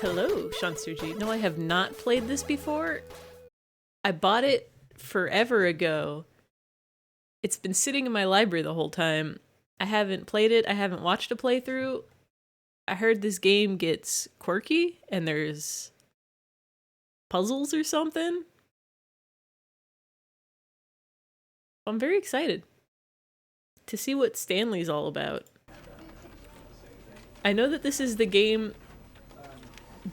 Hello, Shansuji. No, I have not played this before. I bought it forever ago. It's been sitting in my library the whole time. I haven't played it. I haven't watched a playthrough. I heard this game gets quirky and there's puzzles or something. I'm very excited to see what Stanley's all about. I know that this is the game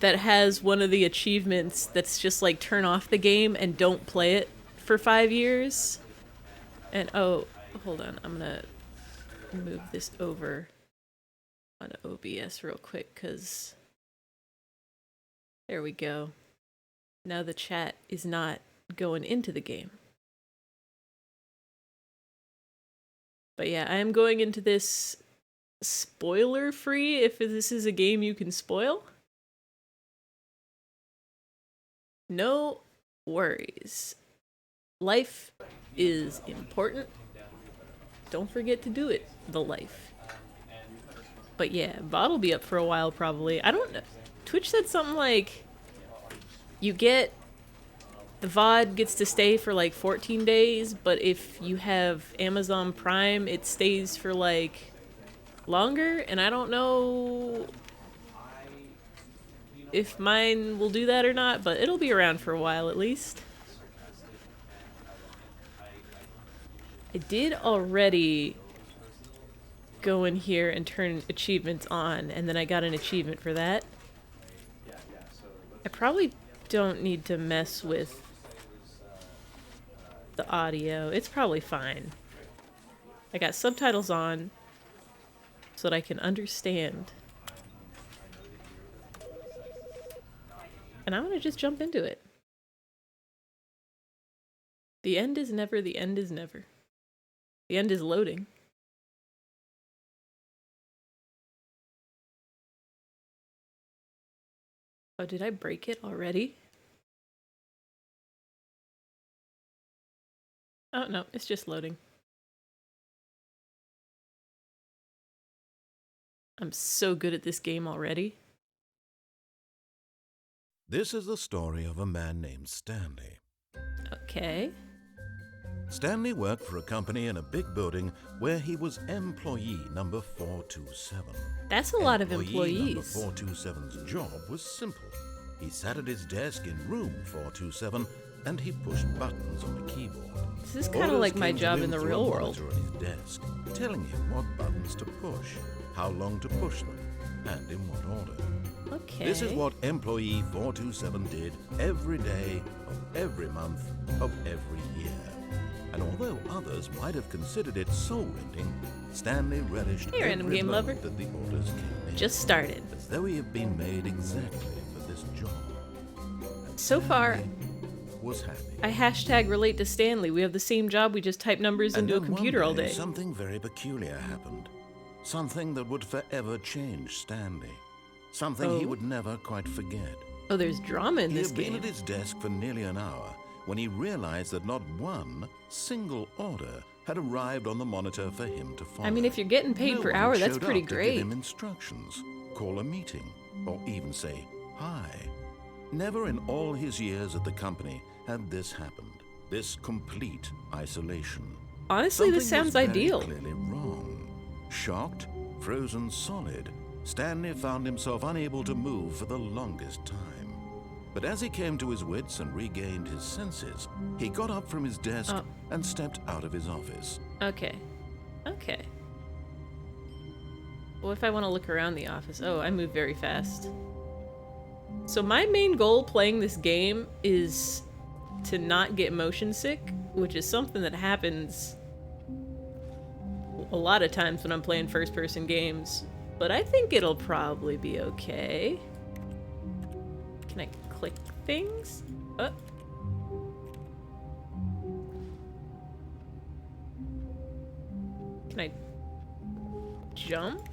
that has one of the achievements that's just like turn off the game and don't play it for 5 years. And oh, hold on, I'm gonna move this over on OBS real quick because there we go. Now the chat is not going into the game. But yeah, I am going into this spoiler free if this is a game you can spoil. No worries. Life is important. Don't forget to do it, the life. But yeah, VOD'll be up for a while probably. I don't know. Twitch said something like you get the VOD gets to stay for like 14 days, but if you have Amazon Prime, it stays for like longer, and I don't know if mine will do that or not, but it'll be around for a while at least. I did already go in here and turn achievements on, and then I got an achievement for that. I probably don't need to mess with the audio. It's probably fine. I got subtitles on so that I can understand. And I'm gonna just jump into it. The end is never, the end is never. The end is loading. Oh, did I break it already? Oh, no, it's just loading. I'm so good at this game already. This is the story of a man named Stanley. Okay. Stanley worked for a company in a big building where he was employee number 427. That's a lot of Employee employees. number 427's job was simple. He sat at his desk in room 427 and he pushed buttons on the keyboard. This is kind of like my job in the real world. On his desk, telling him what buttons to push, how long to push them, and in what order. Okay. This is what employee 427 did every day of every month of every year. And although others might have considered it soul-rending, Stanley relished Hey, random every game moment lover. that the orders came in. Just started. As though he had been made exactly for this job. So far, Stanley was happy. I hashtag relate to Stanley. We have the same job, we just type numbers And into a then one computer all day. Something very peculiar happened. Something that would forever change Stanley. Something he would never quite forget. Oh, there's drama in He this had been game. at his desk for nearly an hour when he realized that not one single order had arrived on the monitor for him to follow. I mean, if you're getting paid No per one hour, that's showed pretty up to great. give him instructions, call a meeting, or even say hi. Never in all his years at the company had this happened. This complete isolation. Honestly, this Something sounds was very ideal. clearly wrong. Shocked, frozen solid, Stanley found himself unable to move for the longest time. But as he came to his wits and regained his senses, he got up from his desk and stepped out of his office. Okay. Okay. Well, if I want to look around the office... Oh, I move very fast. So my main goal playing this game is to not get motion sick, which is something that happens a lot of times when I'm playing first-person games. But I think it'll probably be okay. Can I click things? Oh. Can I jump?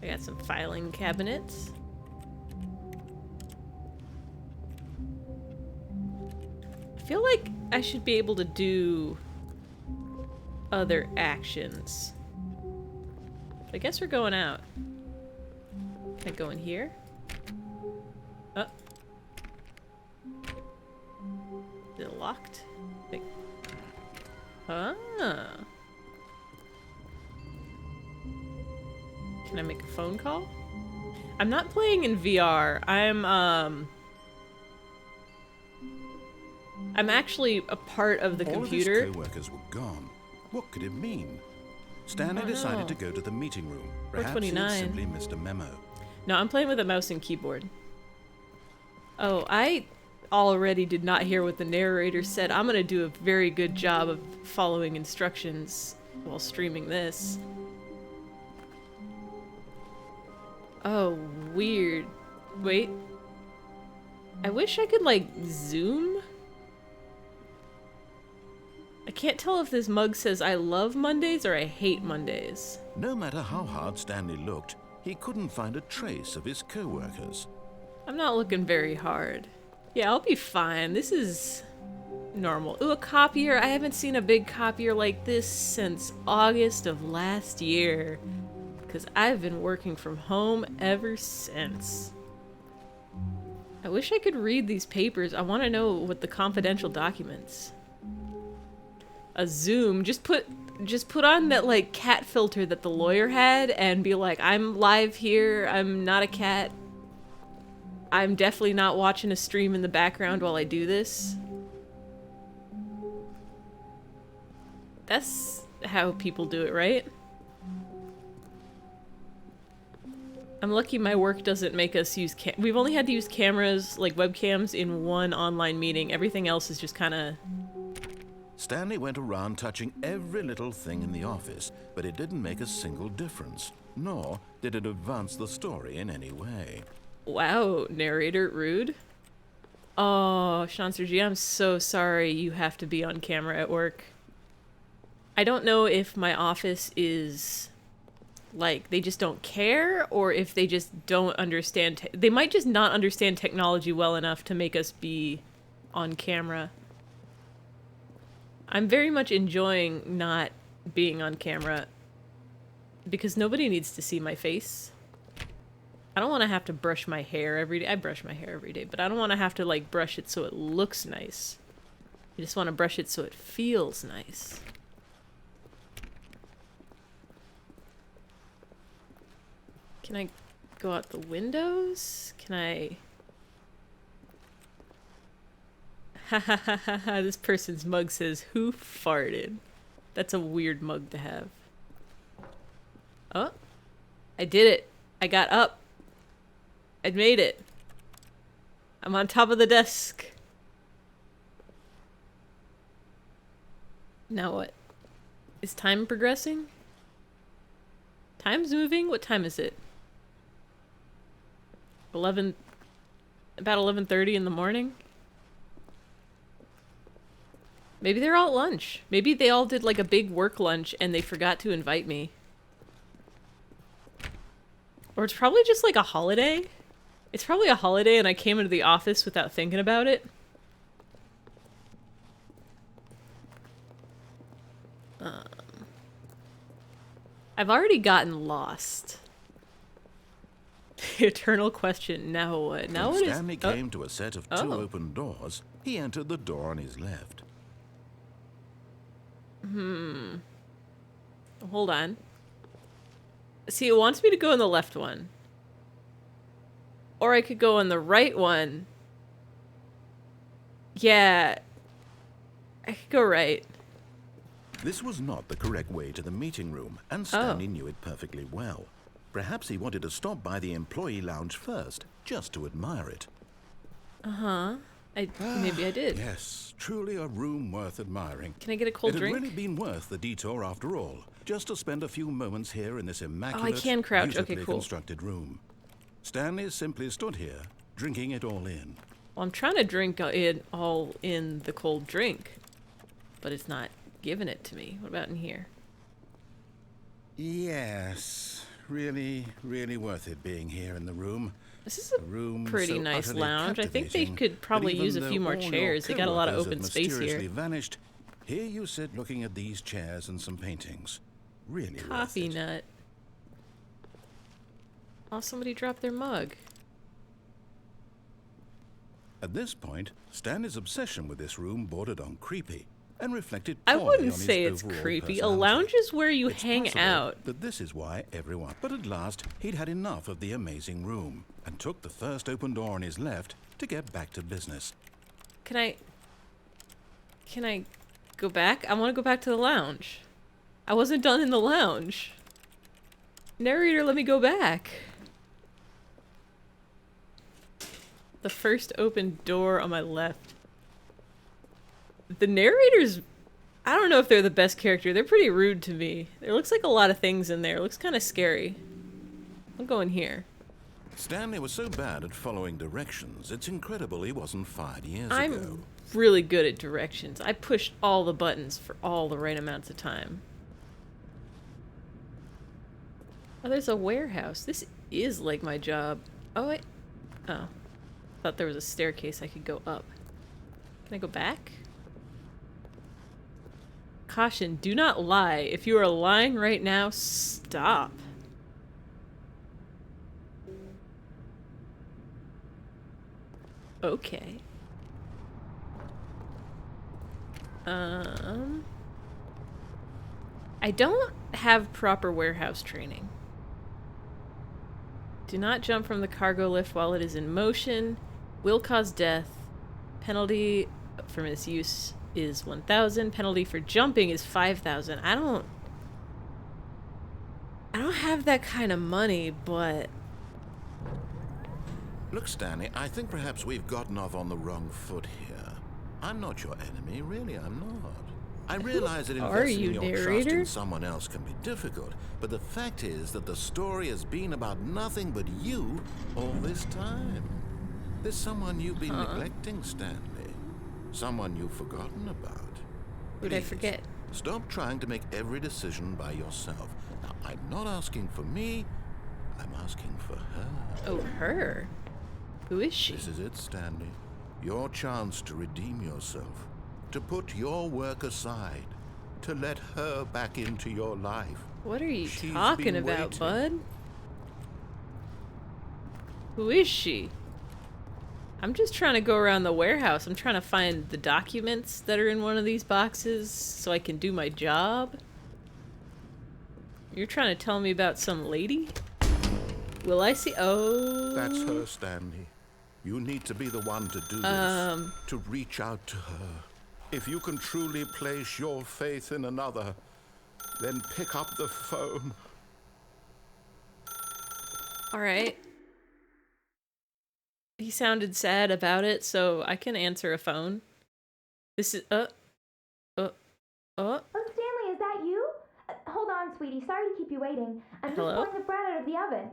I got some filing cabinets. I feel like I should be able to do other actions. I guess we're going out. Can I go in here? Oh. Is it locked? Wait. Ah. Can I make a phone call? I'm not playing in VR. I'm actually a part of the computer. All of his co-workers were gone. What could it mean? Stanley decided to go to the meeting room. Perhaps he had simply missed a memo. No, I'm playing with a mouse and keyboard. Oh, I already did not hear what the narrator said. I'm gonna do a very good job of following instructions while streaming this. Oh, weird. Wait. I wish I could, like, zoom? I can't tell if this mug says I love Mondays or I hate Mondays. No matter how hard Stanley looked, he couldn't find a trace of his co-workers. I'm not looking very hard. Yeah, I'll be fine. This is normal. Ooh, a copier. I haven't seen a big copier like this since August of last year. Because I've been working from home ever since. I wish I could read these papers. I want to know what the confidential documents. A zoom. Just put on that, like, cat filter that the lawyer had and be like, I'm live here. I'm not a cat. I'm definitely not watching a stream in the background while I do this. That's how people do it, right? I'm lucky my work doesn't make us use we've only had to use cameras, like webcams, in one online meeting. Everything else is just kind of... Stanley went around touching every little thing in the office, but it didn't make a single difference, nor did it advance the story in any way. Wow, narrator, rude. Oh, Shanserji, I'm so sorry you have to be on camera at work. I don't know if my office is... like, they just don't care, or if they just don't understand... they might just not understand technology well enough to make us be on camera. I'm very much enjoying not being on camera, because nobody needs to see my face. I don't want to have to brush my hair every day. I brush my hair every day, but I don't want to have to, like, brush it so it looks nice. I just want to brush it so it feels nice. Can I go out the windows? Can I... Ha ha ha ha ha, this person's mug says, who farted? That's a weird mug to have. Oh, I did it. I got up. I made it. I'm on top of the desk. Now what? Is time progressing? Time's moving? What time is it? 11... about 11:30 in the morning? Maybe they're all at lunch. Maybe they all did, like, a big work lunch and they forgot to invite me. Or it's probably just, like, a holiday. It's probably a holiday and I came into the office without thinking about it. I've already gotten lost. The eternal question, now what? Now what is... Stanley came to a set of two open doors. He entered the door on his left. Hold on. See, it wants me to go in the left one. Or I could go in the right one. Yeah. I could go right. This was not the correct way to the meeting room, and Stanley knew it perfectly well. Perhaps he wanted to stop by the employee lounge first, just to admire it. Maybe I did. Yes, truly a room worth admiring. Can I get a cold drink? It had really been worth the detour after all, just to spend a few moments here in this immaculate, I can crouch. beautifully Okay, cool. constructed room. Stanley simply stood here, drinking it all in. Well, I'm trying to drink it all in the cold drink, but it's not giving it to me. What about in here? Yes, really, really worth it being here in the room. This is a pretty nice lounge. I think they could probably use a few more chairs. They got a lot of open space here. Vanished, here you sit looking at these chairs and some paintings. Really Coffee nut. Oh, somebody dropped their mug. At this point, Stanley's obsession with this room bordered on creepy and reflected I poorly wouldn't on his say it's overall creepy. A personality. lounge is where you It's hang possible out. that this is why everyone... But at last, he'd had enough of the amazing room and took the first open door on his left to get back to business. Can I go back? I want to go back to the lounge. I wasn't done in the lounge. Narrator, let me go back. The first open door on my left. The narrators, I don't know if they're the best character. They're pretty rude to me. There looks like a lot of things in there. It looks kind of scary. I'm going here. Stanley was so bad at following directions, it's incredible he wasn't fired years ago. I'm really good at directions. I pushed all the buttons for all the right amounts of time. Oh, there's a warehouse. This is like my job. Oh, wait. Oh. Thought there was a staircase I could go up. Can I go back? Caution, do not lie. If you are lying right now, stop. Okay. I don't have proper warehouse training. Do not jump from the cargo lift while it is in motion. Will cause death. Penalty for misuse is 1,000. Penalty for jumping is 5,000. I don't have that kind of money, but... Look, Stanley, I think perhaps we've gotten off on the wrong foot here. I'm not your enemy, really, I'm not. I realize that investing your trust in someone else can be difficult, but the fact is that the story has been about nothing but you all this time. There's someone you've been neglecting, Stanley. Someone you've forgotten about. Who'd I forget? Stop trying to make every decision by yourself. Now, I'm not asking for me, I'm asking for her. Oh, her? Who is she? This is it, Stanley. Your chance to redeem yourself. To put your work aside. To let her back into your life. What are you She's talking been about, waiting. bud? Who is she? I'm just trying to go around the warehouse. I'm trying to find the documents that are in one of these boxes so I can do my job. You're trying to tell me about some lady? Will I see? Oh. That's her, Stanley. You need to be the one to do this. To reach out to her. If you can truly place your faith in another, then pick up the phone. All right. He sounded sad about it, so I can answer a phone. This is, Oh, Stanley, is that you? Hold on, sweetie. Sorry to keep you waiting. I'm just Hello? pulling the bread out of the oven.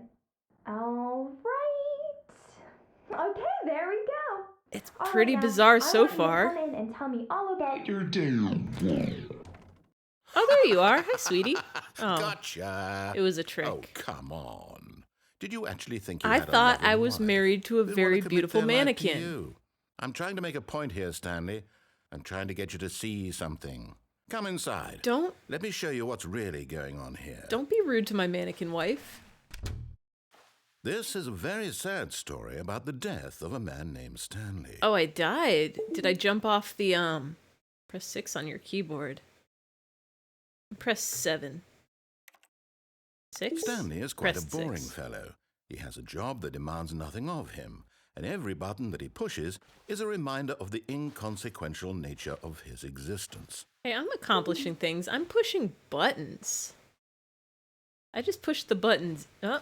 All right. Okay, there we go. It's All pretty right, now, bizarre I so want you to far. come in and tell me all about Your day. Oh, there you are. Hi, sweetie. Oh, Gotcha. it was a trick. Oh, come on. Did you actually think you I had a thought I loving was wife? married to a They wanna very commit beautiful their life to mannequin. you. I'm trying to make a point here, Stanley. I'm trying to get you to see something. Come inside. Don't Let me show you what's really going on here. be rude to my mannequin wife. This is a very sad story about the death of a man named Stanley. Oh, I died. Did I jump off the press 6 on your keyboard? Press 7. 6? Stanley is quite Press a boring 6. fellow. He has a job that demands nothing of him, and every button that he pushes is a reminder of the inconsequential nature of his existence. Hey, I'm accomplishing things. I'm pushing buttons. I just pushed the buttons. Oh,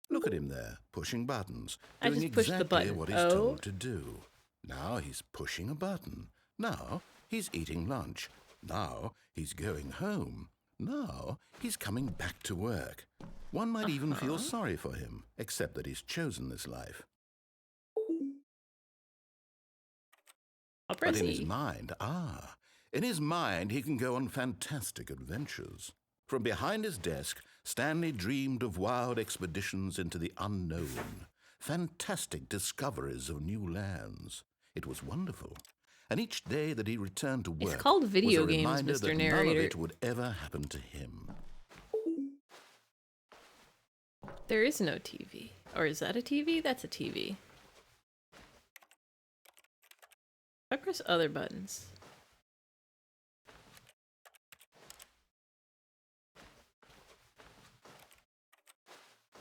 Look at him there, pushing buttons, I doing just pushed the exactly button. what he's Oh. told to do. Now he's pushing a button. Now he's eating lunch. Now he's going home. Now he's coming back to work. One might even feel sorry for him, except that he's chosen this life. I'll press But in his E. mind, he can go on fantastic adventures. From behind his desk, Stanley dreamed of wild expeditions into the unknown, fantastic discoveries of new lands. It was wonderful. And each day that he returned to work called video was a games, reminder Mr. that Narrator. none of it would ever happen to him. There is no TV. Or is that a TV? That's a TV. I press other buttons.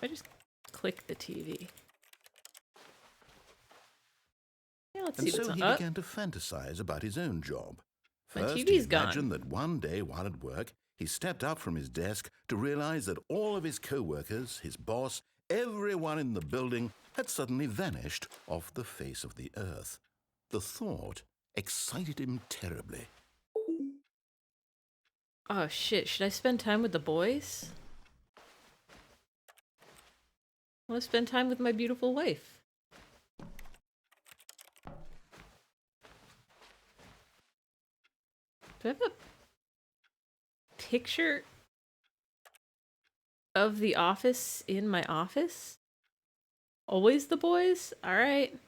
I just click the TV. Yeah, let's see And what's so on. he Oh, began to fantasize about his own job. my First, he TV's gone. imagined that one day while at work, he stepped up from his desk to realize that all of his co-workers, his boss, everyone in the building had suddenly vanished off the face of the earth. The thought excited him terribly. Oh shit, should I spend time with the boys? I want to spend time with my beautiful wife. Do I have a picture of the office in my office? Always the boys? Alright.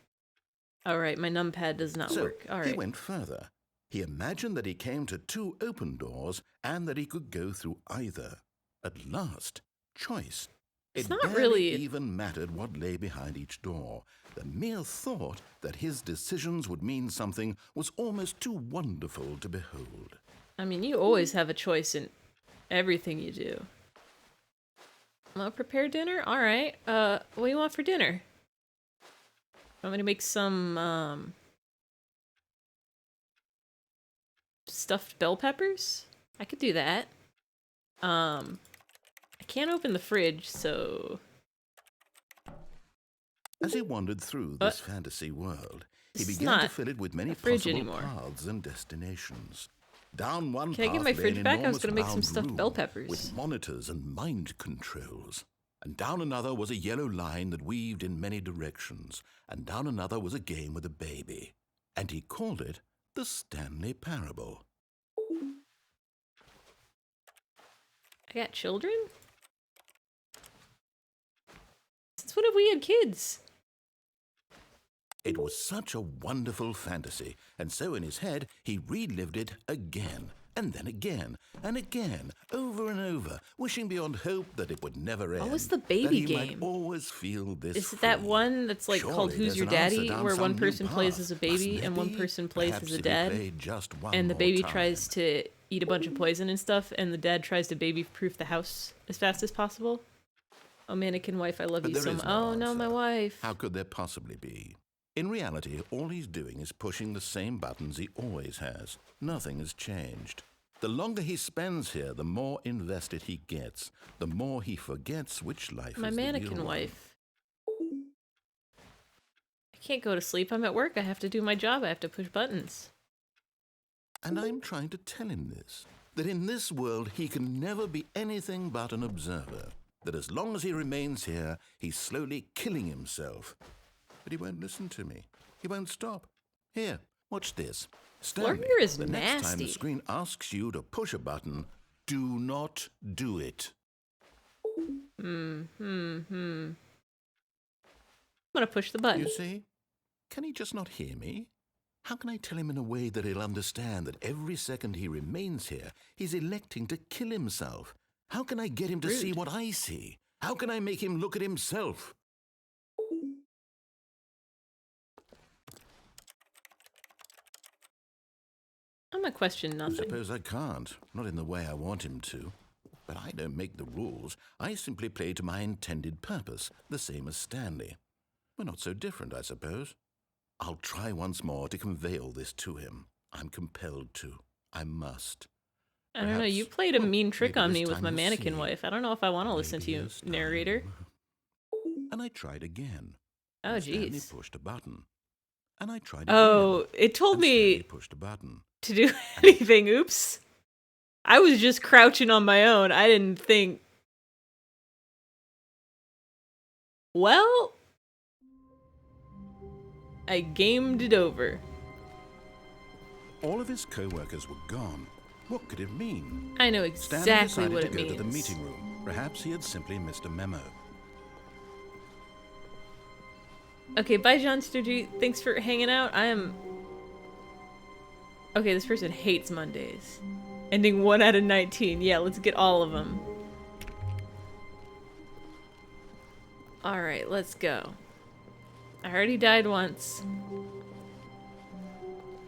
Alright, my numpad does not So work. he Alright. went further. He imagined that he came to two open doors and that he could go through either. At last, choice. It's It not barely really- even mattered what lay behind each door. The mere thought that his decisions would mean something was almost too wonderful to behold. I mean, you always have a choice in everything you do. Well, prepare dinner? Alright. What do you want for dinner? Want me to make some, stuffed bell peppers? I could do that. I can't open the fridge, so... As he wandered through this fantasy world, he This is began to not fill it with many a fridge possible anymore. paths and destinations. Down one Can I path get my lay fridge an back? I was enormous gonna make some round stuffed room bell peppers. with monitors and mind controls. And down another was a yellow line that weaved in many directions. And down another was a game with a baby. And he called it the Stanley Parable. I got children? Since when have we had kids? It was such a wonderful fantasy, and so in his head he relived it again, and then again, and again, over and over, wishing beyond hope that it would never end. What was the baby that he game? might always feel this Is it that free. one that's like Surely called Who's there's Your an answer Daddy, down where some one new person plays path. as a baby Mustn't and it one be? person plays Perhaps as a if he dad? played just one And the more baby time. tries to eat a bunch of poison and stuff, and the dad tries to baby-proof the house as fast as possible? Oh, mannequin wife, I love But you there so is much. no Oh, no, my answer. wife. How could there possibly be? In reality, all he's doing is pushing the same buttons he always has. Nothing has changed. The longer he spends here, the more invested he gets. The more he forgets which life My is the real mannequin one. wife. I can't go to sleep. I'm at work. I have to do my job. I have to push buttons. And I'm trying to tell him this, that in this world he can never be anything but an observer, that as long as he remains here, he's slowly killing himself. But he won't listen to me. He won't stop. Here, watch this. Stanley, Vladimir is the next time the nasty. screen asks you to push a button, do not do it. I'm gonna push the button. You see? Can he just not hear me? How can I tell him in a way that he'll understand that every second he remains here, he's electing to kill himself? How can I get him to see Rude. what I see? How can I make him look at himself? I'm gonna question I nothing. suppose I can't, not in the way I want him to. But I don't make the rules. I simply play to my intended purpose, the same as Stanley. We're not so different, I suppose. I'll try once more to convey all this to him. I'm compelled to. I must. I don't know. Perhaps- You played a well, mean trick maybe on this me with time my you'll mannequin see. wife. I don't know if I want to listen to Maybe you, this time. narrator. And I tried again. Oh, And Stanley jeez. pushed a button. And I tried again. Oh, it told And Stanley me pushed a button. to do anything. Oops. I was just crouching on my own. I didn't think. Well, I gamed it over. All of his co-workers were gone. What could it mean? I know Stanley exactly decided what to it go means. to the meeting room. Perhaps he had simply missed a memo. Okay, bye, John Sturgey. Thanks for hanging out. I am. Okay, this person hates Mondays. Ending 1 out of 19. Yeah, let's get all of them. Alright, let's go. I already died once.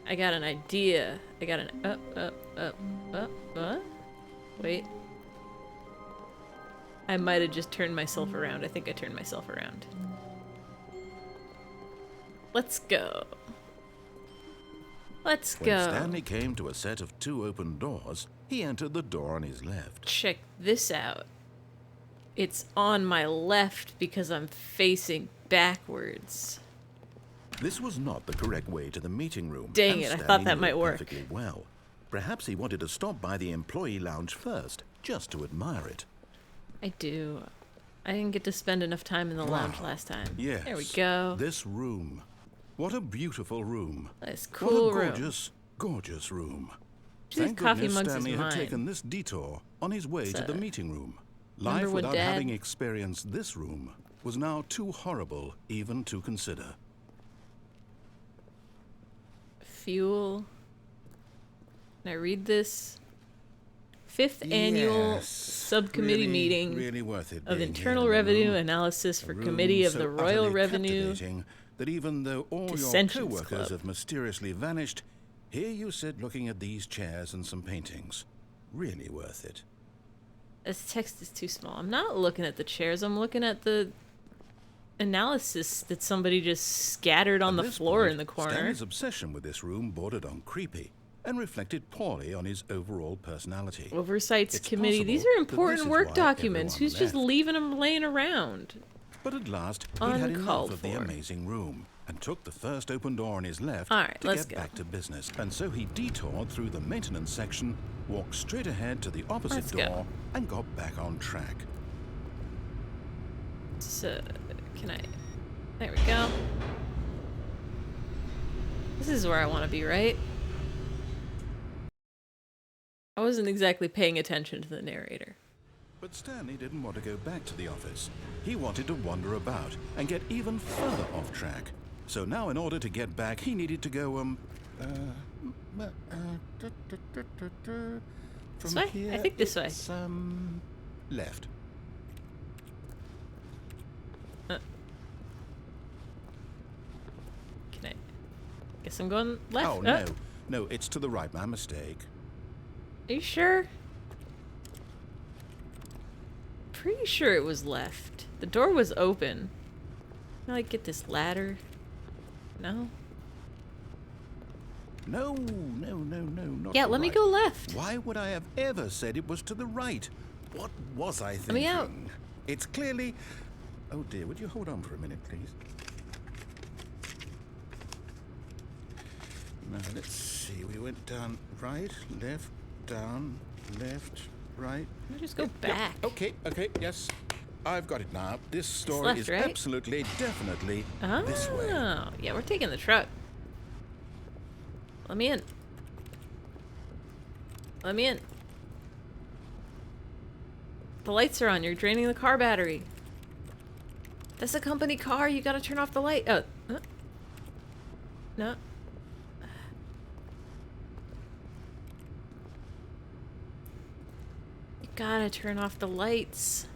I got an idea. I got an what? Wait. I might have just turned myself around. I think I turned myself around. Let's go. Let's go. When Stanley came to a set of 2 open doors, he entered the door on his left. Check this out. It's on my left because I'm facing backwards. This was not the correct way to the meeting room. Dang it, I thought that might work. Perfectly well. Perhaps he wanted to stop by the employee lounge first, just to admire it. I do. I didn't get to spend enough time in the lounge last time. Yes. There we go. This room. What a beautiful room. Nice, cool what a room. gorgeous, gorgeous room. These Thank coffee goodness mugs Stanley is had mine. taken this detour on his way to the meeting room. remember Life when without Dad- having experienced this room was now too horrible even to consider. Fuel. Can I read this? 5th annual Yes, subcommittee meeting really worth it of being Internal here in the Revenue room. Analysis A for room Committee of so the Royal utterly Revenue captivating that even though all your Dissensions co-workers Club. have mysteriously vanished, here you sit looking at these chairs and some paintings. Really worth it. This text is too small. I'm not looking at the chairs. I'm looking at the analysis that somebody just scattered on At the this floor point, in the corner. Stanley's obsession with this room bordered on creepy and reflected poorly on his overall personality. Oversights It's Committee. possible These are that important this is work why documents. everyone Who's just left. leaving them laying around? But at last, he had enough Uncalled of the for. amazing room and took the first open door on his left All right, to let's get go. back to business. And so he detoured through the maintenance section, walked straight ahead to the opposite Let's door, go. and got back on track. So, can I... There we go. This is where I want to be, right? I wasn't exactly paying attention to the narrator. But Stanley didn't want to go back to the office. He wanted to wander about and get even further off track. So now in order to get back, he needed to go, This way? I think this way. it's, left. Can I... Guess I'm going left. Oh, no. No, it's to the right. My mistake. Are you sure? Pretty sure it was left. The door was open. Can I, like, get this ladder? No? No, not Yeah, the let me right. go left. Why would I have ever said it was to the right? What was I thinking? me out. It's clearly... Oh dear, would you hold on for a minute, please? Now, let's see. We went down right, left, down, left, right. Let me just go Yep. back. Okay, yes. I've got it now. This story left, is right? absolutely, definitely Oh, this way. yeah, we're taking the truck. Let me in. Let me in. The lights are on. You're draining the car battery. That's a company car. You gotta turn off the light. Oh. No. You gotta turn off the lights.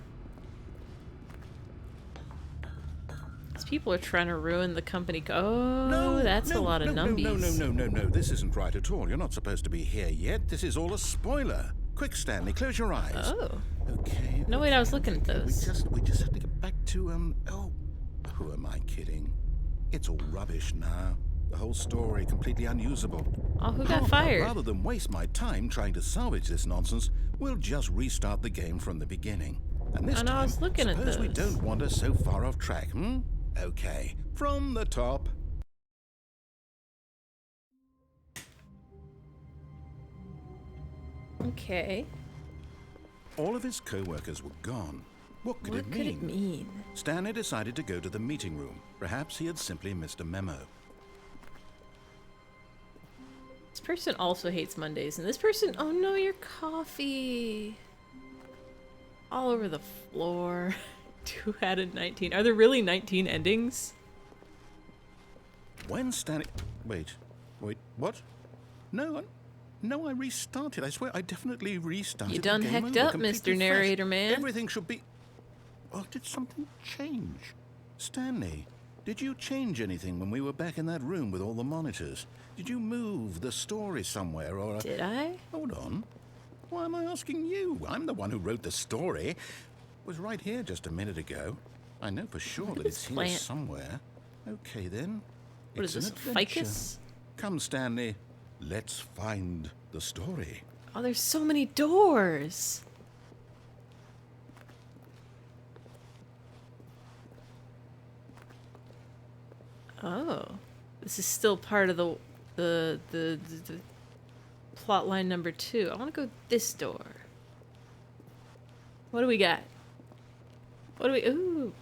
These people are trying to ruin the company. Oh, that's a lot of numbies. No. This isn't right at all. You're not supposed to be here yet. This is all a spoiler. Quick, Stanley, close your eyes. Oh. Okay. No, wait, I was looking at those. We just have to get back to, oh, who am I kidding? It's all rubbish now. The whole story completely unusable. Oh, who got How about, fired? rather than waste my time trying to salvage this nonsense, we'll just restart the game from the beginning. And this I know, I time, was looking at suppose we those. don't wander so far off track, hmm? Okay, from the top. Okay. All of his co-workers were gone. What could What could it mean? Stanley decided to go to the meeting room. Perhaps he had simply missed a memo. This person also hates Mondays, and this person... Oh no, your coffee! All over the floor. 2 out of 19. Are there really 19 endings? When Stanley... Wait, what? No, I restarted. I swear, I definitely restarted. You done the game hecked over up, completely Mr. fresh. Narrator Man. Everything should be... Or did something change? Stanley, did you change anything when we were back in that room with all the monitors? Did you move the story somewhere or... Did I? Hold on. Why am I asking you? I'm the one who wrote the story. It was right here just a minute ago. I know for sure that it's here somewhere. Okay, then. What is this, ficus? Come, Stanley. Let's find the story. Oh, there's so many doors. Oh, this is still part of the plot line number 2. I want to go this door. What do we got? What do we... Ooh.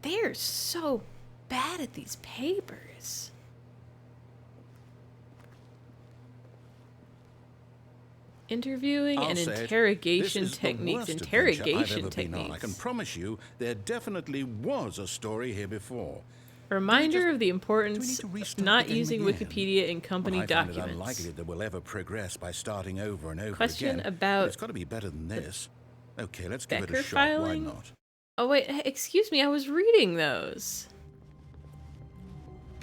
They're so bad at these papers. Interviewing and interrogation techniques. Interrogation techniques. I can promise you there definitely was a story here before. A reminder of the importance of not using Wikipedia in company documents. I find it unlikely that we'll ever progress by starting over and over Question again. About... It's got to be better than this. Okay, let's give it a shot. Filing? Why not? Oh, wait. Excuse me. I was reading those.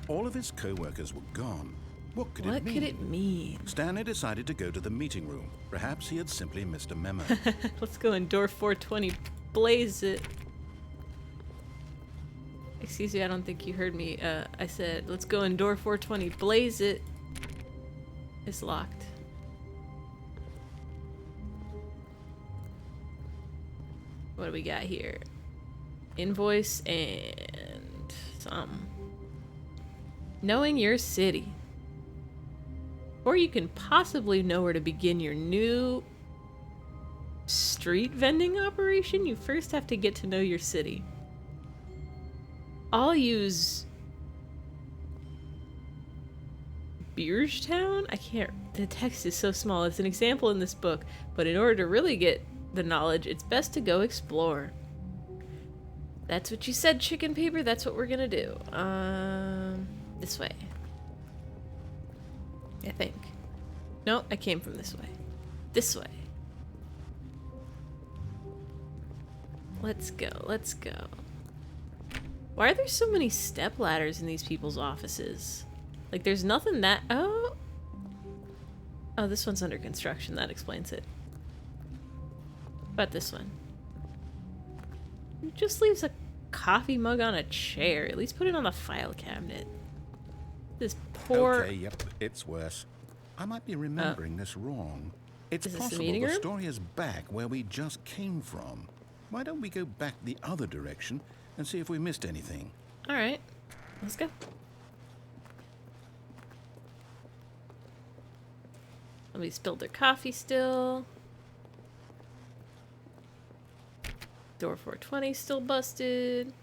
All of his co-workers were gone. What could it mean? Stanley decided to go to the meeting room. Perhaps he had simply missed a memo. Let's go in door 420. Blaze it. Excuse me, I don't think you heard me. I said, let's go in door 420. Blaze it. It's locked. What do we got here? Invoice and something. Knowing your city. Or you can possibly know where to begin your new street vending operation. You first have to get to know your city. I'll use Beerstown? I can't... The text is so small. It's an example in this book, but in order to really get the knowledge, it's best to go explore. That's what you said, chicken paper. That's what we're gonna do. This way. I think. No, I came from this way. This way. Let's go, let's go. Why are there so many step ladders in these people's offices? Like, there's nothing that... Oh! Oh, this one's under construction. That explains it. What about this one? It just leaves a coffee mug on a chair. At least put it on the file cabinet. This poor... Okay, yep, it's worse. I might be remembering this wrong. It's possible the room? Story is back where we just came from. Why don't we go back the other direction and see if we missed anything? Alright, let's go. Somebody spilled their coffee still. Door 420 still busted.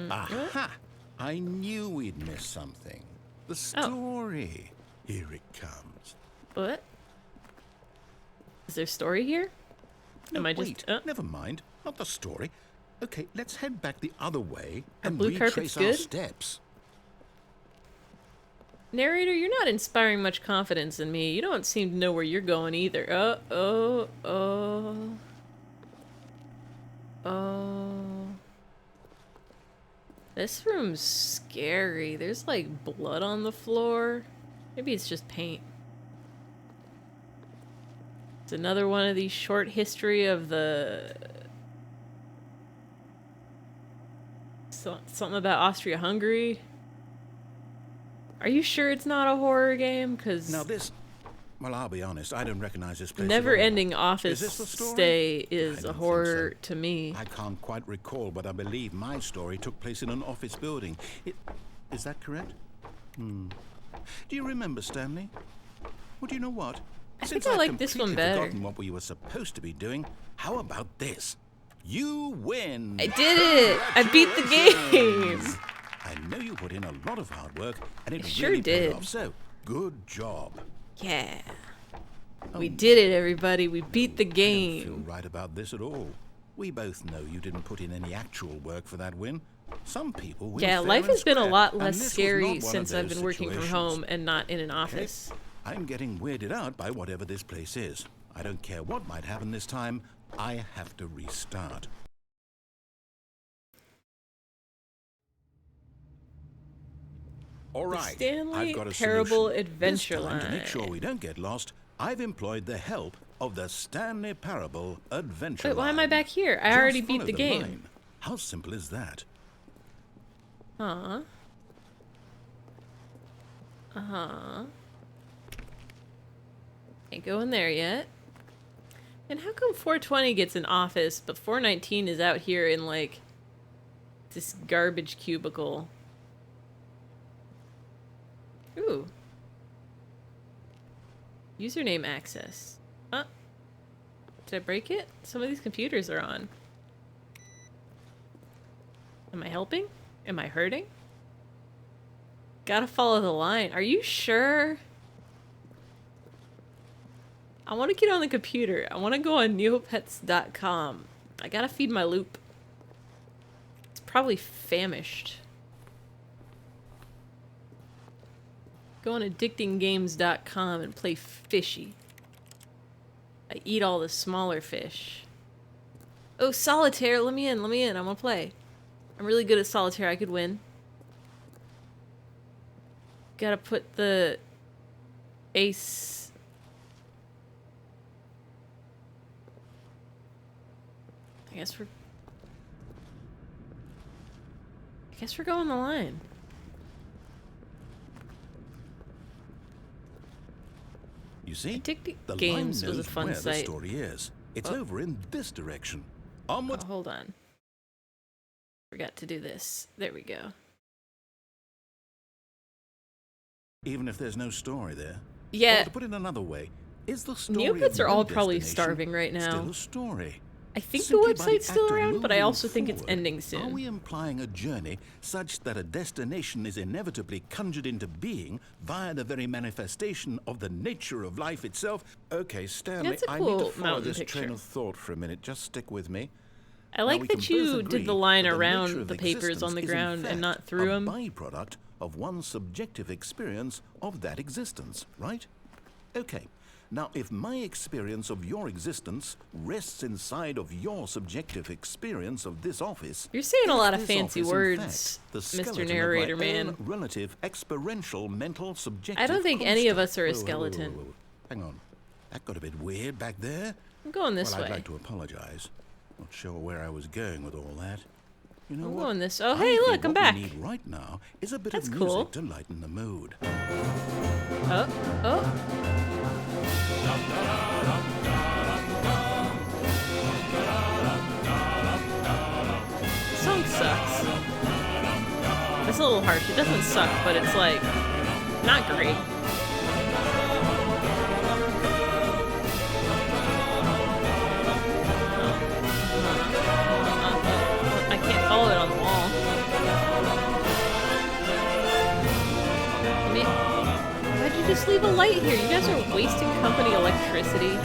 Aha! I knew we'd missed something. The story. Here it comes. What? Is there a story here? No, wait, never mind. Not the story. Okay, let's head back the other way and retrace our steps. Narrator, you're not inspiring much confidence in me. You don't seem to know where you're going either. Oh. This room's scary. There's like blood on the floor. Maybe it's just paint. It's another one of these short history of the... Something about Austria-Hungary. Are you sure it's not a horror game? Because now this... Well, I'll be honest, I don't recognize this place. Never-ending office stay is a horror to me. I can't quite recall, but I believe my story took place in an office building. Is that correct? Do you remember, Stanley? Well, do you know what? I think I like this one better. Forgotten what we were supposed to be doing. How about this? You win! I did it! I beat the game! I know you put in a lot of hard work, and it sure really did. paid off, so good job. Yeah. We did it, everybody. We beat the game. I don't feel right about this at all. We both know you didn't put in any actual work for that win. Some people win. Yeah, life has been a lot less scary since I've been working from home and not in an office. I'm getting weirded out by whatever this place is. I don't care what might happen this time. I have to restart. All right, Stanley I've got a Parable solution. Adventure This time, to make Line. sure we don't get lost, I've employed the help of the Stanley Parable Adventure Wait, why am I Line. back here? I Just already follow beat the game. line. How simple is that? Uh-huh. Ain't going there yet. And how come 420 gets an office, but 419 is out here in, like, this garbage cubicle? Ooh. Username access. Did I break it? Some of these computers are on. Am I helping? Am I hurting? Gotta follow the line. Are you sure? I want to get on the computer. I want to go on neopets.com. I gotta feed my loop. It's probably famished. Go on addictinggames.com and play fishy. I eat all the smaller fish. Oh, solitaire! Let me in, let me in. I want to play. I'm really good at solitaire. I could win. Gotta put the ace. I guess we're going the line. You see, Addicting the Games line was a knows fun where site. the story is. It's over in this direction. Onward. Oh, hold on. Forgot to do this. There we go. Even if there's no story there. Yeah. Or to put it another way, is the story Neopets of are all one probably destination starving right now. Still a story? I think Simply the by the website's still act of around, but I moving also think it's forward, ending Are soon. we implying a journey such that a destination is inevitably conjured into being via the very manifestation of the nature of life itself? Okay, Stanley, That's a I need cool to follow mountain this train picture. of thought for a minute. Just stick with me. I like we that can both you agree did the line that the nature around of the papers existence on the is, in ground and fact, not through a them. byproduct of one's subjective experience of that existence, right? Okay. Now, if my experience of your existence rests inside of your subjective experience of this office, You're saying a is lot of this fancy office, in words, fact, the Mr. skeleton Narrator of my Man. own relative experiential mental subjective I don't think any of us are a construct? skeleton. Whoa. Hang on. That got a bit weird back there. I'm going this Well, way. I'd like to apologize. Not sure where I was going with all that. You know I'm what? going this. Oh, I hey, think look, I'm what back. we need right now is a bit That's of cool. music to lighten the mood. The song sucks. It's a little harsh. It doesn't suck, but it's like not great. I can't follow it on the wall. I mean, why'd you just leave a light here? You guys are wasting company electricity.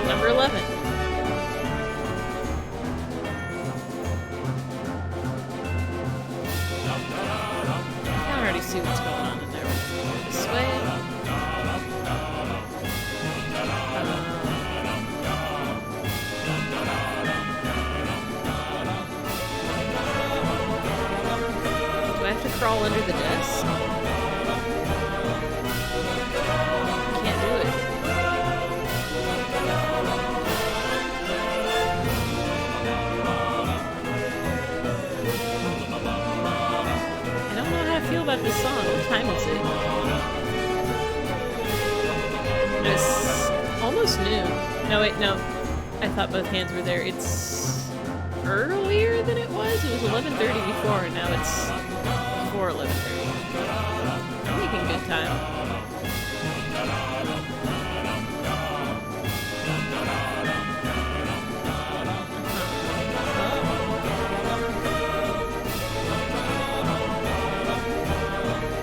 Number 11. I can already see what's going on in there. This way. Do I have to crawl under the desk? Can't do it. I don't know how to feel about this song. What time is it? It's almost noon. No, wait, no. I thought both hands were there. It's earlier than it was. It was 11:30 before, and now it's before 11:30. I'm making good time.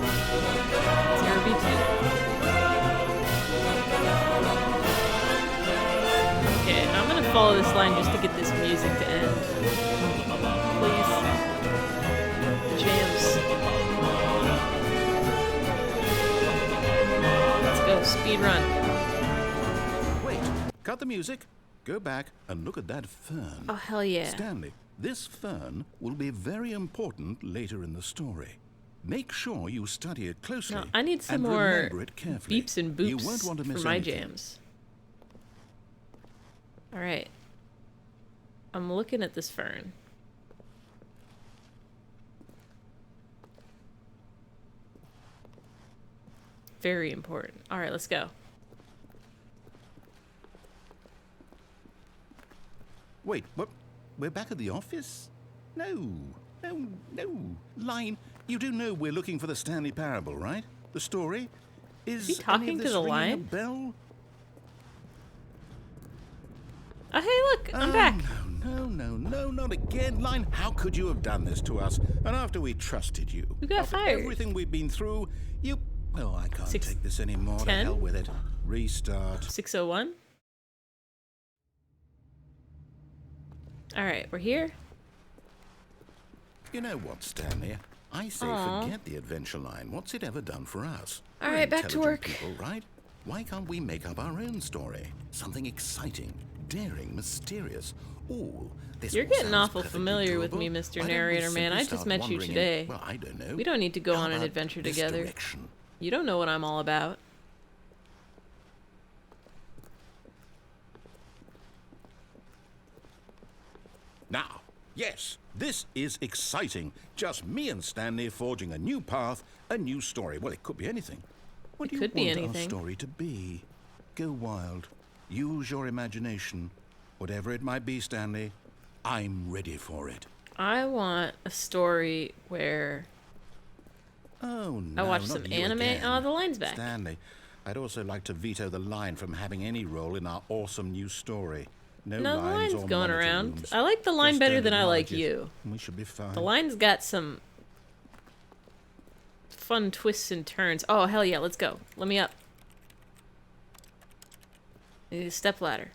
Zero B2. Okay, I'm gonna follow this line just to get this music to end. Please. The jams. speed run. Wait, cut the music. Go back and look at that fern. Oh, hell yeah. Stanley, this fern will be very important later in the story. Make sure you study it closely. No, I need some and more remember it carefully. beeps and boops You won't want to miss for my anything. jams. Alright. I'm looking at this fern. Very important. Alright, let's go. Wait, what? We're back at the office? No. Line, you do know we're looking for the Stanley Parable, right? The story? Is he talking any of to this the ringing a line? bell? Oh, hey, look! I'm back! No, not again. Line, how could you have done this to us? And after we trusted you. You got after fired. Everything we've been through, you... Oh, I can't Six- take this anymore. To 10? hell with it. Restart. 601? Alright, we're here. You know what, Stanley? I say Aw. forget the adventure line. What's it ever done for us? All We're right, back to intelligent work. People, right? Why can't we make up our own story? Something exciting, daring, mysterious. Ooh, this You're all getting sounds awful perfectly familiar with doable. me, Why Mr. don't we Narrator Man. simply I just start met you wandering in- today. Well, I don't know. We don't need to go How on an about adventure this together. direction? You don't know what I'm all about. Now, yes, this is exciting. Just me and Stanley forging a new path, a new story. Well, it could be anything. What do you could be want our anything. story to be? Go wild. Use your imagination. Whatever it might be, Stanley, I'm ready for it. I want a story where Oh, no, I watch not some you anime. again. Oh, the line's back. Stanley, I'd also like to veto the line from having any role in our awesome new story. No, No, the lines line's or going monitor around. rooms. I like the line Just better don't than I like acknowledge it. you. We should be fine. The line's got some fun twists and turns. Oh, hell yeah, let's go. Let me up. I need a step ladder.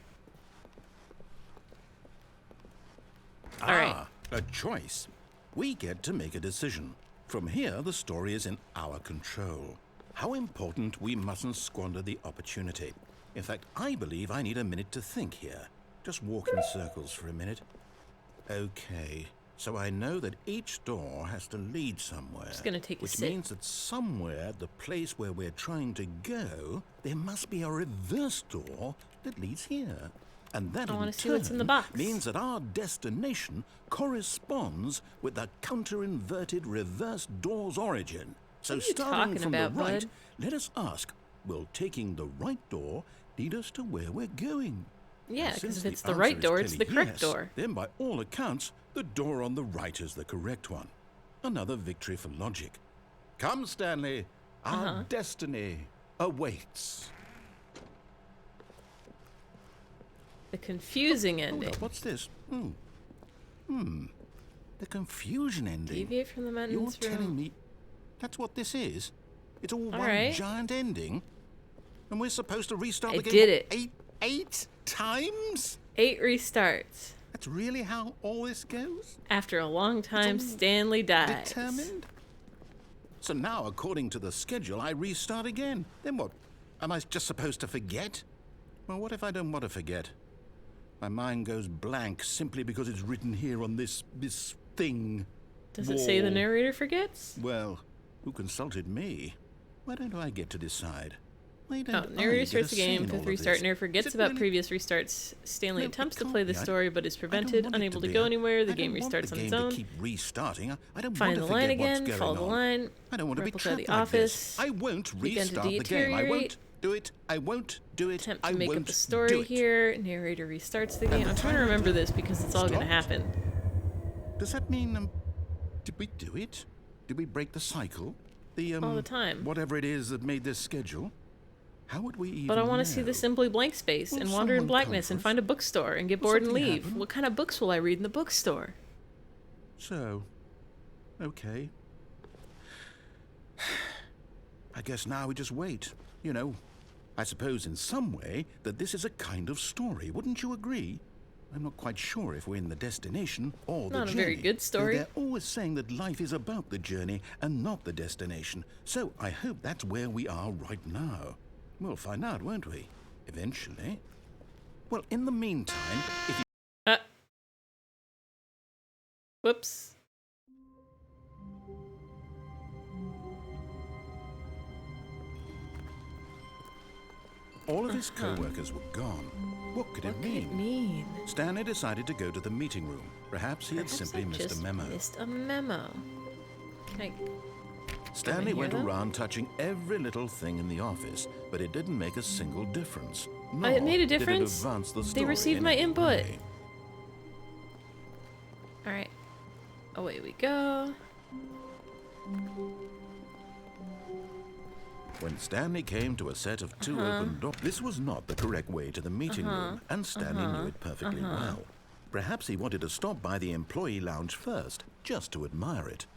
All right. A choice. We get to make a decision. From here, the story is in our control. How important, we mustn't squander the opportunity. In fact, I believe I need a minute to think here. Just walk in circles for a minute. Okay, so I know that each door has to lead somewhere. Just gonna take a which sit. means that somewhere at the place where we're trying to go, there must be a reverse door that leads here. And that I in wanna see what's in the turn box. means that our destination corresponds with the counter-inverted reverse door's origin. So What are you starting talking from about, the right, bud? let us ask, will taking the right door lead us to where we're going? Yeah, And because since if it's the answer right is door, it's the clearly correct yes, door. Then by all accounts, the door on the right is the correct one. Another victory for logic. Come, Stanley, our destiny awaits. The confusing Hold ending. up, what's this? The confusion ending. Deviate from the You're maintenance telling room. me that's what this is? It's all one right. giant ending? And we're supposed to restart I the game did it. eight times? 8 restarts. That's really how all this goes? After a long time, all Stanley dies. Determined? So now, according to the schedule, I restart again. Then what? Am I just supposed to forget? Well, what if I don't want to forget? My mind goes blank simply because it's written here on this thing. Does it say the Wall. narrator forgets? Well, who consulted me? Why don't I get to decide? Why Oh, don't narrator I get a starts the say game. in all Fifth of restart. this? Narrator Is forgets it about really- previous restarts. Stanley No, attempts it to can't play the be. story, but is I don't prevented, want it unable to be. go anywhere. The I game don't want restarts the on its game own. to keep restarting. I don't Find want the to line forget what's again. going Follow the on. line. I don't want to be Replica the trapped like this. office. I won't Begin to restart the game. I deteriorate. won't do it. I won't do it. Attempt I to make won't up a do story it. here. Narrator restarts the game. the I'm trying to timer remember this because it's all going to stopped. happen. Does that mean did we do it? Did we break the cycle? All the time. Whatever it is that made this schedule. How would we even But I want to see know? the simply blank space Will and wander in someone blackness come and for find a us? bookstore and get Will bored and something leave. happen? What kind of books will I read in the bookstore? So, okay. I guess now we just wait. You know, I suppose in some way that this is a kind of story. Wouldn't you agree? I'm not quite sure if we're in the destination or the Not a journey. very good Though story. they're always saying that life is about the journey and not the destination. So I hope that's where we are right now. We'll find out, won't we? Eventually. Well, in the meantime, if you... Whoops. All of his co-workers were gone. What could it What could it mean? mean? Stanley decided to go to the meeting room. Perhaps he had simply missed a memo. Missed a memo. Can I... Stanley went though? around touching every little thing in the office, but it didn't make a single difference. It made a Nor difference? Did it advance the They story received in my any input. way. Alright. Away we go. When Stanley came to a set of two open doors, this was not the correct way to the meeting room, and Stanley knew it perfectly well. Perhaps he wanted to stop by the employee lounge first, just to admire it.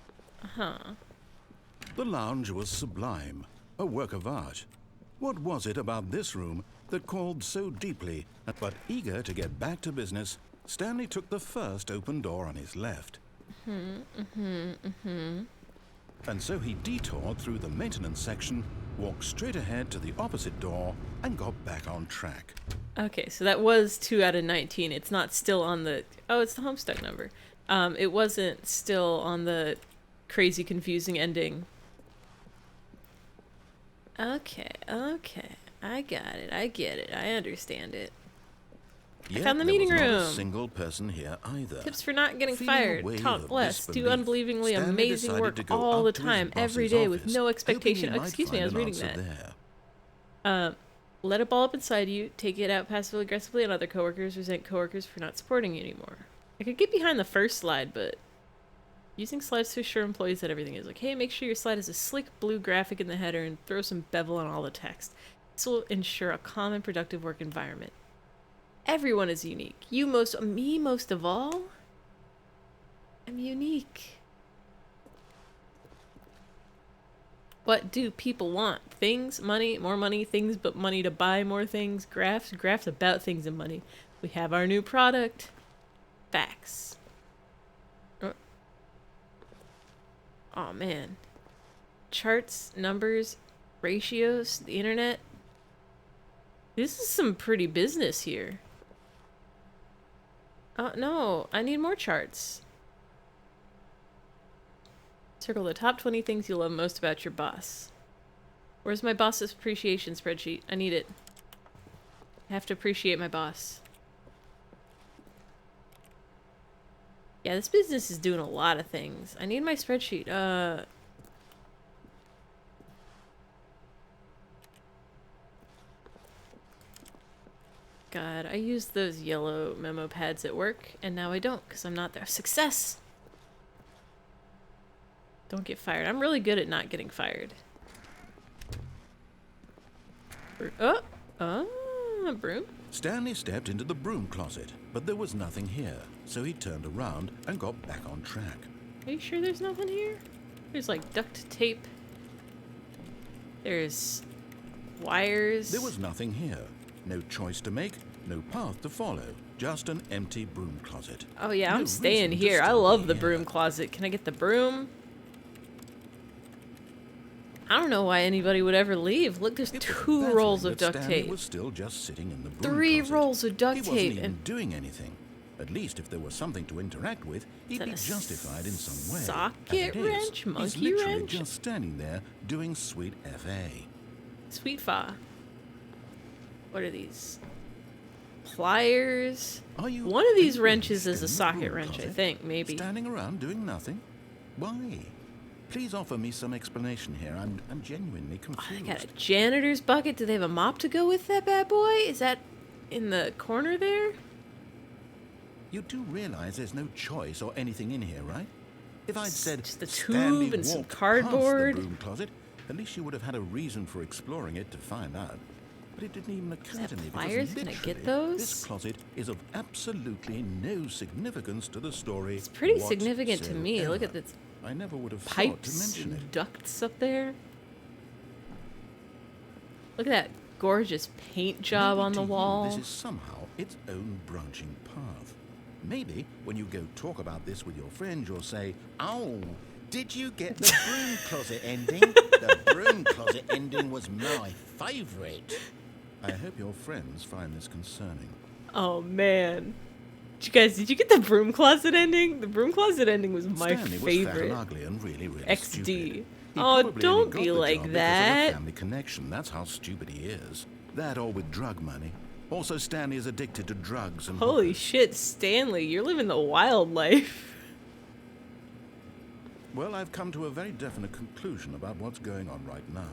The lounge was sublime, a work of art. What was it about this room that called so deeply? But eager to get back to business, Stanley took the first open door on his left. And so he detoured through the maintenance section, walked straight ahead to the opposite door, and got back on track. Okay, so that was 2 out of 19. It's not still on the... Oh, it's the Homestuck number. It wasn't still on the crazy, confusing ending. Okay. I got it. I get it. I understand it. Yet found the there meeting was not a room. single person here either. Tips for not getting Feeling a fired. wave Talk of less. Do disbelief, unbelievingly Stanley amazing decided work to go all the up to his time, every boss's day, with office, no hoping expectation. he Oh, might excuse me, I find was an reading answer that. there. Let it ball up inside you. Take it out passively aggressively on other coworkers. Resent coworkers for not supporting you anymore. I could get behind the first slide, but using slides to assure employees that everything is okay. Make sure your slide has a slick blue graphic in the header and throw some bevel on all the text. This will ensure a calm and productive work environment. Everyone is unique. Me most of all. I'm unique. What do people want? Things, money, more money, things but money to buy more things, graphs about things and money. We have our new product. Facts. Oh man. Charts, numbers, ratios, the internet. This is some pretty business here. Oh no, I need more charts. Circle the top 20 things you love most about your boss. Where's my boss's appreciation spreadsheet? I need it. I have to appreciate my boss. Yeah, this business is doing a lot of things. I need my spreadsheet. God, I used those yellow memo pads at work, and now I don't, because I'm not there. Success! Don't get fired. I'm really good at not getting fired. Broom? Stanley stepped into the broom closet, but there was nothing here, so he turned around and got back on track. Are you sure there's nothing here? There's like duct tape. There's wires. There was nothing here. No choice to make, no path to follow. Just an empty broom closet. Oh yeah, No I'm staying reason to here. I still love be the here. broom closet. Can I get the broom? I don't know why anybody would ever leave. Look, there's It was 2 baffling rolls of that duct Stanley tape. was still just sitting in the broom 3 closet. rolls of duct He wasn't tape even and doing anything. At least if there was something to interact with, he'd that be a justified in some way. socket As it is, wrench? he's Monkey literally wrench? just standing there doing sweet FA. Sweet fa. What are these? Pliers. Are you One of these really wrenches is in a the socket broom wrench, I closet, think, maybe. Standing around doing nothing? Why? Please offer me some explanation here. I'm genuinely I confused. got a janitor's bucket. Do they have a mop to go with that bad boy? Is that in the corner there? You do realize there's no choice or anything in here, right? If I'd said just a Stanley tube and some walked past cardboard. the broom closet, at least you would have had a reason for exploring it to find out. But it didn't even occur that to me pliers? because Can I literally, get those? this closet is of absolutely no significance to the story. It's pretty significant to me. Look at whatsoever. this I never would have thought to pipes mention it. and ducts up there. Look at that gorgeous paint job Maybe on to the you, wall. This is somehow its own branching path. Maybe when you go talk about this with your friends, you'll say, "Ow, Did you get the broom closet ending? The broom closet ending was my favourite. I hope your friends find this concerning. Oh man. Did you get the broom closet ending? The broom closet ending was my Stanley favorite. was fat and ugly and really, really XD. stupid. He Oh, probably don't only got be the like job because of that. a family connection. That's how stupid he is. That or with drug money. Also, Stanley is addicted to drugs and Holy hookers. shit, Stanley, you're living the wild life. Well, I've come to a very definite conclusion about what's going on right now.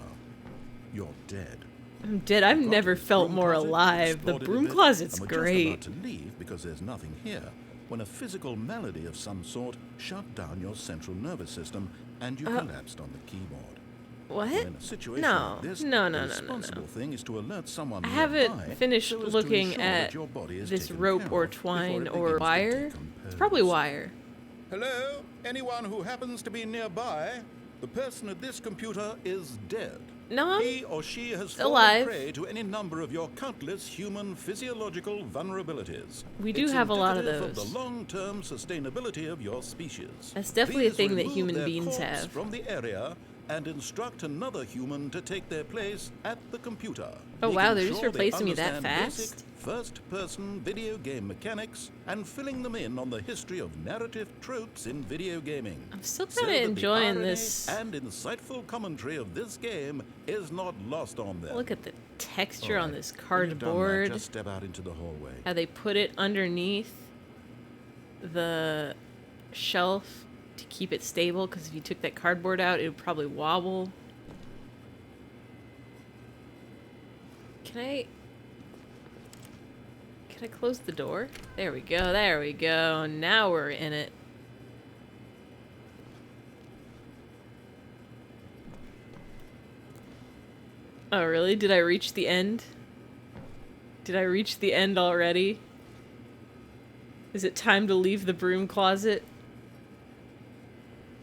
You're dead. I'm dead. I've Got to never the felt broom more closet, alive. The explored it a broom bit, closet's and we're great. just about to leave because there's nothing here when a physical malady of some sort shut down your central nervous system and you collapsed on the keyboard. What? Well, in a situation No. like this, No, the no, no, no, responsible no. thing is to alert someone I nearby haven't finished so as to looking ensure at that your body is this taken rope care or of before twine it or begins to wire. It's decompose. probably wire. Hello? Anyone who happens to be nearby? The person at this computer is dead. No, I'm He or she has fallen alive. prey to any number of your countless human physiological vulnerabilities. We do It's have a lot of indicative those. the long-term sustainability of your species. That's definitely a Please thing that remove human their beings corpse have. from the area and instruct another human to take their place at the computer. Oh, wow, making they're just sure they replacing me that understand fast? basic first-person video game mechanics and filling them in on the history of narrative tropes in video gaming. I'm still So kind of that the enjoying irony this. and insightful commentary of this game is not lost on them. Look at the texture All on right, this when you've done that, cardboard. just step out into the hallway. How they put it underneath the shelf to keep it stable, because if you took that cardboard out, it would probably wobble. Can I close the door? There we go, there we go. Now we're in it. Oh, really? Did I reach the end? Did I reach the end already? Is it time to leave the broom closet?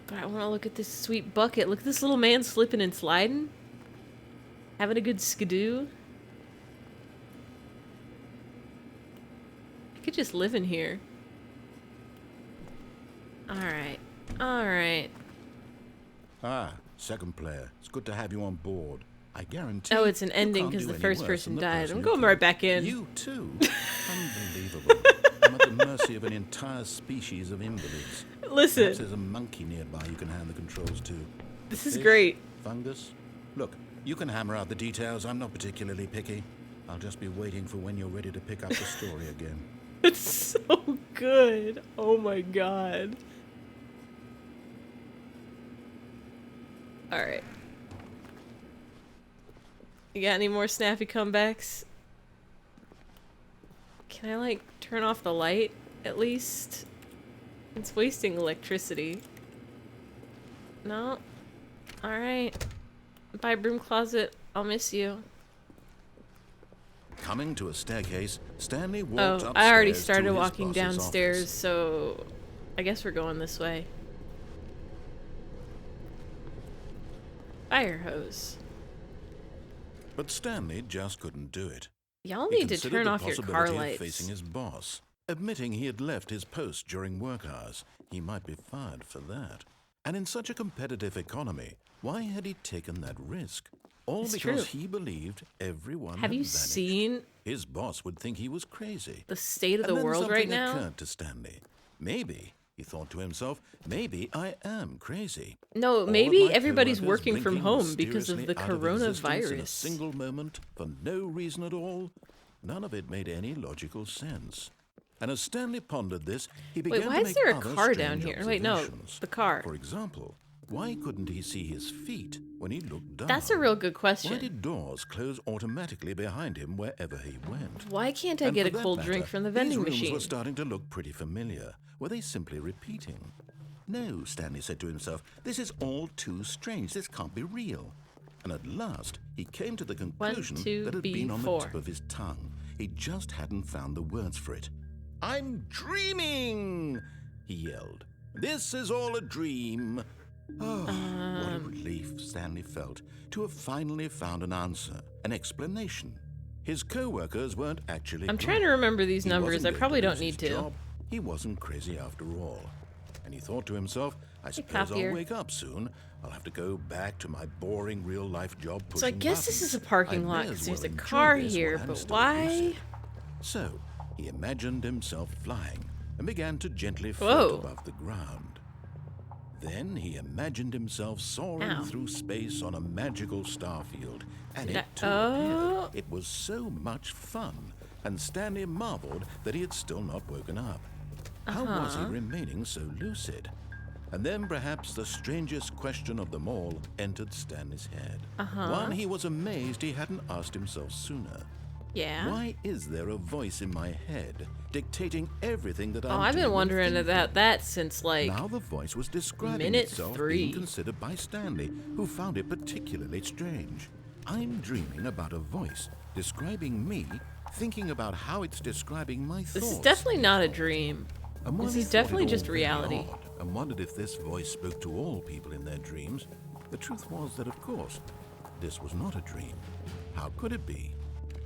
But I want to look at this sweet bucket. Look at this little man slipping and sliding. Having a good skidoo. I could just live in here. Alright. Alright. Ah, second player. It's good to have you on board. I guarantee. Oh, it's an you ending can't because do the any first worse person than the died. person I'm who going killed right back in. You too. Unbelievable. I'm at the mercy of an entire species of invalids. Listen, Perhaps there's a monkey nearby you can hand the controls to. this is Fish? great. Fungus? Look, you can hammer out the details. I'm not particularly picky. I'll just be waiting for when you're ready to pick up the story again. It's so good. Oh my god. Alright. You got any more snappy comebacks? Can I, like, turn off the light, at least? It's wasting electricity. No? Alright. Bye, broom closet. I'll miss you. Coming to a staircase, Stanley walked Oh, upstairs I already to started his walking boss's downstairs, office. so I guess we're going this way. Fire hose. But Stanley just couldn't do it. Y'all He need to considered turn the off your car possibility of lights. facing his boss. Admitting he had left his post during work hours, he might be fired for that. And in such a competitive economy, why had he taken that risk? All It's because true. he believed everyone Have had you vanished. seen His boss would think he was crazy. the state of And the then world something right now? occurred to Stanley. Maybe, he thought to himself, maybe I am crazy. No, All of maybe my everybody's coworkers working from blinking home because of mysteriously the out existence in a coronavirus. single moment, for no reason at all. None of it made any logical sense. And as Stanley pondered this, he began why to is make there a other car down strange here? Wait, no, observations. the car. For example, why couldn't he see his feet when he looked down? That's a real good Why question. did doors close automatically behind him wherever he went? Why can't I And get a for that cold matter, drink from the these vending rooms machine? were starting to look pretty familiar. Were they simply repeating? No, Stanley said to himself, this is all too strange. This can't be real. And at last, he came to the conclusion two, that had B, been on four. the tip of his tongue. He just hadn't found the words for it. I'm dreaming, he yelled. This is all a dream. Oh, what a relief Stanley felt to have finally found an answer, an explanation. His co-workers weren't actually I'm trying to remember these He numbers. wasn't I going probably to don't lose his need to. job. He wasn't crazy after all. And he thought to himself, I suppose I'll copier. wake up soon. I'll have to go back to my boring real-life job pushing So I guess this is a buttons. parking I lot may because as there's well a enjoy car this here, while I'm but still why? lucid. So he imagined himself flying and began to gently float Whoa. above the ground. Then he imagined himself soaring Ow. through space on a magical star field, and Did it I- too Oh. appeared. It was so much fun, and Stanley marveled that he had still not woken up. How was he remaining so lucid? And then perhaps the strangest question of them all entered Stanley's head. One he was amazed he hadn't asked himself sooner. Yeah. Why is there a voice in my head dictating everything that I'm Oh, I've doing been and wondering thinking? about that since like Now the voice was describing minute itself 3. being considered by Stanley, who found it particularly strange. I'm dreaming about a voice describing me, thinking about how it's describing my thoughts. this is definitely not a dream. And This he is thought definitely it all just very reality. odd, and wondered if this voice spoke to all people in their dreams. The truth was that, of course, this was not a dream. How could it be?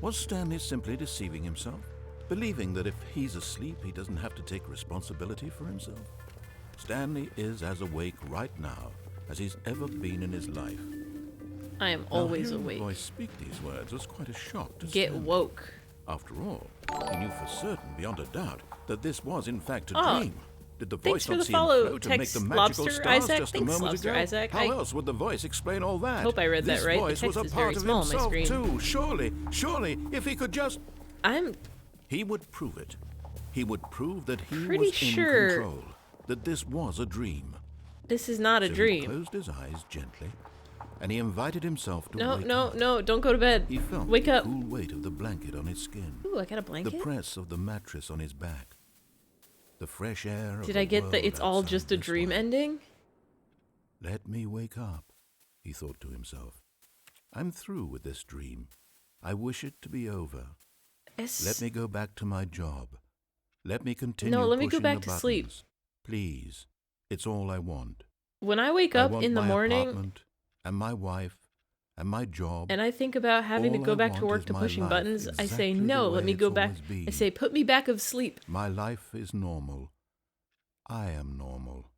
Was Stanley simply deceiving himself, believing that if he's asleep, he doesn't have to take responsibility for himself? Stanley is as awake right now as he's ever been in his life. I am Now, always hearing awake. the voice speak these words was quite a shock to Get Stanley. woke. After all, he knew for certain, beyond a doubt, that this was in fact a Oh, dream. Did the thanks voice for not the see him follow, float and make text the magical Lobster stars Isaac. just a Thanks, moment Lobster ago? Isaac. How else would the voice explain all that? Hope I read that this right. The Voice was text a is part very of small on my himself screen. too. Surely, if he could just, I'm he would prove it. He would prove that he Pretty was in sure control. That this was a dream. this is not a So he dream. closed his eyes gently, and he invited himself to No, wake no, up. no, don't go to bed. He felt Wake the up. cool weight of the blanket on his skin. Ooh, I got a The blanket? press of the mattress on his back. The fresh air of Did the I get world the it's all outside just a this dream life. ending? Let me wake up, he thought to himself. I'm through with this dream. I wish it to be over. Let me go back to my job. Let me continue No, let me go pushing back the to sleep. buttons. Please. It's all I want. When I wake I up want in the my morning apartment and my wife and my job. and I think about having to All go I back to want work is to my pushing life buttons, I say exactly the no, way let me it's go back. always been. I say put me back of sleep. My life is normal. I am normal.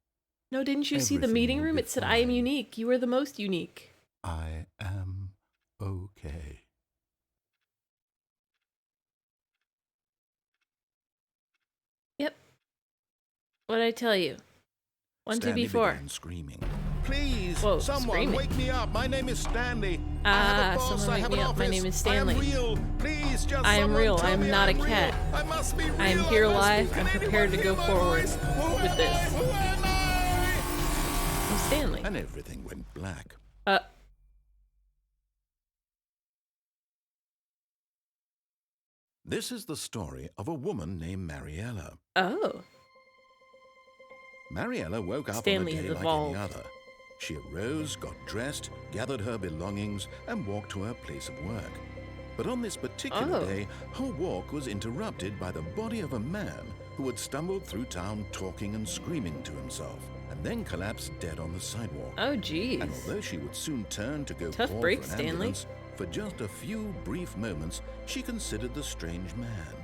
No, didn't you see the Everything meeting will room? be It said I am fine. unique. You are the most unique. I am okay. Yep. What did I tell you? 1, 2, Stanley B4. began screaming. Please, Whoa, someone screaming. wake me up. My name is Stanley. I have a boss. someone I wake have me an up. My office. name is I Stanley. am real. Please, just I am someone real. tell I am me not I'm a real. cat. I must be real. I am here must live. be. I'm Can prepared to anyone go hear my forward voice? Who with am this. I? Who am I? I'm Stanley. And everything went black. This is the story of a woman named Mariella. Oh. Mariella woke up Stanley on a has day like evolved. any other. She arose, got dressed, gathered her belongings, and walked to her place of work. But on this particular Oh. day, her walk was interrupted by the body of a man who had stumbled through town talking and screaming to himself, and then collapsed dead on the sidewalk. Oh, jeez. And although she would soon turn to go Tough call break, for an Stanley. ambulance, for just a few brief moments, she considered the strange man.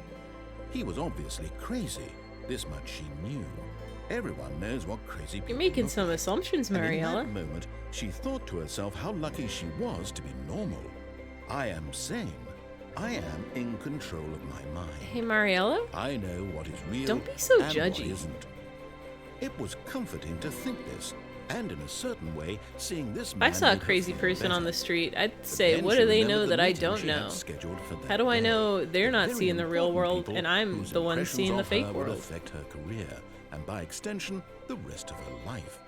He was obviously crazy. This much she knew. Everyone knows what crazy people You're making look some like. assumptions, And Mariella. in that moment, she thought to herself how lucky she was to be normal. I am sane. I am in control of my mind. Hey, Mariella? I know what is real Don't be so and judgy. what isn't. It was comforting to think this, and in a certain way, seeing this If man I saw a made her crazy feel person on better. the street, I'd But say, then what she do they remembered know the that I meeting don't she had know? scheduled for that How do I day. know they're not Very seeing the real important world people and I'm whose the one impressions seeing the of fake her would world? affect her career, and by extension, the rest of her life.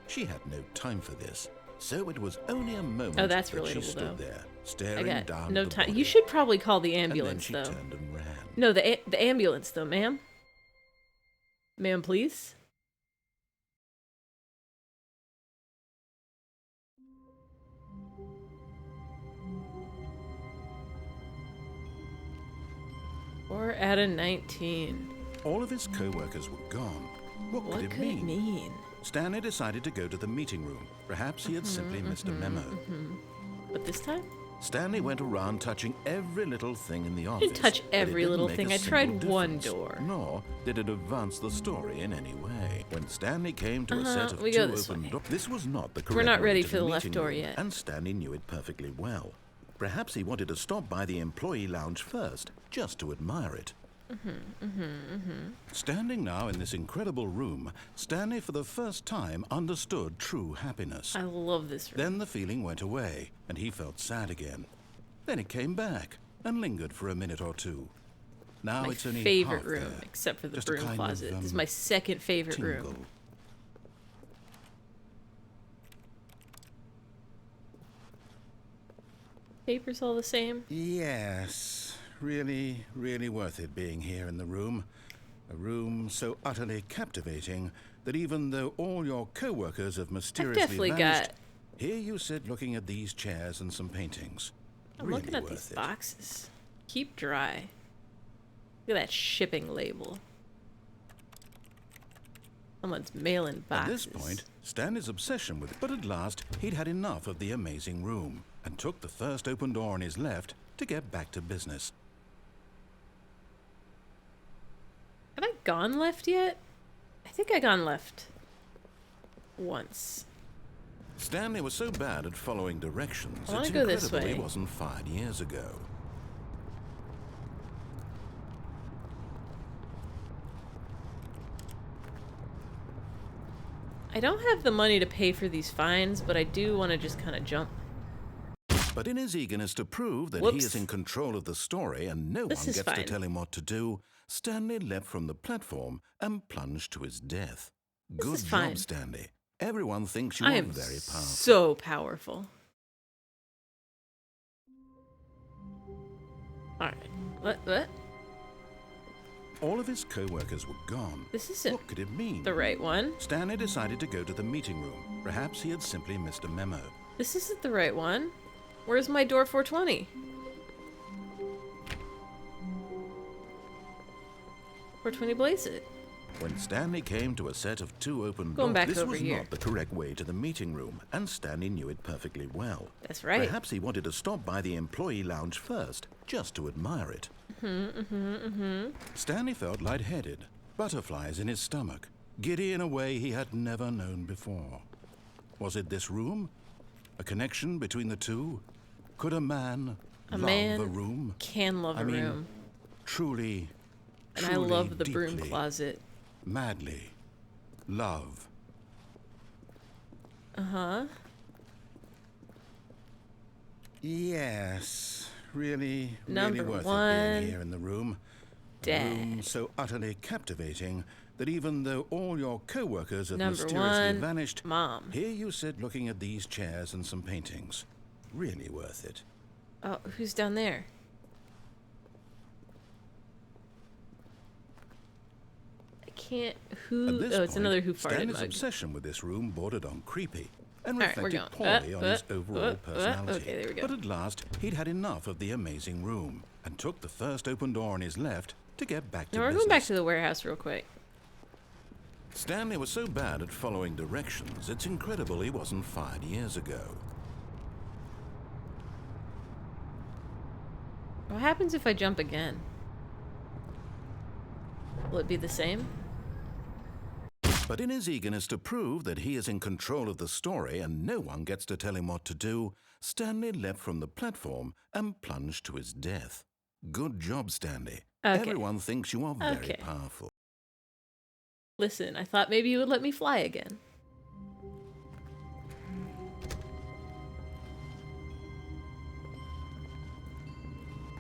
She had no time for this, so it was only a moment Oh, that's that she relatable, stood though. there, I staring got down no the time. body. You should probably call the And then ambulance, she though. turned and ran. No, the ambulance, though, ma'am. Ma'am, please. Or at a 19. All of his co-workers were gone. What What could could it mean? Stanley decided to go to the meeting room. Perhaps he had simply missed a memo. But this time? Stanley went around touching every little thing in the office. Didn't touch but it every didn't little make thing. a I tried single one difference, door. Nor did it advance the story in any way. When Stanley came to a set of we two go this open way. doors, this was not the correct We're not way ready to for the left meeting door room, yet. and Stanley knew it perfectly well. Perhaps he wanted to stop by the employee lounge first, just to admire it. Standing now in this incredible room, Stanley for the first time understood true happiness. I love this room. Then the feeling went away, and he felt sad again. Then it came back, and lingered for a minute or two. Now My it's only favorite half room, there. except for the Just a broom kind closet. of, This is my second favorite tingle. room. Paper's all the same. Yes, really, really worth it being here in the room. A room so utterly captivating that even though all your co-workers have mysteriously definitely vanished, got- here you sit looking at these chairs and some paintings. I'm Really looking at worth these it. boxes. Keep dry. Look at that shipping label. Someone's mailing At boxes. this point, Stanley's obsession with it, but at last he'd had enough of the amazing room and took the first open door on his left to get back to business. Have I gone left yet? I think I gone left once. Stanley was so bad at following directions, I wanna it's go this incredible he way. wasn't fired years ago. I don't have the money to pay for these fines, but I do want to just kind of jump. But in his eagerness to prove that he Whoops. is in control of the story and no This one is gets to fine. tell him what to do, Stanley leapt from the platform and plunged to his death. Good is job, fine. Stanley. Everyone thinks you I are am very powerful. so powerful. Alright. What? All of his co-workers were gone. This isn't What could it mean? the right one. Stanley decided to go to the meeting room. Perhaps he had simply missed a memo. This isn't the right one. Where's my door 420? 420 blaze it. When Stanley came to a set of two open Going doors, back this over was here. not the correct way to the meeting room, and Stanley knew it perfectly well. That's right. Perhaps he wanted to stop by the employee lounge first, just to admire it. Stanley felt lightheaded, butterflies in his stomach, giddy in a way he had never known before. Was it this room? A connection between the two? Could a man A love man a room? can love a mean, room. Truly, And I truly, love the broom deeply, closet. madly love. Uh-huh. Yes, really, Number really worth it one, being here in the room. A Dad. room so utterly captivating that even though all your co-workers have Number mysteriously one, vanished, Mom. here you sit looking at these chairs and some paintings. Really worth it. Oh, who's down there? I can't. At Who? this Oh, it's point, another who farted Stanley's mug. obsession with this room bordered on creepy and All right, we're reflected going. poorly on his overall personality. Okay, there we go. But at last, he'd had enough of the amazing room and took the first open door on his left to get back to Now we're business. going back to the warehouse real quick. Stanley was so bad at following directions, it's incredible he wasn't fired years ago. What happens if I jump again? Will it be the same? But in his eagerness to prove that he is in control of the story and no one gets to tell him what to do, Stanley leapt from the platform and plunged to his death. Good job, Stanley. Okay. Everyone thinks you are very Okay. powerful. Listen, I thought maybe you would let me fly again.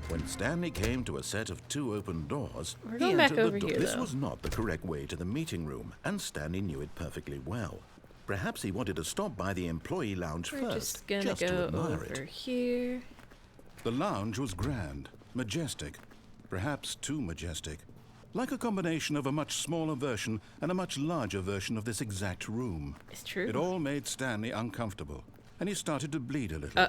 When Stanley came to a set of two open doors, We're he going back entered over the door. here, This though. was not the correct way to the meeting room, and Stanley knew it perfectly well. Perhaps he wanted to stop by the employee lounge We're first, just gonna to go admire over it. here. The lounge was grand, majestic, perhaps too majestic. Like a combination of a much smaller version and a much larger version of this exact room. It's true. It all made Stanley uncomfortable, and he started to bleed a little. Uh,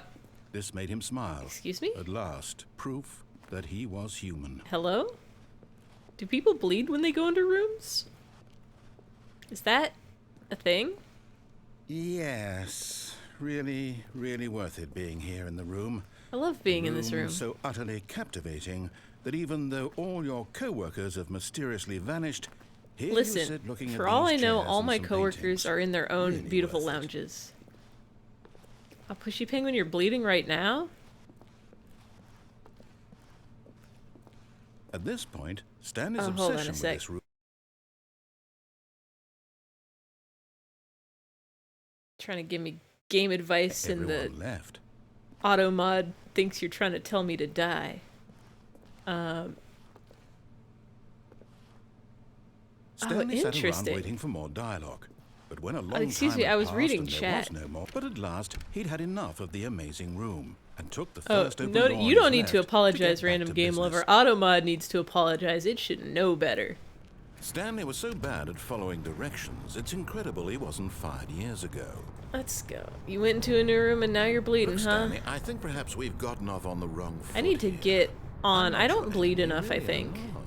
This made him smile. Excuse me? At last, proof that he was human. Hello? Do people bleed when they go into rooms? Is that a thing? Yes, really, really worth it being here in the room. I love being in this room. So utterly captivating that even though all your co-workers have mysteriously vanished, here you Listen, sit looking at for all I these know, chairs all and my some coworkers paintings. are in their own Really beautiful worth it. lounges. A pushy penguin, you're bleeding right now? At this point, Stanley's Oh, hold on a obsession with sec. this room. Trying to give me game advice and the Everyone left. auto mod thinks you're trying to tell me to die. Stanley sat around interesting. waiting for more dialogue. But when a long excuse time me, had I was passed reading and chat. there was no more. But at last, he'd had enough of the amazing room and took the Oh, first open no, door you on don't his need left to get apologize, back random to game business. lover. Automod needs to apologize. It should know better. Stanley was so bad at following directions, it's incredible he wasn't fired years ago. Let's go. You went into a new room and now you're bleeding, Look, huh? Stanley, I think perhaps we've gotten off on the wrong foot I need to here. get on. I'm I not don't your bleed enemy, enough, I really, think. I'm not.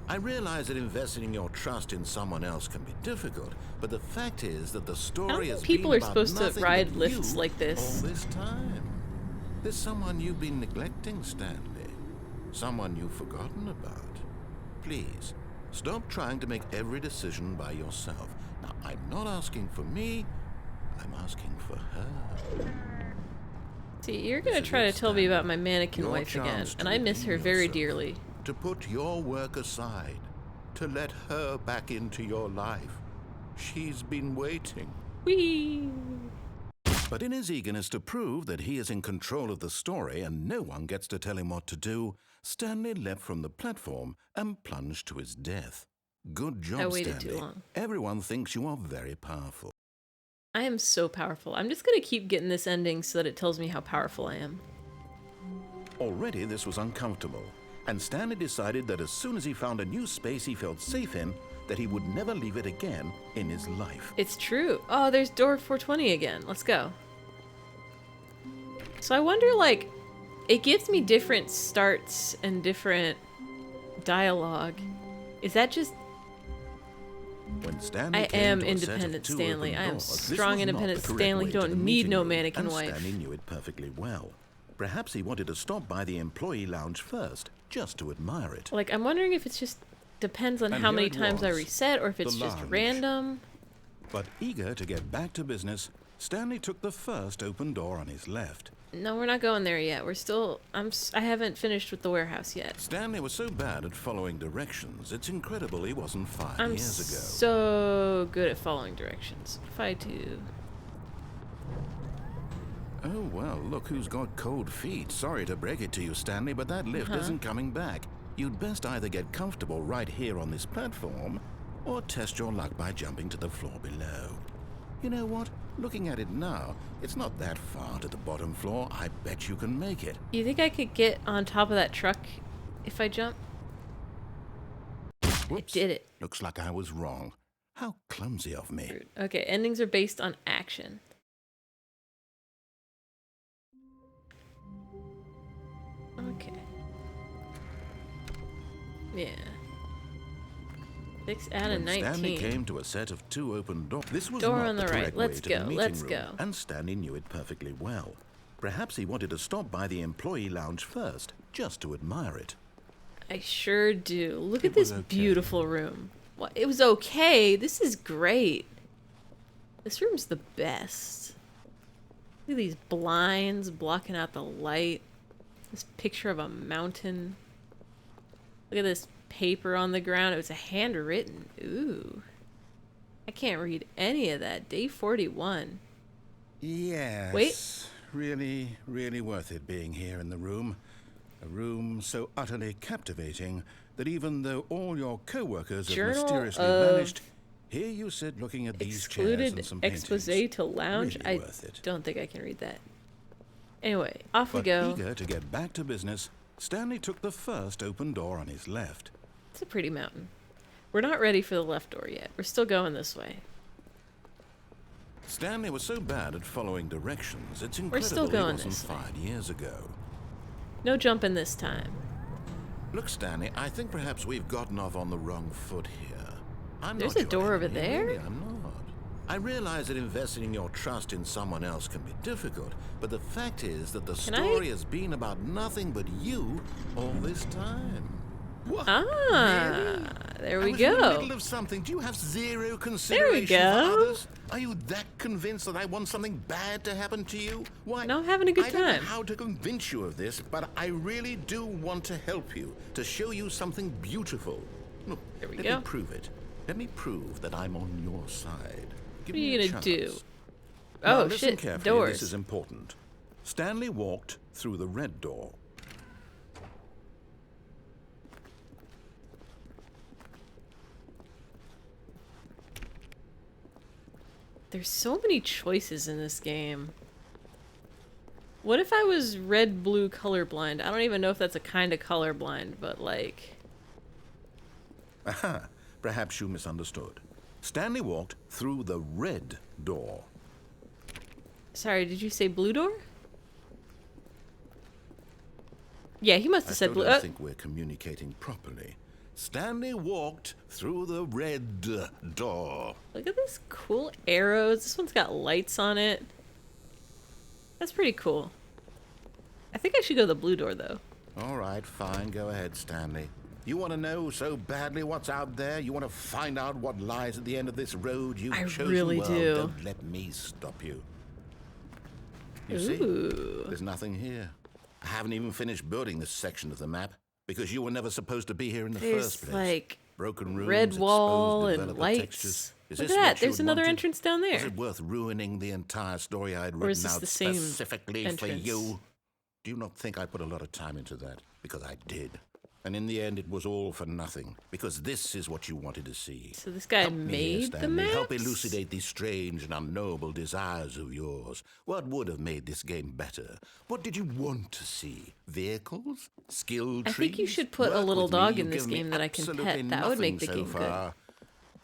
I realize that investing your trust in someone else can be difficult, but the fact is that the I don't story has think people been are about supposed to nothing ride but lifts you like this. all this time. There's someone you've been neglecting, Stanley. Someone you've forgotten about. Please, stop trying to make every decision by yourself. Now, I'm not asking for me, I'm asking for her. See, you're gonna This is try to it, tell me Stanley. about my mannequin Your wife again, chance to and I miss her redeem very yourself. dearly. To put your work aside, to let her back into your life. She's been waiting. Whee! But in his eagerness to prove that he is in control of the story and no one gets to tell him what to do, Stanley leapt from the platform and plunged to his death. Good job, I waited Stanley. too long. Everyone thinks you are very powerful. I am so powerful. I'm just gonna keep getting this ending so that it tells me how powerful I am. Already this was uncomfortable, and Stanley decided that as soon as he found a new space he felt safe in, that he would never leave it again in his life. It's true. Oh, there's door 420 again. Let's go. So I wonder, like, it gives me different starts and different dialogue. Is that just... When Stanley I came am to a set of independent two Stanley. open I am doors, this strong, was not independent the correct Stanley. way You to don't the need meeting no room, mannequin and wife. Stanley knew it perfectly well. Perhaps he wanted to stop by the employee lounge first, just to admire it. Like, I'm wondering if it's just... depends on And how here many it times I was, reset, or if the it's just lounge. random. But eager to get back to business, Stanley took the first open door on his left. No, we're not going there yet. We're still... I haven't finished with the warehouse yet. Stanley was so bad at following directions, it's incredible he wasn't fired I'm years ago. so good at following directions. If I do... Oh, well, look who's got cold feet. Sorry to break it to you, Stanley, but that lift isn't coming back. You'd best either get comfortable right here on this platform, or test your luck by jumping to the floor below. You know what? Looking at it now, it's not that far to the bottom floor. I bet you can make it. You think I could get on top of that truck if I jump? Whoops. I did it. Looks like I was wrong. How clumsy of me. Rude. Okay, endings are based on action. Okay. Yeah. 6 out of When 19. Stanley came to a set of two open doors, this was Door not on the right. correct way Let's to go, the meeting let's room, go. and Stanley knew it perfectly well. Perhaps he wanted to stop by the employee lounge first, just to admire it. I sure do. Look at It was this okay. beautiful room. What? It was okay. This is great. This room's the best. Look at these blinds blocking out the light. This picture of a mountain. Look at this paper on the ground. It was a handwritten. Ooh. I can't read any of that. Day 41. Yes. Wait. Really, really worth it being here in the room. A room so utterly captivating that even though all your co-workers have Journal mysteriously of vanished, here you sit looking at these chairs Excluded and some expose paintings. to lounge. Really I worth it. don't think I can read that. Anyway, off we But go. eager to get back to business, Stanley took the first open door on his left. It's a pretty mountain. We're not ready for the left door yet. We're still going this way. Stanley was so bad at following directions, it's We're still incredible he going wasn't this way. fired years ago. No jumping this time. Look, Stanley, I think perhaps we've gotten off on the wrong foot here. I'm There's not a door your over enemy, there? really, I'm not. I realize that investing your trust in someone else can be difficult, but the fact is that the story has been about nothing but you all this time. What? Really? There I we was in the go. middle of something. Do you have zero consideration for go. others? Are you that convinced that I want something bad to happen to you? Why? No, I'm having a good I don't know time. how to convince you of this, but I really do want to help you, to show you something beautiful. Look, There we let go. me prove it. Let me prove that I'm on your side. Give What are me you a gonna do? chance. Oh, Now, listen shit, carefully. doors. This is important. Stanley walked through the red door. There's so many choices in this game. What if I was red-blue colorblind? I don't even know if that's a kind of colorblind, but like... Aha, perhaps you misunderstood. Stanley walked through the red door. Sorry, did you say blue door? Yeah, he must I have still said blue. don't think we're communicating properly. Stanley walked through the red door. Look at these cool arrows. This one's got lights on it. That's pretty cool. I think I should go the blue door, though. All right, fine. Go ahead, Stanley. You want to know so badly what's out there? You want to find out what lies at the end of this road you've I chosen? really Well, do. Don't let me stop you. You see? Ooh. There's nothing here. I haven't even finished building this section of the map because you were never supposed to be here in the There's, first place. like, Broken rooms, red wall exposed and developer lights. textures. Is Look this at that. what you There's had another wanted? entrance down there. Was it worth ruining the entire story I had Or is written this out the same specifically for entrance? you? Do you not think I put a lot of time into that? Because I did. And in the end, it was all for nothing. Because this is what you wanted to see. So this guy Help me here, made the Stanley. Help maps? elucidate these strange and unknowable desires of yours. What would have made this game better? What did you want to see? Vehicles? Skill trees? I think you should put a Work little with me. dog You've in this given me game that I can absolutely pet. That would make the nothing game so good. far.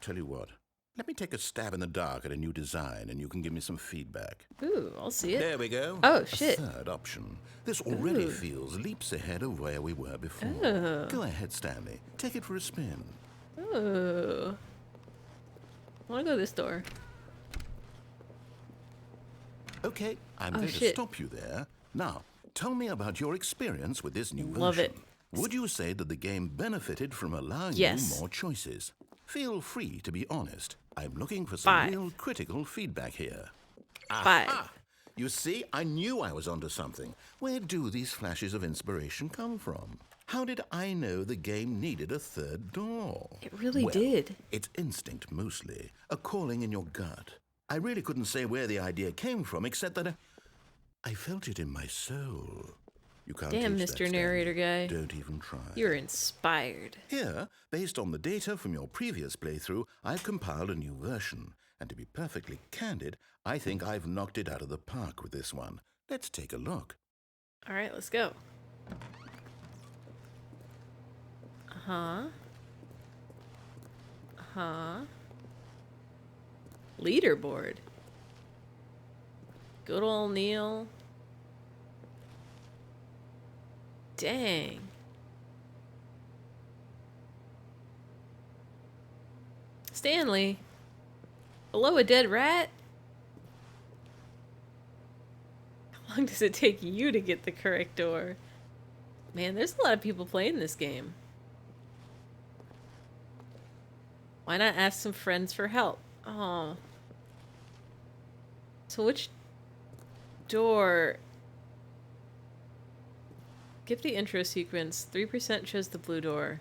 Tell you what. Let me take a stab in the dark at a new design, and you can give me some feedback. Ooh, I'll see it. There we go. Oh, shit. A third option. This already Ooh. feels leaps ahead of where we were before. Oh. Go ahead, Stanley. Take it for a spin. Oh. I want to go this door. Okay, I'm Oh, going to shit. stop you there. Now, tell me about your experience with this new version. Love it. Would you say that the game benefited from allowing Yes. you more choices? Feel free to be honest. I'm looking for some 5. real critical feedback here. 5. Aha! You see, I knew I was onto something. Where do these flashes of inspiration come from? How did I know the game needed a third door? It really Well, did. It's instinct mostly, a calling in your gut. I really couldn't say where the idea came from, except that I felt it in my soul. You can't Damn, teach that, Mr. Stanley. Narrator guy. Don't even try. You're inspired. Here, based on the data from your previous playthrough, I've compiled a new version. And to be perfectly candid, I think I've knocked it out of the park with this one. Let's take a look. All right, let's go. Uh-huh. Uh-huh. Leaderboard. Good old Neil. Dang. Stanley. Below a dead rat? How long does it take you to get the correct door? Man, there's a lot of people playing this game. Why not ask some friends for help? Oh. So which door? Skip the intro sequence. 3% chose the blue door.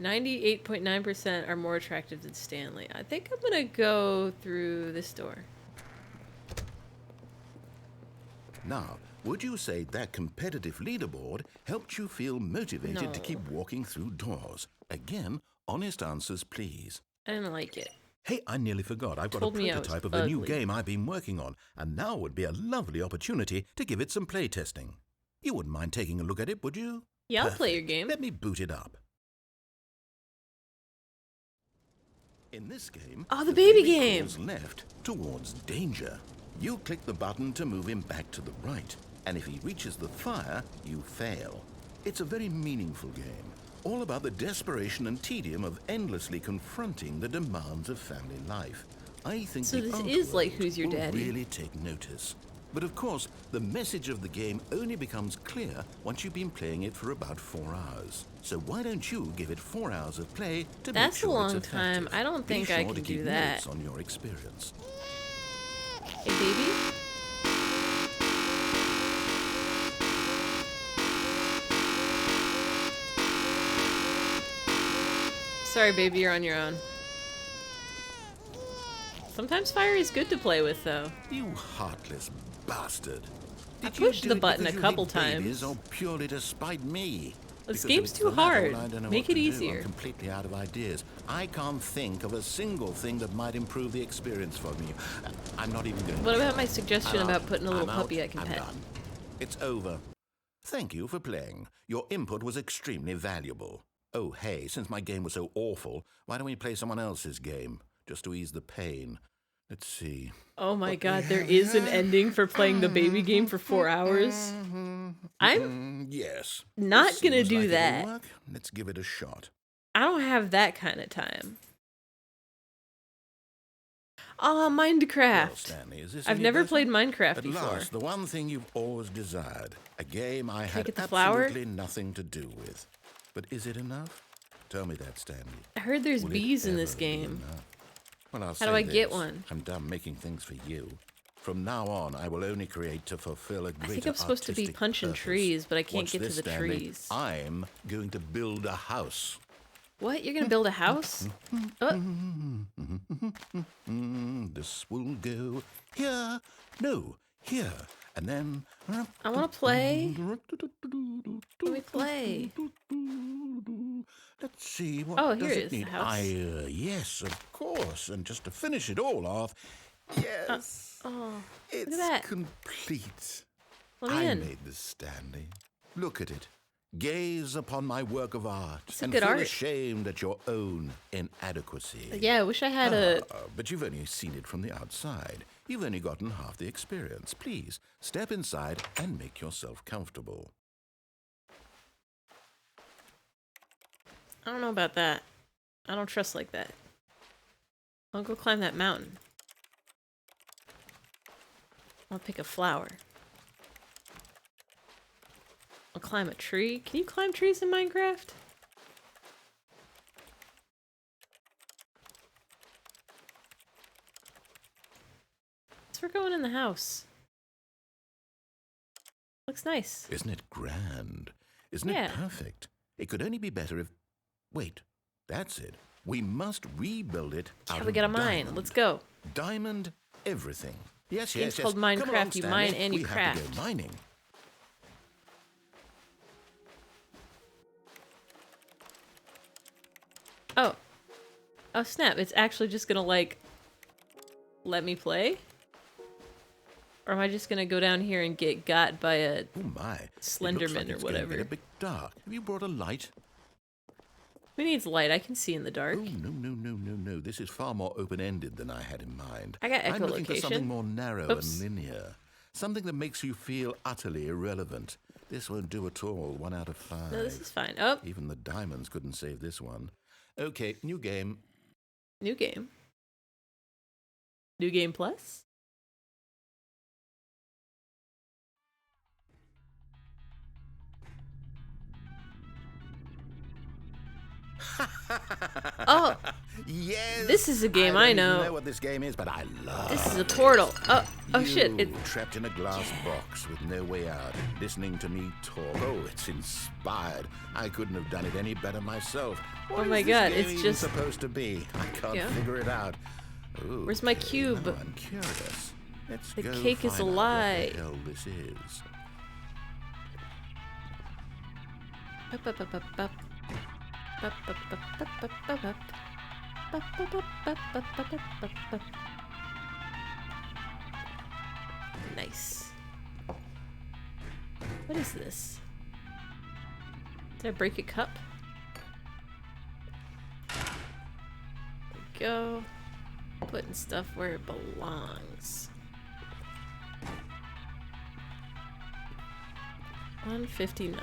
98.9% are more attractive than Stanley. I think I'm gonna go through this door. Now, would you say that competitive leaderboard helped you feel motivated to No. keep walking through doors? Again, honest answers, please. I didn't like it. Hey, I nearly forgot. I've got a Told me I was prototype of a new ugly. game I've been working on, and now would be a lovely opportunity to give it some play testing. You wouldn't mind taking a look at it, would you? Yeah, I'll play your Perfect. game. Let me boot it up. In this game, Oh, the baby baby game. crawls left towards danger. You click the button to move him back to the right, and if he reaches the fire, you fail. It's a very meaningful game, all about the desperation and tedium of endlessly confronting the demands of family life. I think So the this art is like world Who's Your will Daddy? really take notice. But of course, the message of the game only becomes clear once you've been playing it for about 4 hours. So why don't you give it 4 hours of play to make That's a sure long it's time. effective? I don't Be think I sure to can do keep that. notes on your experience. Hey, baby? Sorry, baby, you're on your own. Sometimes fire is good to play with, though. You heartless bastard. I Did you pushed do the it button because a you couple hate babies times. or purely to spite me? This Because if game's it's too the latter, hard. well, I don't know Make what it to do. easier. I'm completely out of ideas. I can't think of a single thing that might improve the experience for me. I'm not even going What to about try. my suggestion I'm about out. putting a little I'm puppy out. I can I'm pet? done. It's over. Thank you for playing. Your input was extremely valuable. Oh, hey, since my game was so awful, why don't we play someone else's game? Just to ease the pain. Let's see. Oh my god, there is an ending for playing the baby game for 4 hours? I'm Yes. not This gonna seems do like it'll that. work. Let's give it a shot. I don't have that kind of time. Ah, Minecraft. Well, Stanley, is this I've any never better? played Minecraft At before. last, the one thing you've always desired. A game I had get the flower? absolutely nothing to do with. But is it enough? Tell me that, Stanley. I heard there's Will it bees in this ever be game. enough? Well, I'll How say do I get this. one? I'm done making things for you. From now on, I will only create to fulfill a greater I think I'm supposed to be artistic punching purpose. trees, but I can't Watch get to this, the Stanley. trees. I'm going to build a house. What? You're gonna build a house? This will go here. No, here. And then... I wanna play. Let me play. Let's see, what Oh, does here it it is, the need? house. Yes, of course. And just to finish it all off, yes, Oh, it's that. complete. let me I in. made this, Stanley. Look at it. Gaze upon my work of art It's a and good feel art. ashamed at your own inadequacy. Yeah, I wish I had a. But you've only seen it from the outside. You've only gotten half the experience. Please, step inside and make yourself comfortable. I don't know about that. I don't trust like that. I'll go climb that mountain. I'll pick a flower. I'll climb a tree. Can you climb trees in Minecraft? So we're going in the house. Looks nice. Isn't it grand? Isn't Yeah. it perfect? It could only be better if... Wait, that's it. We must rebuild it out Yeah, of we got a mine. diamond. Let's go. Diamond everything. Yes, Game's yes, called yes. Come Minecraft. along, You Stanley. mine and you we have to craft. go mining. Oh. Oh snap, it's actually just gonna like let me play? Or am I just gonna go down here and get got by a Oh my. It looks Slenderman like or it's going to whatever? get a bit dark. Have you brought a light? Who needs light? I can see in the dark. Oh, no. This is far more open-ended than I had in mind. I got I'm looking for echolocation. something more narrow Oops. and linear. Something that makes you feel utterly irrelevant. This won't do at all. 1 out of 5. No, this is fine. Oh, Even the diamonds couldn't save this one. Okay, new game. new game. New game plus? Oh, Yes! this is a game I don't even know. know what this game is, but I love this is a portal. Oh, oh shit. You, trapped in a glass box with no way out, listening to me talk. Oh, it's inspired. I couldn't have done it any better myself. What Oh my is this God, game it's even just- supposed to be? I can't Yeah. figure it out. Ooh, Where's my okay, cube? now I'm curious. Let's The go cake is find a out lie. What the hell this is? Bup, bup, bup, bup, bup. Bup, bup, bup, bup, bup, bup, bup. Bup, bup, bup, bup, bup, bup, bup, bup. Nice. What is this? Did I break a cup? There we go. Putting stuff where it belongs. 159.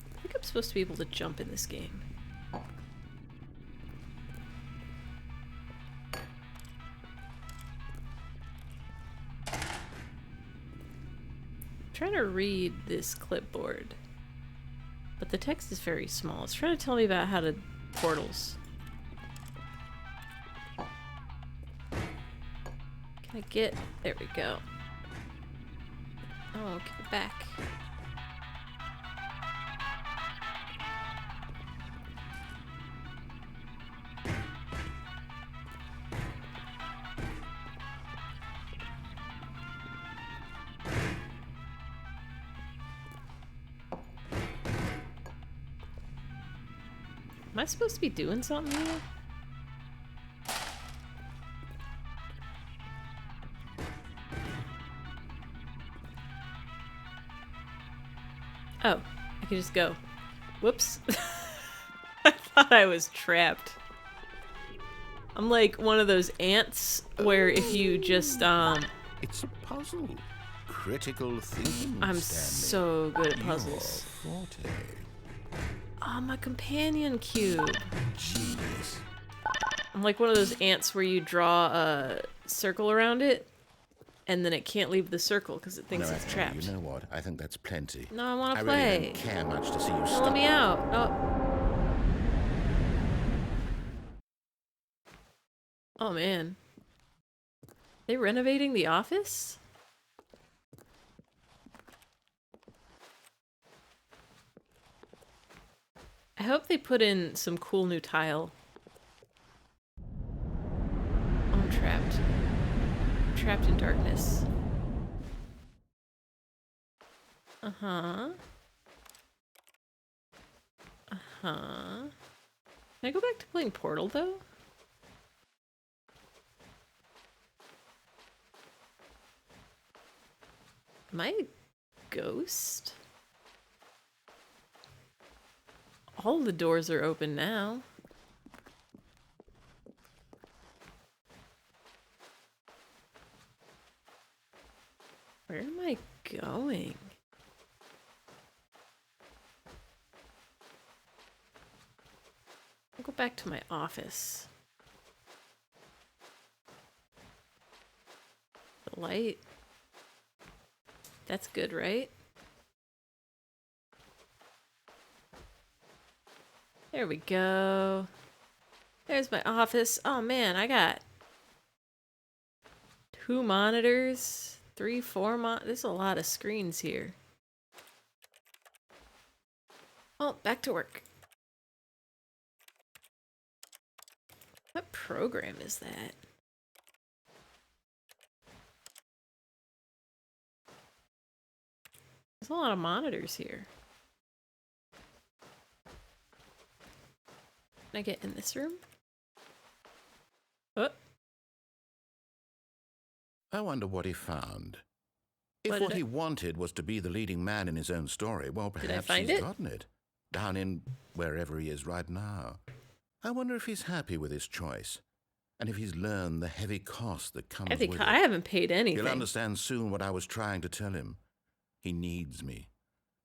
I think I'm supposed to be able to jump in this game. trying to read this clipboard, but the text is very small. It's trying to tell me about how to portals. Can I get... There we go. Oh, give it back. Am I supposed to be doing something here? Oh, I can just go. Whoops. I thought I was trapped. I'm like one of those ants where if you just, It's a puzzle. Critical thinking, I'm Stanley. so good at puzzles. Your forte. Oh, my companion cube. Genius. I'm like one of those ants where you draw a circle around it, and then it can't leave the circle because it thinks No, it's Effie, trapped. You know what? I think that's plenty. No, I want I to really play. don't care much to see you Let stop. me out. Oh, man. They renovating the office? I hope they put in some cool new tile. Oh, I'm trapped. I'm trapped in darkness. Uh-huh. Uh-huh. Can I go back to playing Portal, though? Am I a ghost? All the doors are open now. Where am I going? I'll go back to my office. The light. That's good, right? There we go. There's my office. Oh man, I got 2 monitors, 3, 4 there's a lot of screens here. Oh, back to work. What program is that? There's a lot of monitors here. Can I get in this room? Oh. I wonder what he found. If What what did he wanted was to be the leading man in his own story, well, Did I perhaps find he's it? gotten it. Down in wherever he is right now. I wonder if he's happy with his choice. And if he's learned the heavy cost that comes I think with I it. haven't paid anything. He'll understand soon what I was trying to tell him. He needs me.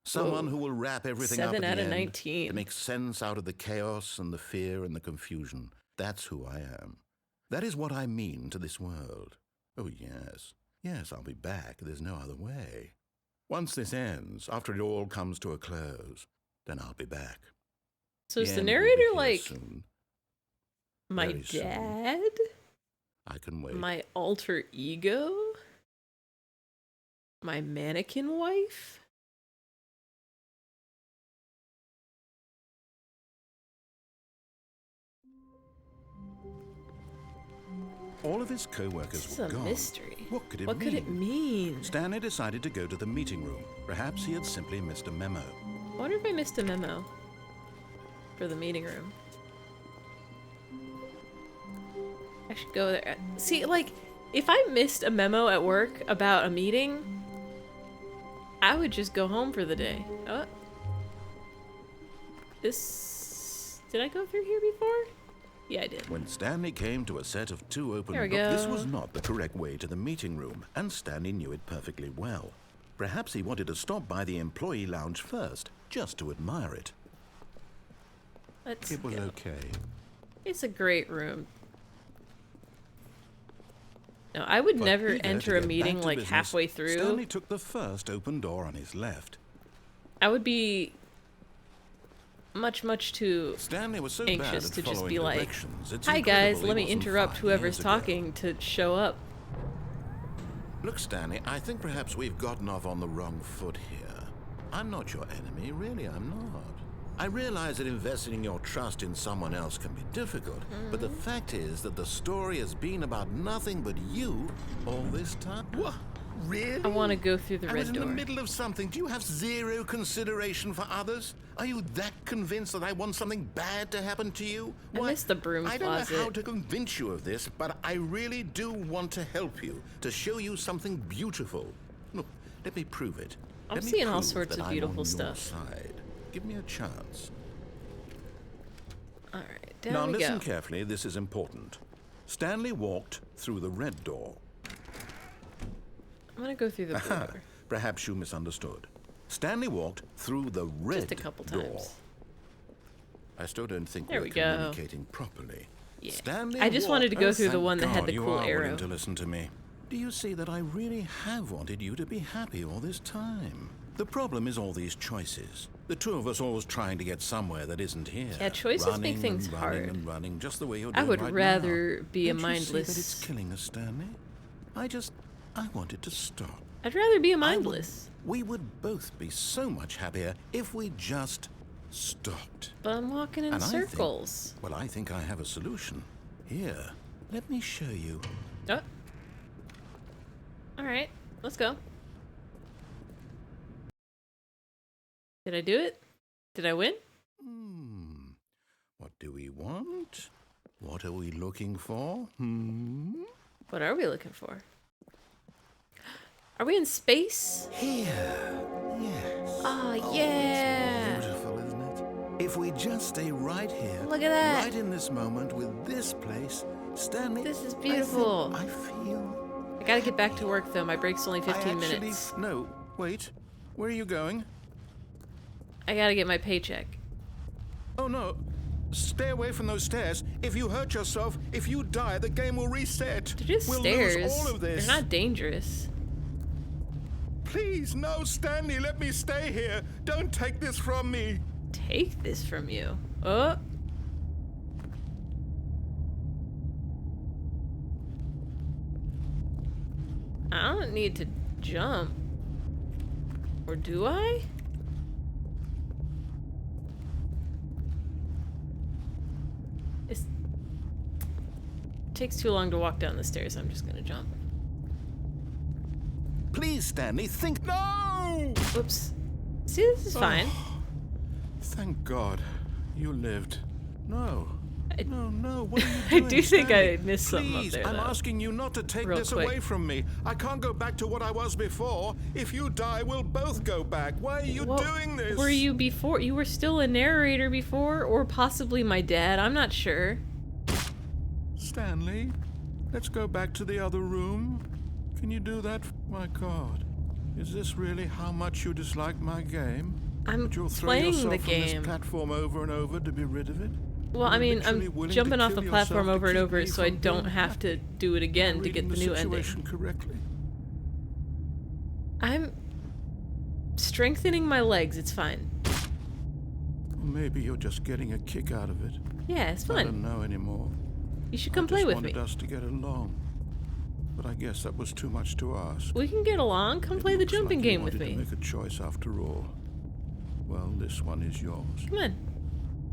Someone Whoa. who will wrap everything up 7 at out the of end 19. to make sense out of the chaos and the fear and the confusion. That's who I am. That is what I mean to this world. Oh, yes. Yes, I'll be back. There's no other way. Once this ends, after it all comes to a close, then I'll be back. So is the end will be narrator here like soon. my very soon. dad? I can wait. My alter ego? My mannequin wife? All of his co-workers This is were a gone. mystery. What could it What mean? could it mean? Stanley decided to go to the meeting room. Perhaps he had simply missed a memo. I wonder if I missed a memo for the meeting room. I should go there. See, like, if I missed a memo at work about a meeting, I would just go home for the day. Oh. Did I go through here before? Yeah, I did. When Stanley came to a set of 2 open There we books, this go. was not the correct way to the meeting room, and Stanley knew it perfectly well. Perhaps he wanted to stop by the employee lounge first, just to admire it. Let's It was go. okay. It's a great room. No, I would But never eager to enter a get meeting back to like business, halfway through. Stanley took the first open door on his left. I would be much too Stanley was so anxious bad to at just following be like, directions, it's "Hi guys, incredible he let me wasn't interrupt 5 whoever's years ago." talking to show up." Look, Stanley, I think perhaps we've gotten off on the wrong foot here. I'm not your enemy, really, I'm not. I realize that investing your trust in someone else can be difficult, but the fact is that the story has been about nothing but you all this time. What? Really? I want to go through the I red was in door. the middle of something. Do you have zero consideration for others? Are you that convinced that I want something bad to happen to you? I miss the broom I don't know how closet. to convince you of this, but I really do want to help you, to show you something beautiful. Look, let me prove it. I'm Let me seeing all prove sorts that of I'm beautiful on your stuff. side. Give me a chance. All right, down Now we listen go. carefully, this is important. Stanley walked through the red door. I'm gonna go through the blue door. Perhaps you misunderstood. Stanley walked through the red Just a couple door. times. I still don't think There we're we go. communicating properly. Yeah. Stanley I just wanted to go walked- through the thank one that had God the you cool are arrow. willing to listen to me. Do you see that I really have wanted you to be happy all this time? The problem is all these choices. The two of us always trying to get somewhere that isn't here. Yeah, choices make Running things and hard. running and running, just the way you're I doing would right rather now. be a Don't you see that mindless- it's killing us, Stanley? I wanted to stop. I'd rather be a I would- mindless, We would both be so much happier if we just stopped. but I'm walking in And circles. I think I have a solution. Here, let me show you. Oh. All right, let's go. Did I do it? Did I win? What do we want? What are we looking for? What are we looking for? Are we in space? Here. Yes. Oh, It's yeah. beautiful, isn't it? If we just stay right here, Look at that. right in this moment with this place, Stanley. This is I think beautiful. I feel. I gotta get back to work though. My break's only 15 I actually, minutes. No, wait. Where are you going? I gotta get my paycheck. Oh no. Stay away from those stairs. If you hurt yourself, if you die, the game will reset. They're just we'll stairs. lose all of this. They're not dangerous. Please, no, Stanley, let me stay here. Don't take this from me. Take this from you. Oh. I don't need to jump. Or do I? It takes too long to walk down the stairs. I'm just gonna jump. Please, Stanley, think. No! Whoops. See, this is fine. Thank God you lived. No. I- No, what are you I doing? do think Stanley? I missed something up Please, there, I'm though. asking you not to take Real this quick. away from me. I can't go back to what I was before. If you die, we'll both go back. Why are you What doing this? were you before? You were still a narrator before, or possibly my dad. I'm not sure. Stanley, let's go back to the other room. Can you do that? My God. Is this really how much you dislike my game? I'm That you'll throw playing yourself the from game. this platform over and over to be rid of it? Well, I You're mean, literally I'm willing to jumping off kill the platform yourself to over and keep over me so I from don't being have to do it again Am I to get reading the new ending. situation correctly? I'm strengthening my legs. It's fine. Or maybe you're just getting a kick out of it. Yeah, it's I fun. don't know anymore. You should come play I with just me. wanted us to get along. But I guess that was too much to ask. We can get along. Come It play the looks jumping like you game with wanted me. to make a choice after all. Well, this one is yours. Come on.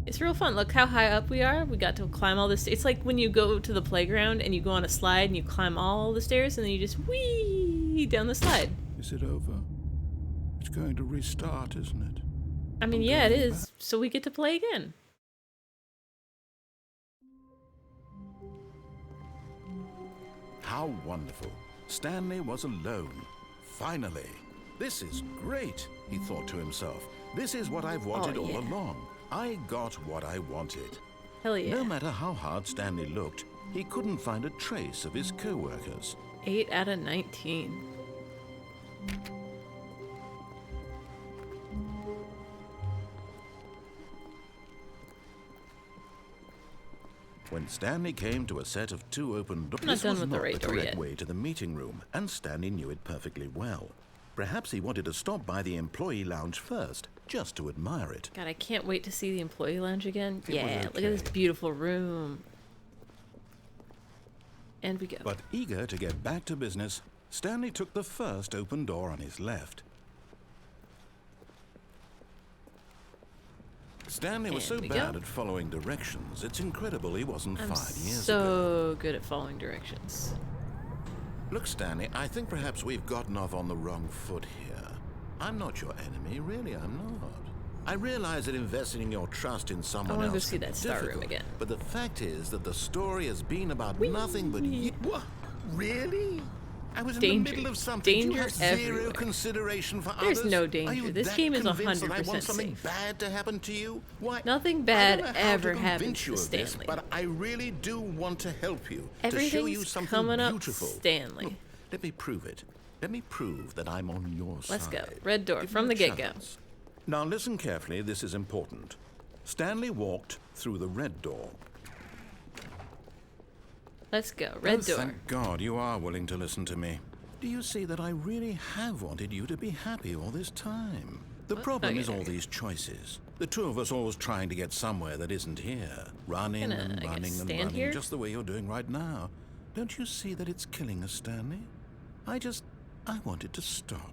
It's real fun. Look how high up we are. We got to climb all this. It's like when you go to the playground and you go on a slide and you climb all the stairs and then you just whee down the slide. Is it over? It's going to restart, isn't it? I mean, yeah, it is. So we get to play again. How wonderful. Stanley was alone. Finally. This is great, he thought to himself. This is what I've wanted all yeah. along. I got what I wanted. Hell yeah. No matter how hard Stanley looked, he couldn't find a trace of his co-workers. 8 out of 19. When Stanley came to a set of 2 open doors, I'm not this done was with the not right the door correct yet. way to the meeting room, and Stanley knew it perfectly well. Perhaps he wanted to stop by the employee lounge first, just to admire it. God, I can't wait to see the employee lounge again. It was Yeah, look at okay. this beautiful room. And we go. But eager to get back to business, Stanley took the first open door on his left. Stanley was so And we bad go. at following directions, it's incredible he wasn't I'm 5 years ago. so good at following directions. Look, Stanley, I think perhaps we've gotten off on the wrong foot here. I'm not your enemy, really, I'm not. I realize that investing your trust in someone wanna go else see can that be star room difficult, again. but the fact is that the story has been about nothing but you. What? Really? I was in Danger. the middle of something. Do you Danger have zero everywhere. consideration for There's others? no Are danger. you This that game is convinced that I 100% want something safe. bad to happen to you? Why? Nothing I bad don't know how ever to happens convince to you of this, Stanley. but I really do want to help you. To show you Everything's something coming up beautiful. Stanley. Look, let me prove it. Let me prove that I'm on your side. Let's go. Red door, Give from me the a get-go. chance. Now listen carefully, this is important. Stanley walked through the red door. Let's go. Red Oh, door. thank God you are willing to listen to me. Do you see that I really have wanted you to be happy all this time? The What? problem Oh, is yeah, all okay. these choices. The two of us always trying to get somewhere that isn't here. Running Gonna, and I guess, running and stand running, here? just the way you're doing right now. Don't you see that it's killing us, Stanley? I wanted to stop.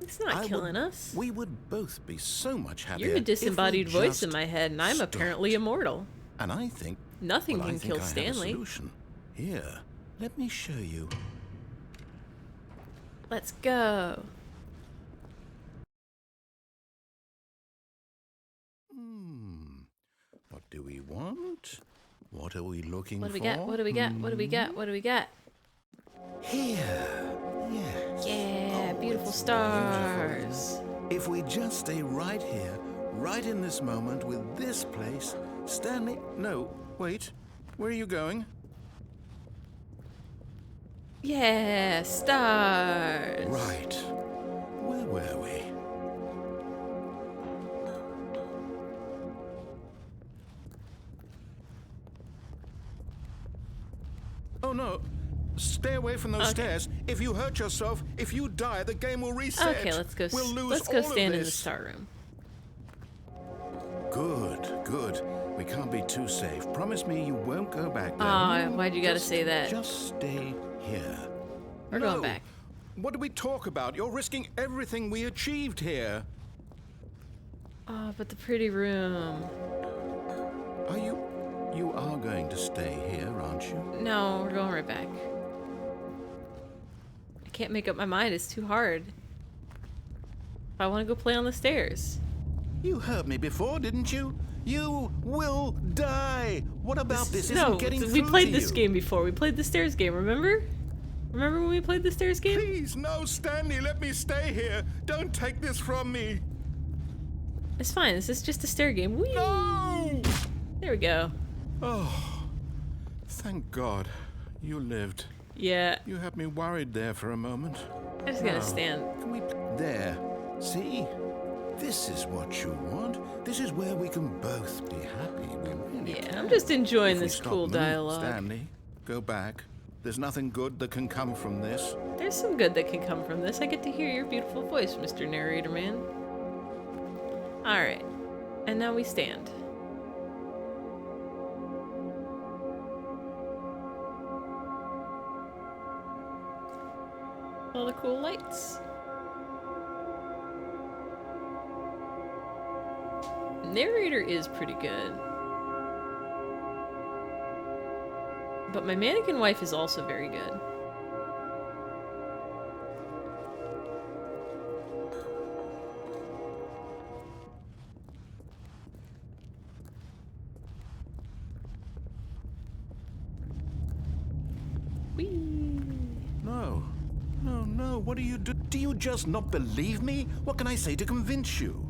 It's not killing us. We would both be so much happier. You're a if we disembodied voice in just my head, and I'm apparently stopped. immortal. And I think Nothing well, I can think kill I Stanley. Have a solution. Here, let me show you. Let's go. What do we want? What are we looking What for? do we got? What do we got? What do we got? What do we got? Here. Yes. Yeah, Oh, beautiful it's stars. beautiful. If we just stay right here, right in this moment with this place, Stanley. No, wait. Where are you going? Yeah, stars. Right. Where were we? Oh no. Stay away from those Okay. stairs. If you hurt yourself, if you die, the game will reset. Okay, let's go. We'll lose Let's go all of stand in the this. star room. Good, good. We can't be too safe. Promise me you won't go back there. Aw, why'd you gotta say that? Just stay here. We're going back. What do we talk about? You're risking everything we achieved here. Oh, but the pretty room. Are you... You are going to stay here, aren't you? No, we're going right back. I can't make up my mind. It's too hard. I want to go play on the stairs. You heard me before, didn't you? You will die. What about this? No, Isn't getting we through played to this you? game before. We played the stairs game, remember? Remember when we played the stairs game? Please, no, Stanley, let me stay here. Don't take this from me. It's fine. This is just a stair game. Whee! No! There we go. Oh, thank God you lived. Yeah, You had me worried there for a moment. I just gotta Now, stand. Can we... There. See? This is what you want. This is where we can both be happy. We really Yeah, can. I'm just enjoying If we this stop cool moving, dialogue. Stanley, go back. There's nothing good that can come from this. There's some good that can come from this. I get to hear your beautiful voice, Mr. Narrator Man. Alright. And now we stand. All the cool lights. Narrator is pretty good. But my mannequin wife is also very good. Whee! No. No, no. What do you do? Do you just not believe me? What can I say to convince you?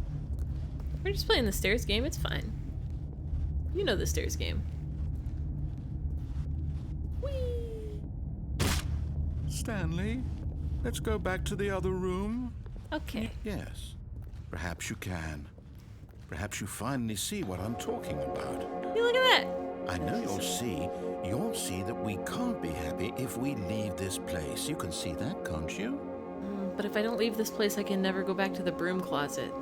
We're just playing the stairs game, it's fine. You know the stairs game. Whee! Stanley, let's go back to the other room. Okay. Yes. Perhaps you can. Perhaps you finally see what I'm talking about. Hey, look at that! I know you'll see that we can't be happy if we leave this place. You can see that, can't you? But if I don't leave this place, I can never go back to the broom closet.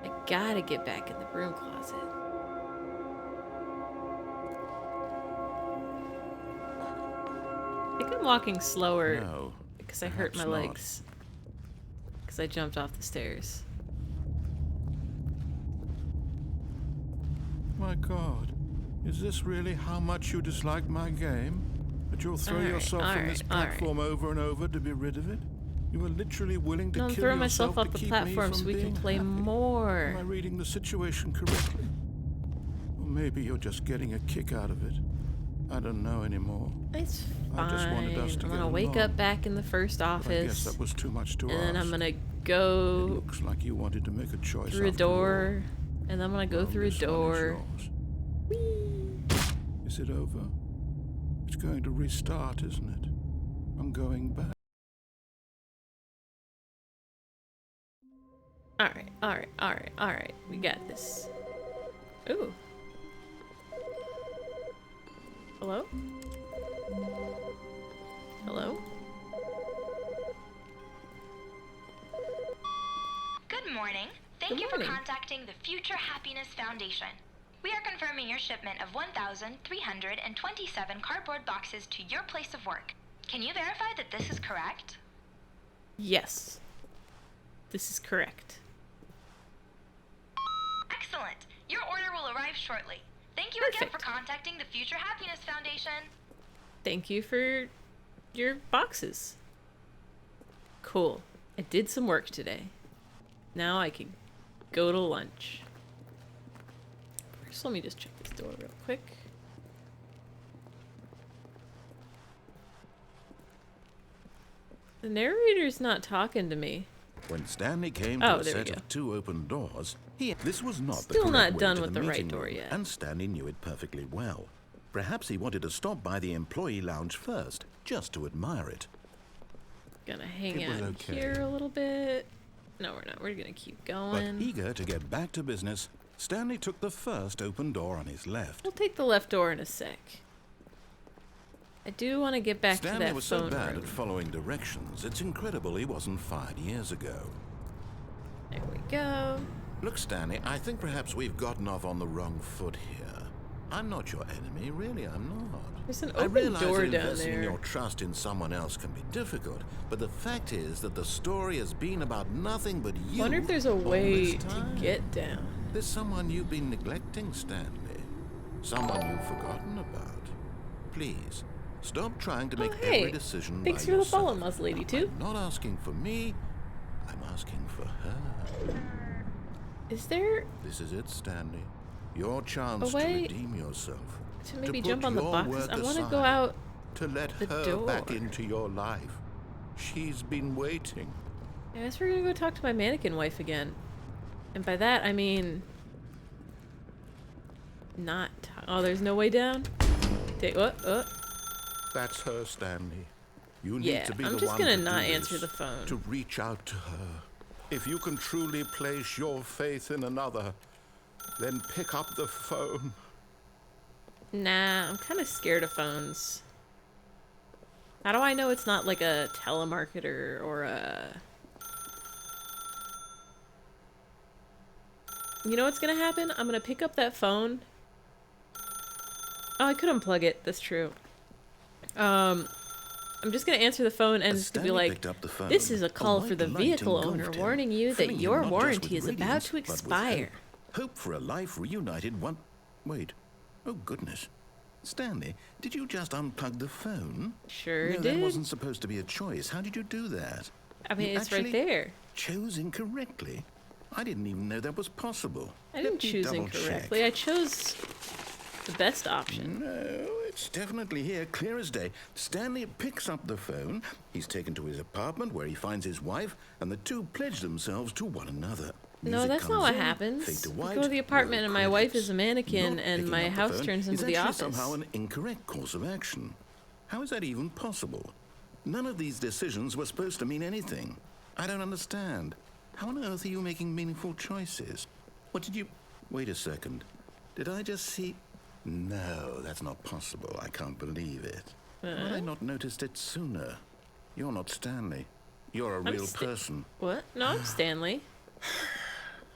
I gotta get back in the broom closet. I think I'm walking slower No, because I hurt my perhaps not. legs. Because I jumped off the stairs. My God, is this really how much you dislike my game? That you'll throw yourself from this platform over and over to be rid of it? You were literally willing to No, I'm kill throwing yourself myself off to the keep platform me so from we can being play happy? more. Am I reading the situation correctly? Or maybe you're just getting a kick out of it. I don't know anymore. It's I just wanted us fine. to I'm get gonna wake along. up back in the first But I guess office. that was too much to And then ask. I'm gonna It go looks like you wanted to make a choice through a after all. door. And then I'm gonna go Well, through a this one is door. yours. Is it over? It's going to restart, isn't it? I'm going back. Alright. We got this. Ooh. Hello? Hello? Good morning. Thank you for contacting the Future Happiness Foundation. We are confirming your shipment of 1,327 cardboard boxes to your place of work. Can you verify that this is correct? Yes. This is correct. Excellent. Your order will arrive shortly. Thank you again for contacting the Future Happiness Foundation. Thank you for your boxes. Cool. I did some work today. Now I can go to lunch. First, let me just check this door real quick. The narrator's not talking to me. When Stanley came to a there we set go. of 2 open doors, this was not the Still correct not way done to with the the right meeting door room, yet. and Stanley knew it perfectly well. Perhaps he wanted to stop by the employee lounge first, just to admire it. Gonna hang It was out okay. here a little bit. No, we're not. We're gonna keep But going. eager to get back to business, Stanley took the first open door on his left. We'll take the left door in a sec. I do want to get back Stanley to that was so phone bad room. at following directions, it's incredible he wasn't fired years ago. There we go. Look, Stanley, I think perhaps we've gotten off on the wrong foot here. I'm not your enemy, really, I'm not. There's an I open realize door that down investing there. your trust in someone else can be difficult, but the fact is that the story has been about nothing but you. Wonder if there's a all way this to time. get down. There's someone you've been neglecting, Stanley. Someone you've forgotten about. Please, stop trying to make hey, every decision thanks by for the yourself. follow, Mus Lady, too. I'm not asking for me, I'm asking for her. Is there This is it, Stanley. Your chance a way to redeem yourself. to maybe put jump on the your boxes? work I want to aside, go out. to let the her back door. into your life. She's been waiting. I guess we're gonna go talk to my mannequin wife again. And by that, I mean... not... Oh, there's no way down? What? That's her, Stanley. You need Yeah, to be I'm the just one gonna to not do answer this, the phone. to reach out to her. If you can truly place your faith in another, then pick up the phone. Nah, I'm kind of scared of phones. How do I know it's not like a telemarketer or a... You know what's gonna happen? I'm gonna pick up that phone. Oh, I could unplug it. That's true. I'm just gonna answer the phone and As it's gonna be Stanley like, picked up the phone, this is a call white for the light vehicle owner engulfed him, warning you filling that him your not just warranty with is about radiance, to but with expire. Hope for a life reunited one... Wait. Oh, goodness. Stanley, did you just unplug the phone? Sure No, did. that wasn't supposed to be a choice. How did you do that? I mean, You it's right actually there. chose incorrectly. I didn't even know that was possible. I didn't choose incorrectly. I chose the best option. No, it's definitely here, clear as day. Stanley picks up the phone. He's taken to his apartment where he finds his wife, and the two pledge themselves to one another. No, Music that's not comes what in, happens. fade to We white, go to the apartment roll and my wife credits. is a mannequin Not and picking my up the house phone turns is into the actually office. somehow an incorrect course of action. How is that even possible? None of these decisions were supposed to mean anything. I don't understand. How on earth are you making meaningful choices? What did you... Wait a second. Did I just see... No, that's not possible. I can't believe it. Why had I not noticed it sooner? You're not Stanley. You're a real person. What? No, I'm Stanley.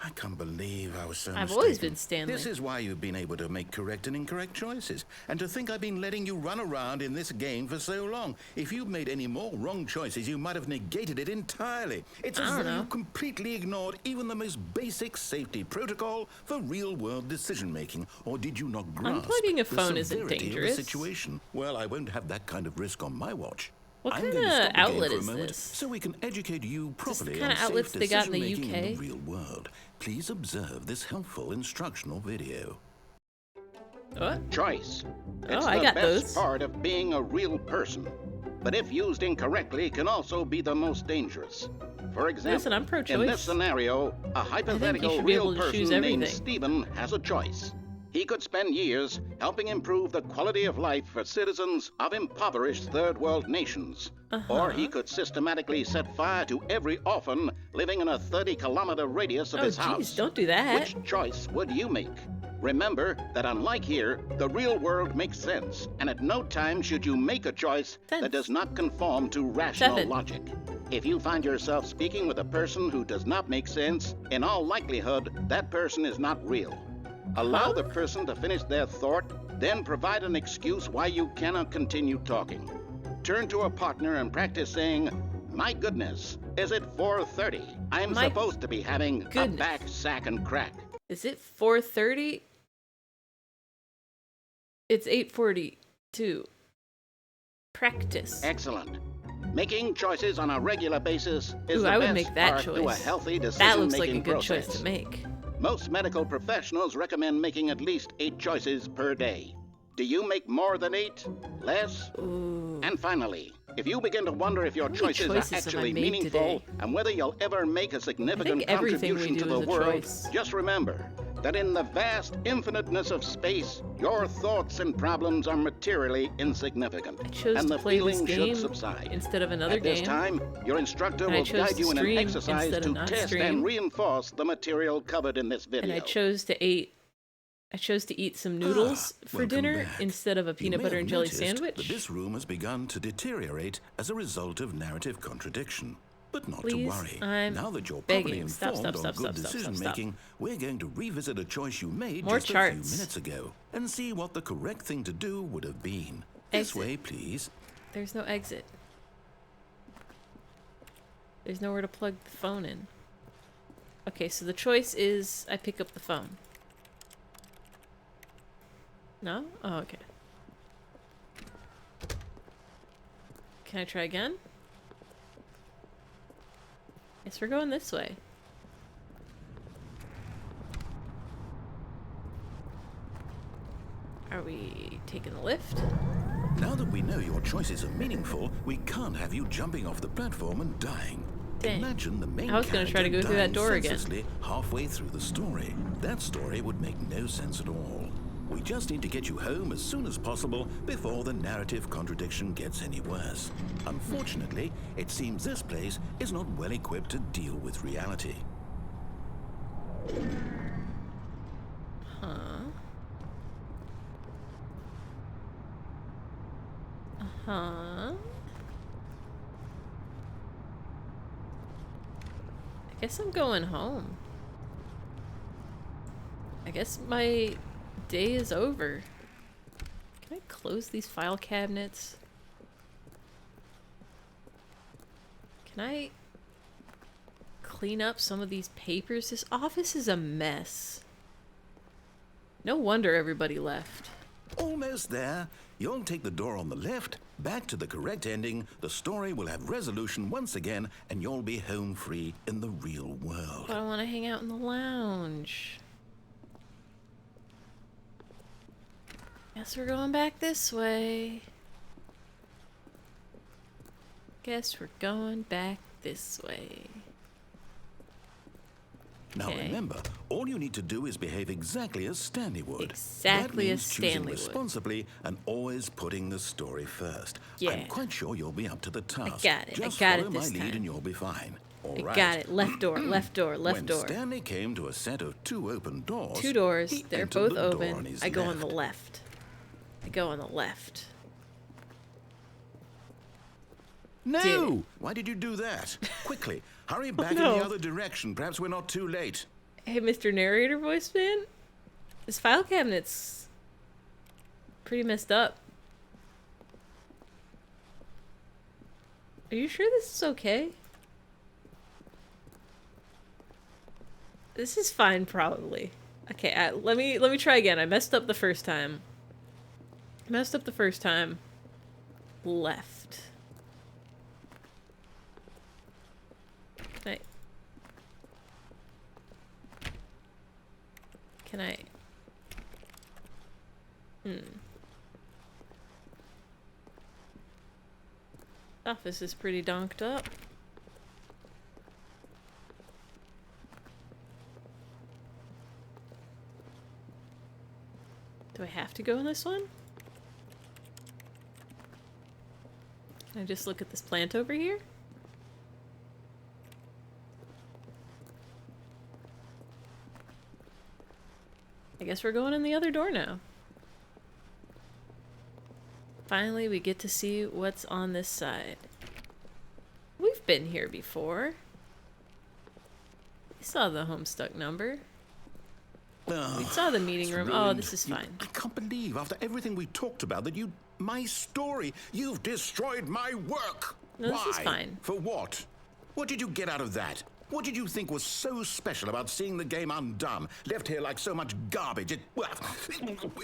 I can't believe I was so I've mistaken. always been Stanley. This is why you've been able to make correct and incorrect choices. And to think I've been letting you run around in this game for so long. If you'd made any more wrong choices, you might have negated it entirely. It's as though you completely ignored even the most basic safety protocol for real-world decision-making. Or did you not grasp Unplugging a phone the isn't severity dangerous. of the situation? Well, I won't have that kind of risk on my watch. What I'm kind going to of stop the game outlet for a is moment this? so we can educate you properly the kind on of outlets safe they got in the decision-making in UK? the real world. Please observe this helpful instructional video. What? Choice. It's I the got best those. part of being a real person. But if used incorrectly, can also be the most dangerous. For example, Listen, I'm pro-choice. in this scenario, a hypothetical should be real able to choose person named everything. Stephen has a choice. He could spend years helping improve the quality of life for citizens of impoverished third world nations. Or he could systematically set fire to every orphan living in a 30-kilometer radius of his house. Don't do that. Which choice would you make? Remember that unlike here, the real world makes sense, and at no time should you make a choice that does not conform to rational logic. If you find yourself speaking with a person who does not make sense, in all likelihood, that person is not real. Allow the person to finish their thought, then provide an excuse why you cannot continue talking. Turn to a partner and practice saying, "My goodness, is it 4:30? I'm supposed to be having a back, sack, and crack." Is it 4:30? It's 8:42. Practice. Excellent. Making choices on a regular basis is the I would best make that part choice. to a healthy decision-making That looks like a good process. choice to make. Most medical professionals recommend making at least 8 choices per day. Do you make more than 8? Less? Ooh. And finally, if you begin to wonder if your How many choices choices are have I actually made meaningful today? and whether you'll ever make a significant everything we contribution to do the is a world, choice. just remember that in the vast infiniteness of space, your thoughts and problems are materially insignificant. I chose and to the play this feeling game should subside. instead of another At this game. time, your instructor And I will chose guide to you in an stream exercise instead to of not test stream. and reinforce the material covered in this video. And I chose to eat some noodles for welcome dinner back. instead of a You peanut may butter have and jelly noticed sandwich. that this room has begun to deteriorate as a result of narrative contradiction. But not to Please, worry. I'm Now that you're begging. properly Stop, informed stop, on stop, good stop, stop, stop, decision-making, we're going to revisit a choice you made More just a charts. few minutes ago and see what the correct thing to do would have been. This Exit. way, please. There's no exit. There's nowhere to plug the phone in. Okay, so the choice is I pick up the phone. No? Oh, okay. Can I try again? Guess we're going this way. Are we taking the lift? Now that we know your choices are meaningful, we can't have you jumping off the platform and dying. Dang. Imagine the main I was gonna try to character go through that dying door again. senselessly halfway through the story. That story would make no sense at all. We just need to get you home as soon as possible before the narrative contradiction gets any worse. Unfortunately, it seems this place is not well equipped to deal with reality. Huh? I guess I'm going home. I guess my day is over. Can I close these file cabinets? Can I clean up some of these papers? This office is a mess. No wonder everybody left. Almost there. You'll take the door on the left, back to the correct ending, the story will have resolution once again, and you'll be home free in the real world. But I want to hang out in the lounge. Guess we're going back this way. Guess we're going back this way. Now Okay. remember, all you need to do is behave exactly as Stanley would. Exactly that as means choosing Stanley would. responsibly and always putting the story first. Yeah. I'm quite sure you'll be up to the task. got it. I Just got it follow my this lead time. and you'll be fine. All I right. got it. Left door, left door, left When door. Stanley came to a set of 2 open doors, 2 doors. he They're entered both the door on open. his I go on the left. left. I go on the left. No! Why did you do that? Quickly, hurry back in no. the other direction. Perhaps we're not too late. Hey, Mr. Narrator Voice Man? This file cabinet's pretty messed up. Are you sure this is okay? This is fine, probably. Okay, let me try again. I messed up the first time. Left. Can I? Office is pretty donked up. Do I have to go in this one? Can I just look at this plant over here? I guess we're going in the other door now. Finally, we get to see what's on this side. We've been here before. We saw the Homestuck number. We saw the meeting room. Ruined. Oh, this is fine. I can't believe, after everything we talked about, that you... My story. You've destroyed my work. No, this Why? is fine. For what? What did you get out of that? What did you think was so special about seeing the game undone, left here like so much garbage?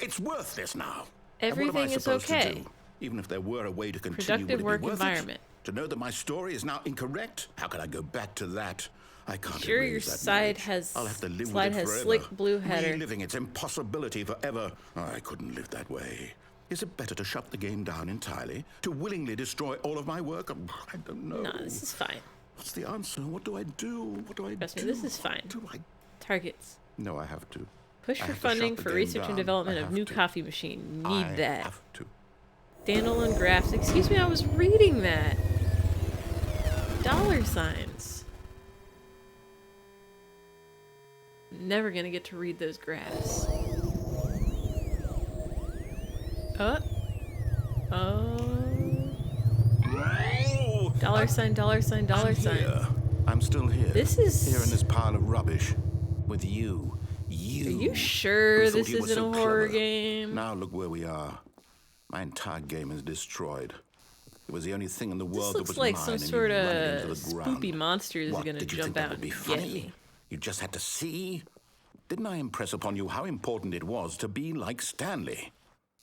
It's worthless now. Everything is okay. To do? Even if there were a way to continue, Productive would it work be worth environment. It? To know that my story is now incorrect? How can I go back to that? I can't Sure, your erase that side knowledge. I'll have to live slide with it has forever. slick blue header. Reliving its impossibility forever. I couldn't live that way. Is it better to shut the game down entirely? To willingly destroy all of my work? I don't know. No, this is fine. What's the answer? What do I do? What do I Trust do? me, this is fine. What do I... Targets. No, I have to. Push I for have to funding shut the for game research down. and development I of have new to. coffee machine. Need I that. have to. Standalone graphs. Excuse me, I was reading that. Dollar signs. Never gonna get to read those graphs. Oh. Dollar sign, dollar sign, dollar I'm sign. here. I'm still here. This is... Here in this pile of rubbish. With you. Are You. you sure who this thought you were isn't so a horror clever. game? Now look where we are. My entire game is destroyed. It was the only thing in the This world that looks was like mine, some and you sort run it of into the ground. spoopy monster is What, gonna did you jump think that out would be and funny? get me. You just had to see? Didn't I impress upon you how important it was to be like Stanley?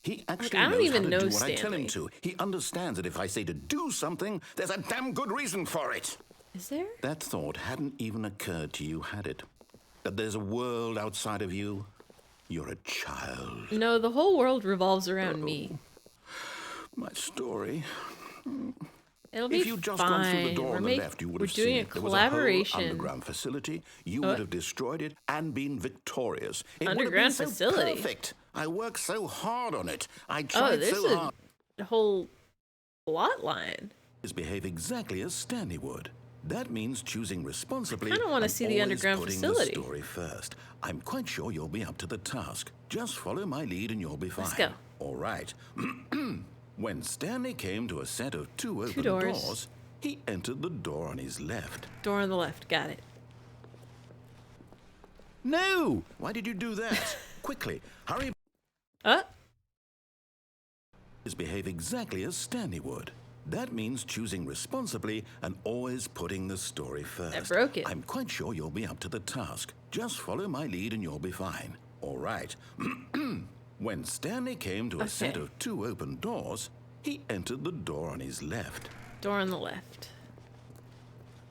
He actually I don't knows even how to know do what I tell him Stanley. to. He understands that if I say to do something, there's a damn good reason for it. Is there? That thought hadn't even occurred to you, had it? That there's a world outside of you? You're a child. No, the whole world revolves around me. My story. It'll be If you'd just fine. gone through the door on the We're left, you would we're have doing seen a it. There was a whole collaboration. underground facility. You would have destroyed it and been victorious. It Underground would have been facility? So perfect. I worked so hard on it. I Oh, tried there's so hard. a whole plot line. Behave exactly as Stanley would. That means choosing responsibly. I kinda wanna and see the always underground putting facility. The story first. I'm quite sure you'll be up to the task. Just follow my lead and you'll be fine. Let's go. All right. When Stanley came to a set of 2 open doors. he entered the door on his left. Door on the left. Got it. No! Why did you do that? Quickly, hurry. Behave exactly as Stanley would. That means choosing responsibly and always putting the story first. I broke it. I'm quite sure you'll be up to the task. Just follow my lead and you'll be fine. All right. When Stanley came to a set Okay. of 2 open doors, he entered the door on his left. Door on the left.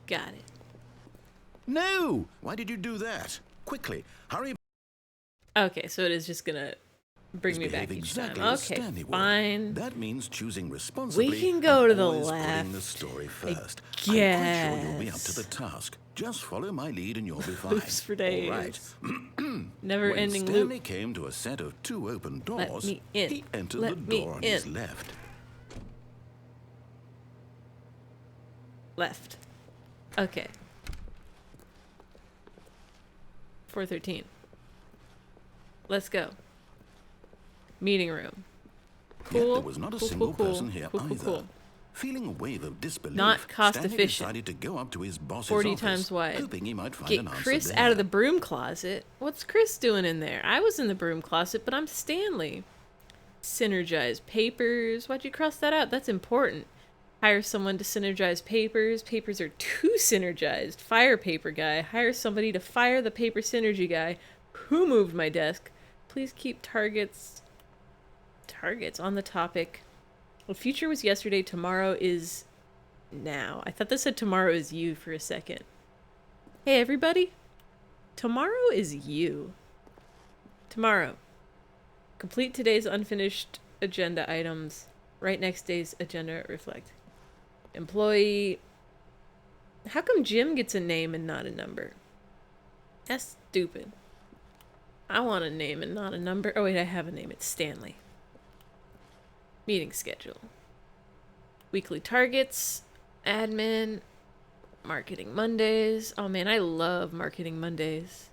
Got it. No! Why did you do that? Quickly, hurry. Okay, so it is just gonna bring me back Behave each exactly time. as Okay, Stanley would. fine. That means choosing responsibly. We can go and to the always putting the left, story I first. I'm quite sure you'll be up guess. to the task. Just follow my lead and you'll be fine. Loops for days. All right. Never When ending Stanley loop. came to a set of 2 open Let doors, me in. he entered Let the me door on his in. left. Left. Okay. 413. Let's go. Meeting room. Cool. Yet there was not a single person here either. Cool. Feeling a wave of disbelief, Not cost Stanley efficient. decided to go up to his boss's 40 office, times wide. hoping he might find Get an answer Chris there. out of the broom closet. What's Chris doing in there? I was in the broom closet, but I'm Stanley. Synergize papers. Why'd you cross that out? That's important. Hire someone to synergize papers. Papers are too synergized. Fire paper guy. Hire somebody to fire the paper synergy guy. Who moved my desk? Please keep targets on the topic. The future was yesterday. Tomorrow is now. I thought this said tomorrow is you for a second. Hey, everybody. Tomorrow is you. Tomorrow. Complete today's unfinished agenda items. Write next day's agenda. Reflect. Employee. How come Jim gets a name and not a number? That's stupid. I want a name and not a number. Oh, wait, I have a name. It's Stanley. Meeting schedule. Weekly targets. Admin. Marketing Mondays. Oh, man, I love Marketing Mondays.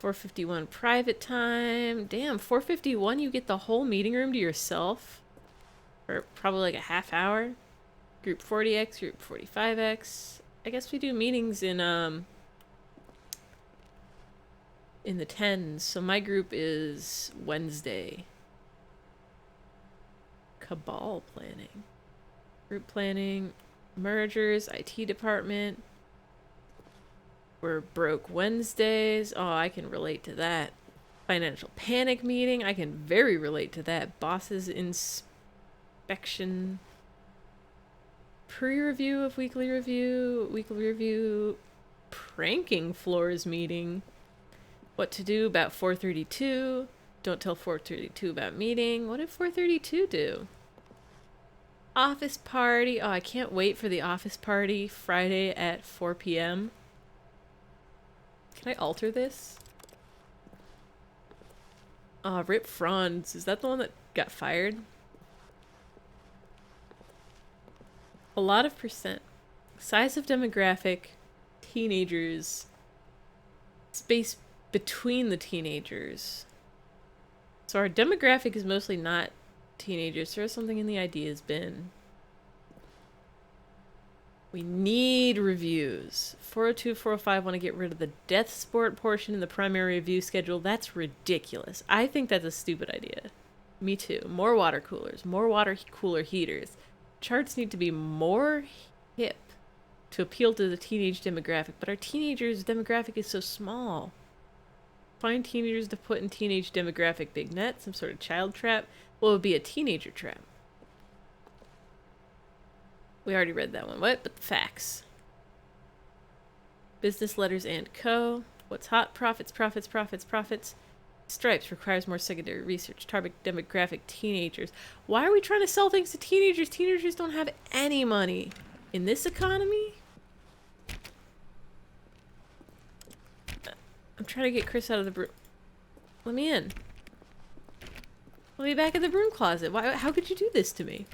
4:51 private time. Damn, 4:51 you get the whole meeting room to yourself? For probably like a half hour? Group 40X, group 45X. I guess we do meetings in the 10s. So my group is Wednesday. Cabal planning. Group planning. Mergers. IT department. We're broke Wednesdays. Oh, I can relate to that. Financial panic meeting. I can very relate to that. Bosses inspection. Pre-review of weekly review. Weekly review. Pranking floors meeting. What to do about 432. Don't tell 432 about meeting. What did 432 do? Office party. Oh, I can't wait for the office party Friday at 4 p.m. Can I alter this? Rip Franz. Is that the one that got fired? A lot of percent. Size of demographic. Teenagers. Space between the teenagers. So our demographic is mostly not teenagers. There's something in the ideas bin. We need reviews. 402, 405 want to get rid of the death sport portion in the primary review schedule. That's ridiculous. I think that's a stupid idea. Me too. More water coolers. More water cooler heaters. Charts need to be more hip to appeal to the teenage demographic. But our teenagers' demographic is so small. Find teenagers to put in teenage demographic big net. Some sort of child trap. Well, it would be a teenager trap. We already read that one. What? But the facts. Business letters and co. What's hot? Profits. Stripes requires more secondary research. Target demographic teenagers. Why are we trying to sell things to teenagers? Teenagers don't have any money. In this economy? I'm trying to get Chris out of the broom. Let me in. Let me back in the broom closet. Why? How could you do this to me?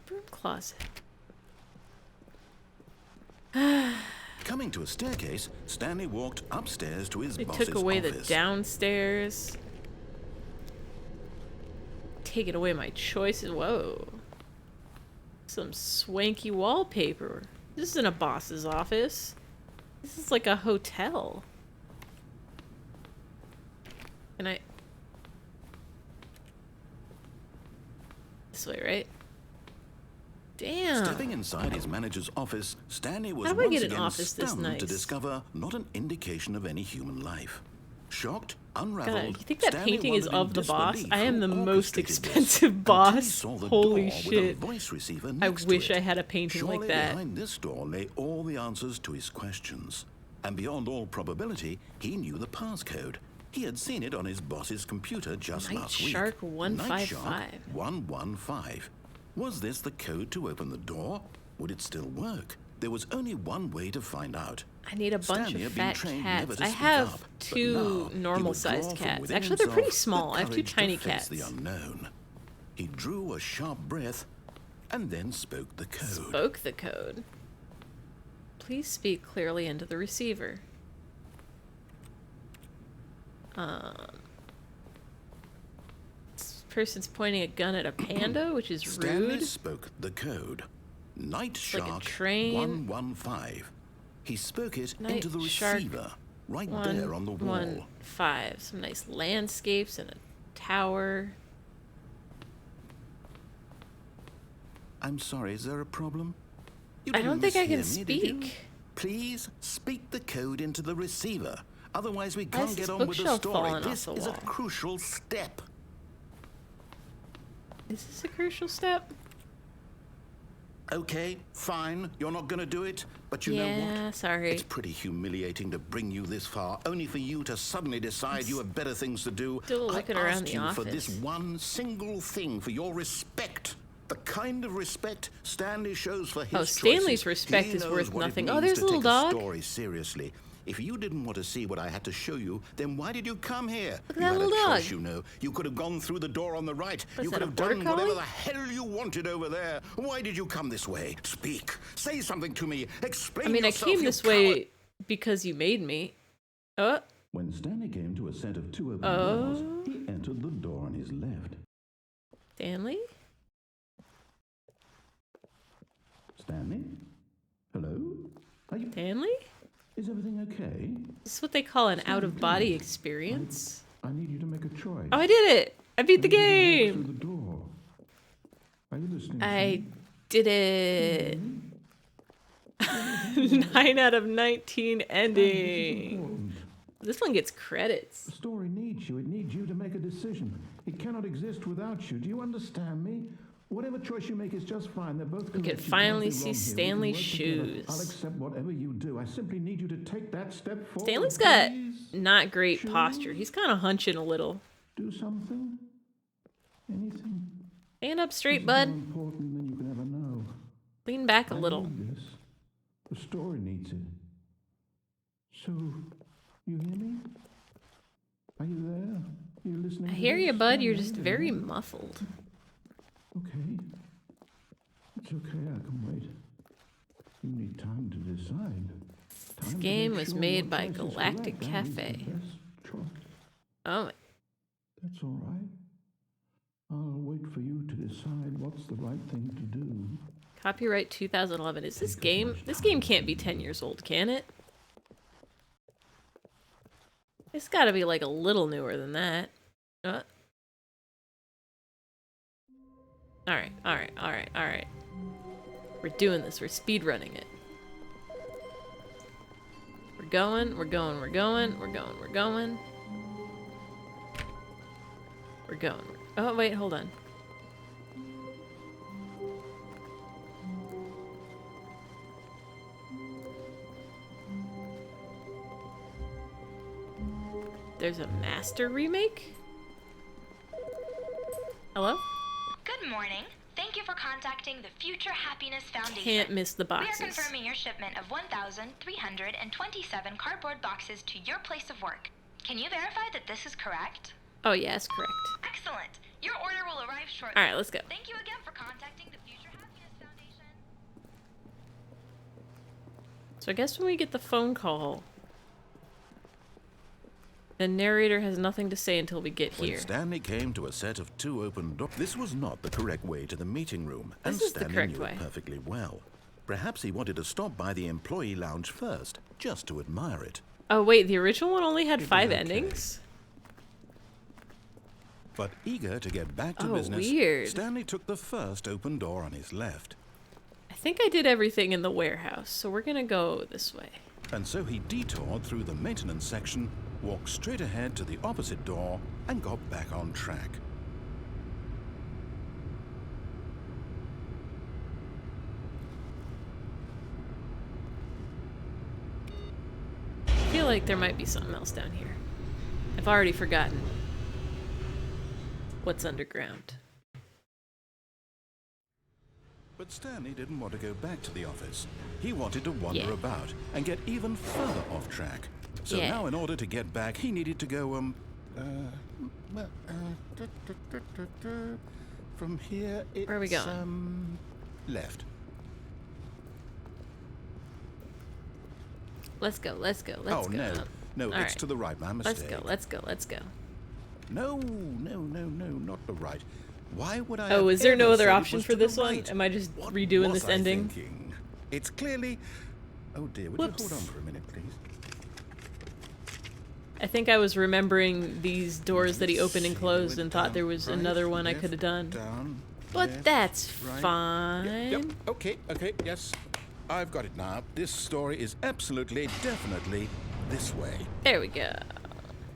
Broom closet. Coming to a staircase, Stanley walked upstairs to his They boss's took away office. the downstairs. Taking away my choices. Whoa. Some swanky wallpaper. This isn't a boss's office. This is like a hotel. Can I... This way, right? Damn. Stepping inside his manager's office, Stanley was How do I once get an again office this stunned nice? to discover not an indication of any human life. Shocked, unraveled, God, you think that Stanley painting is wondered in of the boss? disbelief I am who the most orchestrated this, expensive until he boss. saw the Holy door with a shit. voice receiver I next to wish it. I had a painting Surely like that. behind this door lay all the answers to his questions. And beyond all probability, he knew the passcode. He had seen it on his boss's computer just Night last week. Shark 155. Night Shark 115. Was this the code to open the door? Would it still work? There was only one way to find out. I need a bunch Stanley of had been fat trained cats. never to I speak have up, but now two he normal-sized would draw from cats. within Actually, they're pretty himself small. the I have two courage to tiny face cats. the unknown. He drew a sharp breath and then spoke the code. Spoke the code. Please speak clearly into the receiver. This person's pointing a gun at a panda, which is Stanley rude. spoke the code. Night It's like a Shark train. 115. He spoke it Night into the Shark receiver, right there on the wall. 115. Some nice landscapes and a tower. I'm sorry, is there a problem? You I didn't don't think I can mishear me, did you? speak. Please speak the code into the receiver. Otherwise, we Why is can't this get on with the bookshelf story. falling off This the is a wall? crucial step. Is this a crucial step? Okay, fine. You're not going to do it. But you know what? Yeah, sorry. It's pretty humiliating to bring you this far, only for you to suddenly decide you have better things to do. Still looking I around asked the you for this office. one single thing, for your respect. The kind of respect Stanley shows for his Oh, Stanley's choices. respect He is knows worth what it nothing. Oh, means there's to a little take dog. story seriously. If you didn't want to see what I had to show you, then why did you come here? Look at You that had a little dog. choice, you know. You could have gone through the door on the right. What is You that, could a have border done collie? whatever the hell you wanted over there. Why did you come this way? Speak. Say something to me. Explain I mean, I yourself, came you this coward. way because you made me. Oh, When Stanley came to a set of two open Oh. doors, he entered the door on his left. Stanley? Stanley? Hello? Stanley? Is everything okay? This is what they call an out-of-body experience. I need you to make a choice. Oh, I did it! I beat the Through game! the door. Are you listening? I did it. 9 out of 19 ending. This one gets credits. The story needs you. It needs you to make a decision. It cannot exist without you. Do you understand me? Whatever choice you make is just fine. They're both We can correct. You finally can't be see wrong here. We can Stanley's work together. shoes. I'll accept whatever you do. I simply need you to take that step forward. Stanley's got Please not great posture. He's kind of hunching a little. do something. Anything. Stand up straight, It's bud. more important than you can ever know. Lean back a I little. need this. The story needs it. So, you hear me? Are you there? Are you listening? I to hear this? you, bud. You're Stanley? just very muffled. Okay. It's okay, I can wait. You need time to decide. This Time to game make was sure made your by choice is Galactic correct. That is the Cafe. best choice. Oh, my. That's all right. I'll wait for you to decide what's the right thing to do. Copyright 2011. Is this game? This game can't be 10 years old, can it? It's gotta be like a little newer than that. Alright, alright, alright, alright. We're doing this. We're speedrunning it. We're going, we're going, we're going, we're going, we're going. We're going. Oh, wait, hold on. There's a master remake? Hello? Good morning. Thank you for contacting the Future Happiness Foundation. Can't miss the We are boxes. confirming your shipment of 1,327 cardboard boxes to your place of work. Can you verify that this is correct? Oh, yeah, it's correct. Excellent. Your order will arrive shortly. Alright, let's go. Thank you again for contacting the Future Happiness Foundation. So I guess when we get the phone call, the narrator has nothing to say until we get When here. Stanley came to a set of two open doors, this was not the correct way to the meeting room, and This is the Stanley correct knew way. it perfectly well. Perhaps he wanted to stop by the employee lounge first, just to admire it. Oh, wait, the original one only had It was 5 okay. endings? But eager to get back to Oh, business, weird. Stanley took the first open door on his left. I think I did everything in the warehouse, so we're gonna go this way. And so he detoured through the maintenance section, walked straight ahead to the opposite door, and got back on track. I feel like there might be something else down here. I've already forgotten what's underground. But Stanley didn't want to go back to the office. He wanted to wander Yeah. about and get even further off track. So Yeah. now in order to get back, he needed to go, from here it's, Where are we going? Left. Let's go, let's go, let's Oh go. no, No, All it's right. to the right. My mistake. Let's go. No, not the right. Why would I? Oh, have is there no ever other said it option was for to the this one? right? Am I just What redoing was this I ending? thinking? It's clearly. Oh dear, would Whoops. you hold on for a minute, please? I think I was remembering these doors that he opened and See, closed went and thought down, there was right, another one I left, could have done. Down, But left, that's right. fine. Yep. Okay. Yes, I've got it now. This story is absolutely, definitely this way. There we go.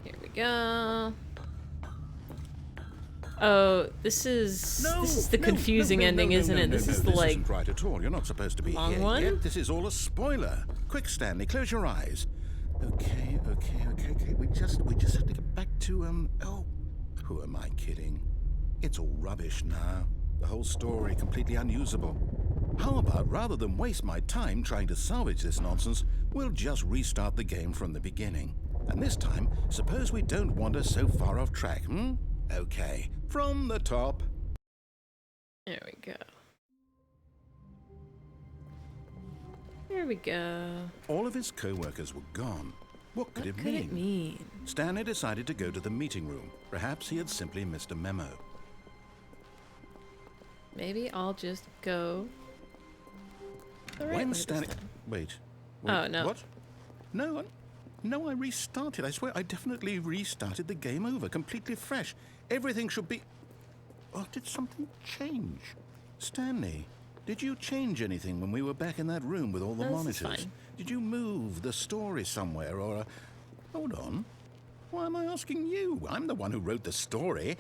Here we go. Oh, this is the confusing ending, isn't it? This is the this isn't right at all. You're not supposed to be long here one? yet. This is all a spoiler. Quick, Stanley, close your eyes. Okay. We just have to get back to Oh, who am I kidding? It's all rubbish now. The whole story completely unusable. How about, rather than waste my time trying to salvage this nonsense, we'll just restart the game from the beginning. And this time, suppose we don't wander so far off track, hmm? Okay, from the top. There we go. There we go. All of his co-workers were gone. What could What it could mean? it mean? Stanley decided to go to the meeting room. Perhaps he had simply missed a memo. Maybe I'll just go the right way When this Stanley... time. Wait. Oh, no. What? No, I restarted. I swear, I definitely restarted the game over, completely fresh. Everything should be... Oh, did something change? Stanley, did you change anything when we were back in that room with all the No, this is monitors? fine. Did you move the story somewhere or... Hold on. Why am I asking you? I'm the one who wrote the story. It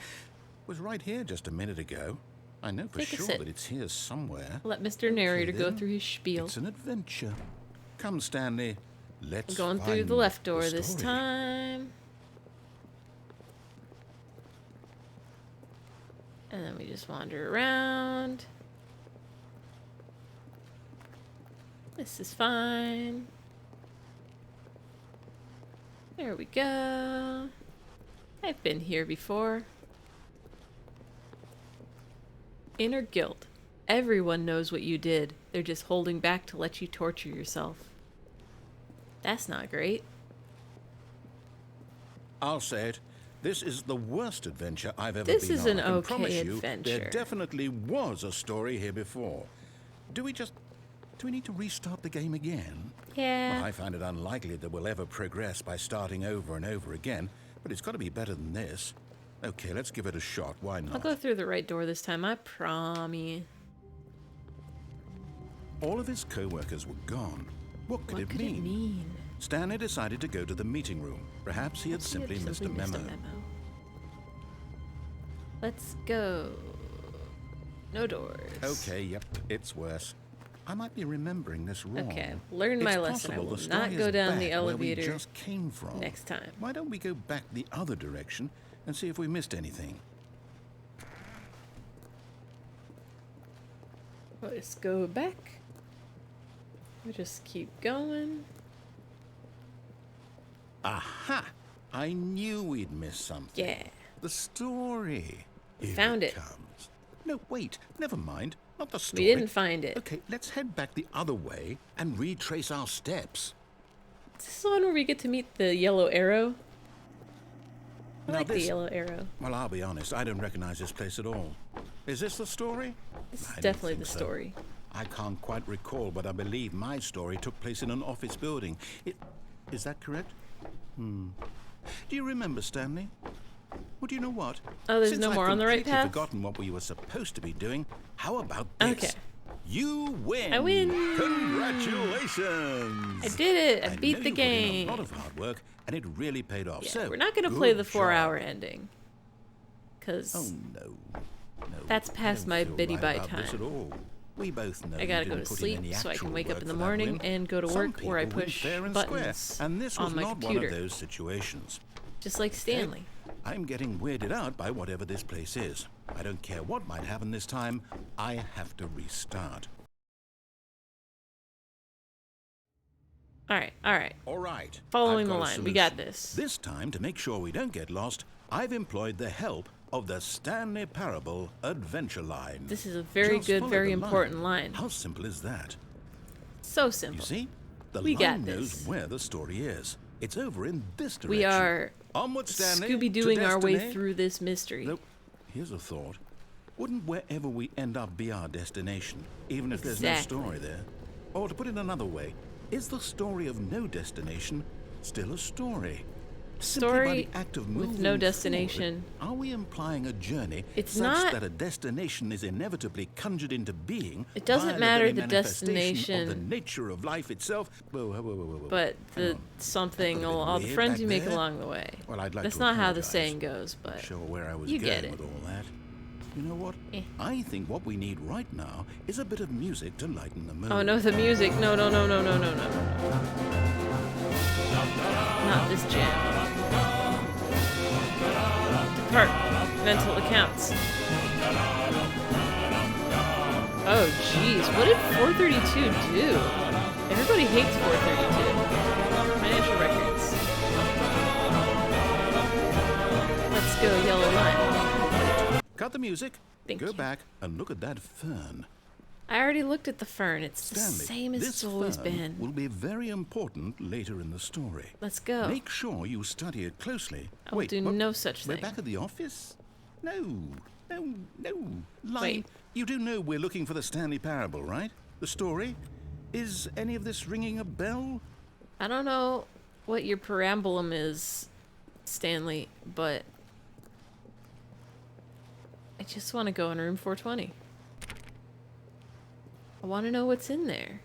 was right here just a minute ago. I know for Take a sure sip. that it's here somewhere. Let Mr. Narrator go then. through his spiel. It's an adventure. Come, Stanley. Let's Going through find the left door the this story. time. And then we just wander around. This is fine. There we go. I've been here before. Inner guilt. Everyone knows what you did. They're just holding back to let you torture yourself. That's not great. I'll say it. This is the worst adventure I've ever This been is on. an I can okay promise you, adventure. there definitely was a story here before. Do we need to restart the game again? Yeah. Well, I find it unlikely that we'll ever progress by starting over and over again, but it's got to be better than this. Okay, let's give it a shot. Why not? I'll go through the right door this time, I promise. All of his co-workers were gone. What could, it mean? Stanley decided to go to the meeting room. Perhaps he had simply missed a memo. Let's go. No doors. Okay, yep, it's worse. I might be remembering this wrong. Okay, learned my It's lesson. I possible will the story not is go down back the where elevator we just came from. next time. Why don't we go back the other direction and see if we missed anything? Let's go back. We'll just keep going. Aha! I knew we'd missed something. Yeah. The story. Here Found it. Comes. No, wait. Never mind. Not the story. We didn't find it. Okay, let's head back the other way and retrace our steps. Is this the one where we get to meet the yellow arrow? I Now like the this- yellow arrow. Well, I'll be honest. I don't recognize this place at all. Is this the story? This is I don't definitely think the so. story. I can't quite recall, but I believe my story took place in an office building. Is that correct? Do you remember, Stanley? Well, do you know what? Oh, there's Since no I've more on the right completely path? forgotten what we were supposed to be doing, how about this? Okay. You win! I win! Congratulations! I did it! I know beat the you put in game! a lot of hard work, and it really paid off. Yeah, So, we're not going to play the good 4-hour job. ending. Because Oh, no. That's I past don't my feel Biddy right Bye about this time. at all. We both know I you gotta go didn't to put in sleep any so I actual can wake up work in the for that morning win. and go to Some work where I people win push fair and buttons square, and this was on my not computer. one of those situations. Just like Stanley. I'm getting weirded out by whatever this place is. I don't care what might happen this time. I have to restart. Alright. All right. Following I've the got a line. We solution. got this. This time, to make sure we don't get lost, I've employed the help of the Stanley Parable Adventure Line. This is a very Just good, follow very the important line. How simple is that? So You simple. see? The We line got knows this. where the story is. It's over in this direction. We are Onward, Stanley, Scooby-Dooing to our way destiny. through this mystery. Though, here's a thought. Wouldn't wherever we end up be our destination, even if there's no story there? Or to put it another way, is the story of no destination still a story? Simply by the act of with moving no destination. forward, are we implying a journey It's such not- that a destination is inevitably conjured into being? It doesn't by the matter very the manifestation destination. of the nature of life itself. Whoa. But Hang the on. something, That got a bit all the weird friends back you make there. along the way. Well, I'd like That's to not how the apologize. saying goes, but Sure where I was you going get it. with all that. You know what? Eh. I think what we need right now is a bit of music to lighten the mood. Oh no, the music! No. Not this jam. Depart. Mental accounts. Oh jeez, what did 432 do? Everybody hates 432. Financial records. Let's go, yellow line. Cut the music. Thank Go you. back and look at that fern. I already looked at the fern. It's the Stanley, same as this it's always fern been. will be very important later in the story. Let's go. Make sure you study it closely. I will do what? no such We're thing. back at the office? No. Line, Wait. you do know we're looking for the Stanley Parable, right? The story? Is any of this ringing a bell? I don't know what your Parablem is, Stanley, but I just want to go in room 420. I want to know what's in there.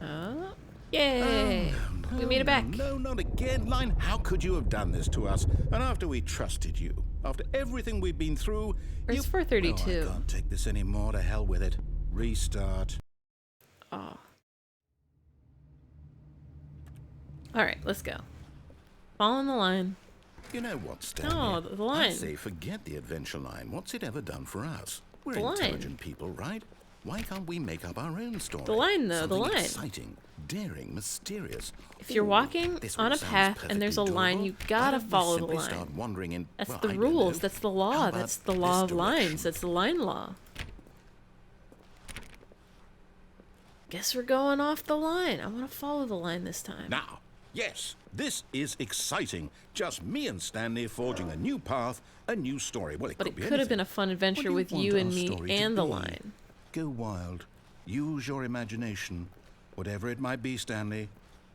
Oh, yay! We made it back. No, not again. Line, how could you have done this to us? And after we trusted you, after everything we've been through... Where's you... 432? Oh, I can't take this anymore. To hell with it. Restart. Oh. Alright, let's go. Fall in the line. You know what, Stanley? No, the line. I say forget the adventure line. What's it ever done for us? We're The line. intelligent people, right? Why can't we make up our own story? The line, though, the Something line. exciting, daring, mysterious. If you're Ooh, walking this on one a sounds path and there's a perfectly line, doable. you Why gotta don't we follow the simply line. start wandering in, That's well, the I don't rules. know. That's the How law. about That's the law this of lines. direction? That's the line law. Guess we're going off the line. I want to follow the line this time. Now, yes, this is exciting. Just me and Stanley forging a new path, a new story. Well, it But could it be could have anything. been a fun What adventure do you with want you our and me story to and the be? line. Go wild. Use your imagination. Whatever it might be, Stanley,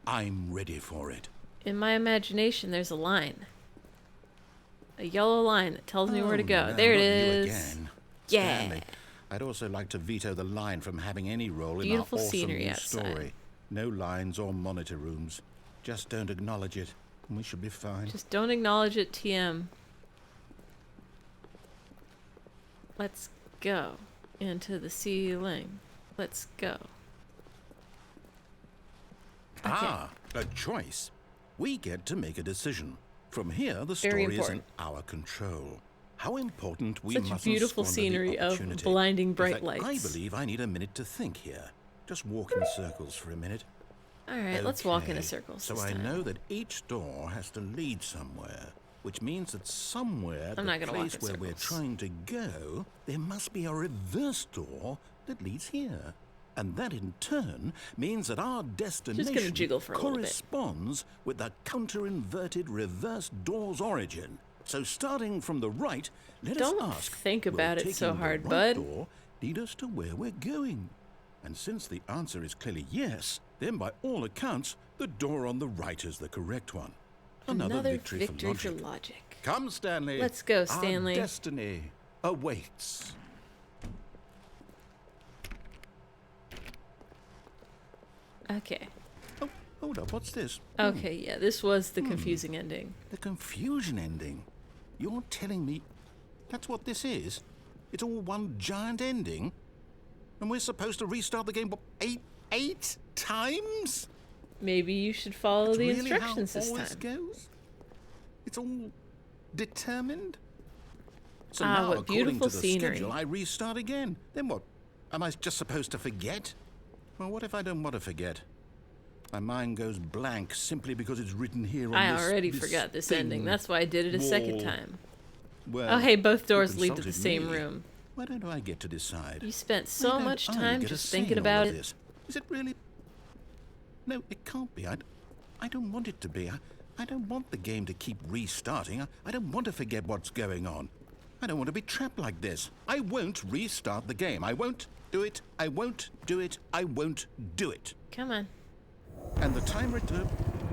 I'm ready for it. In my imagination, there's a line. A yellow line that tells me where to go. No, There it not you is. again. Yeah. Stanley, I'd also like to veto the line from having any role Beautiful in our awesome scenery new outside. story. No lines or monitor rooms. Just don't acknowledge it, and we should be fine. Just don't acknowledge it, TM. Let's go into the ceiling. Let's go. Okay. Ah, a choice. We get to make a decision. From here, the Very story is in important. our control. How important we Such mustn't beautiful squander scenery the of opportunity. blinding In bright fact, lights. I believe I need a minute to think here. Just walk in circles for a minute. Alright, let's walk in a Okay, circle. So this I time. know that each door has to lead somewhere, which means that somewhere I'm the not gonna walk place in where we're circles. trying to go, there must be a reverse door that leads here. And that in turn means that our destination jiggle for a little bit. corresponds with the counter-inverted reverse door's origin. So starting from the right, let Don't us ask, think will about it so taking the hard, right bud. door lead us to where we're going? And since the answer is clearly yes, then by all accounts, the door on the right is the correct one. Another victory for logic. Come, Stanley. Let's go, Stanley. Our destiny awaits. Okay. Oh, hold up. What's this? Okay, yeah, this was the confusing ending. The confusion ending. You're telling me that's what this is? It's all one giant ending? And we're supposed to restart the game, what, eight times? Maybe you should follow That's the really instructions how this all this time. goes? It's all determined? So Ah, now, what according beautiful to the scenery. schedule, I restart again. Then what? Am I just supposed to forget? Well, what if I don't want to forget? My mind goes blank simply because it's written here on I this already forgot this ending. thing. That's why I did it a second wall. time. Well, Oh, hey, both you doors lead to the consulted same me. room. Why don't I get to decide? You spent Why so don't much I time get a just say thinking in all about of it. this? Is it really? No, it can't be. I don't want it to be. I don't want the game to keep restarting. I don't want to forget what's going on. I don't want to be trapped like this. I won't restart the game. I won't do it. I won't do it. I won't do it. Come on. And the timer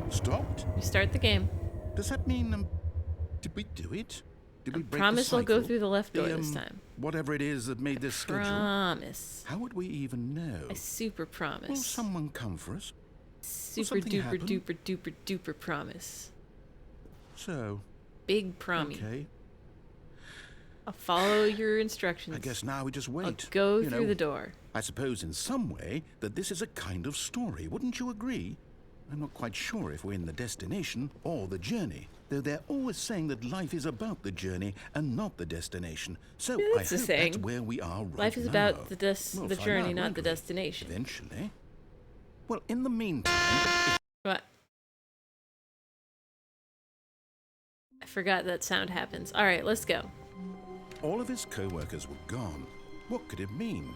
stopped? You start the game. Does that mean, did we do it? Did we break Promise the cycle? we'll go through the left door this time. Whatever it is that made this schedule. Promise. How would we even know? I super promise. Will someone come for us? Super duper duper duper duper promise. So. Big promise. Okay. I'll follow your instructions. I guess now we just wait. I'll go through the door. I suppose in some way that this is a kind of story. Wouldn't you agree? I'm not quite sure if we're in the destination or the journey, though they're always saying that life is about the journey and not the destination. So Yeah, I that's the hope saying. that's where we are right now. Life is about the We'll the find journey, out, not won't the we? destination. Eventually. Well, in the meantime... What? I forgot that sound happens. All right, let's go. All of his co-workers were gone. What could it mean?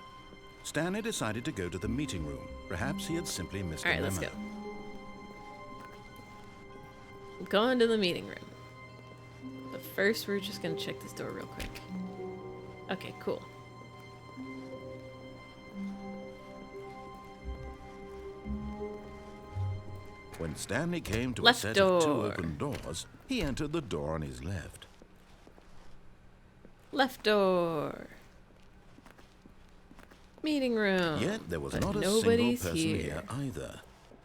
Stanley decided to go to the meeting room. Perhaps he had simply missed All a right, let's memo. go. Going to the meeting room. But first, we're just gonna check this door real quick. Okay, cool. When Stanley came to Left a set of two door. open doors, he entered the door on his left. Left door. Meeting room. Yet there was But not a single nobody's person here. here either.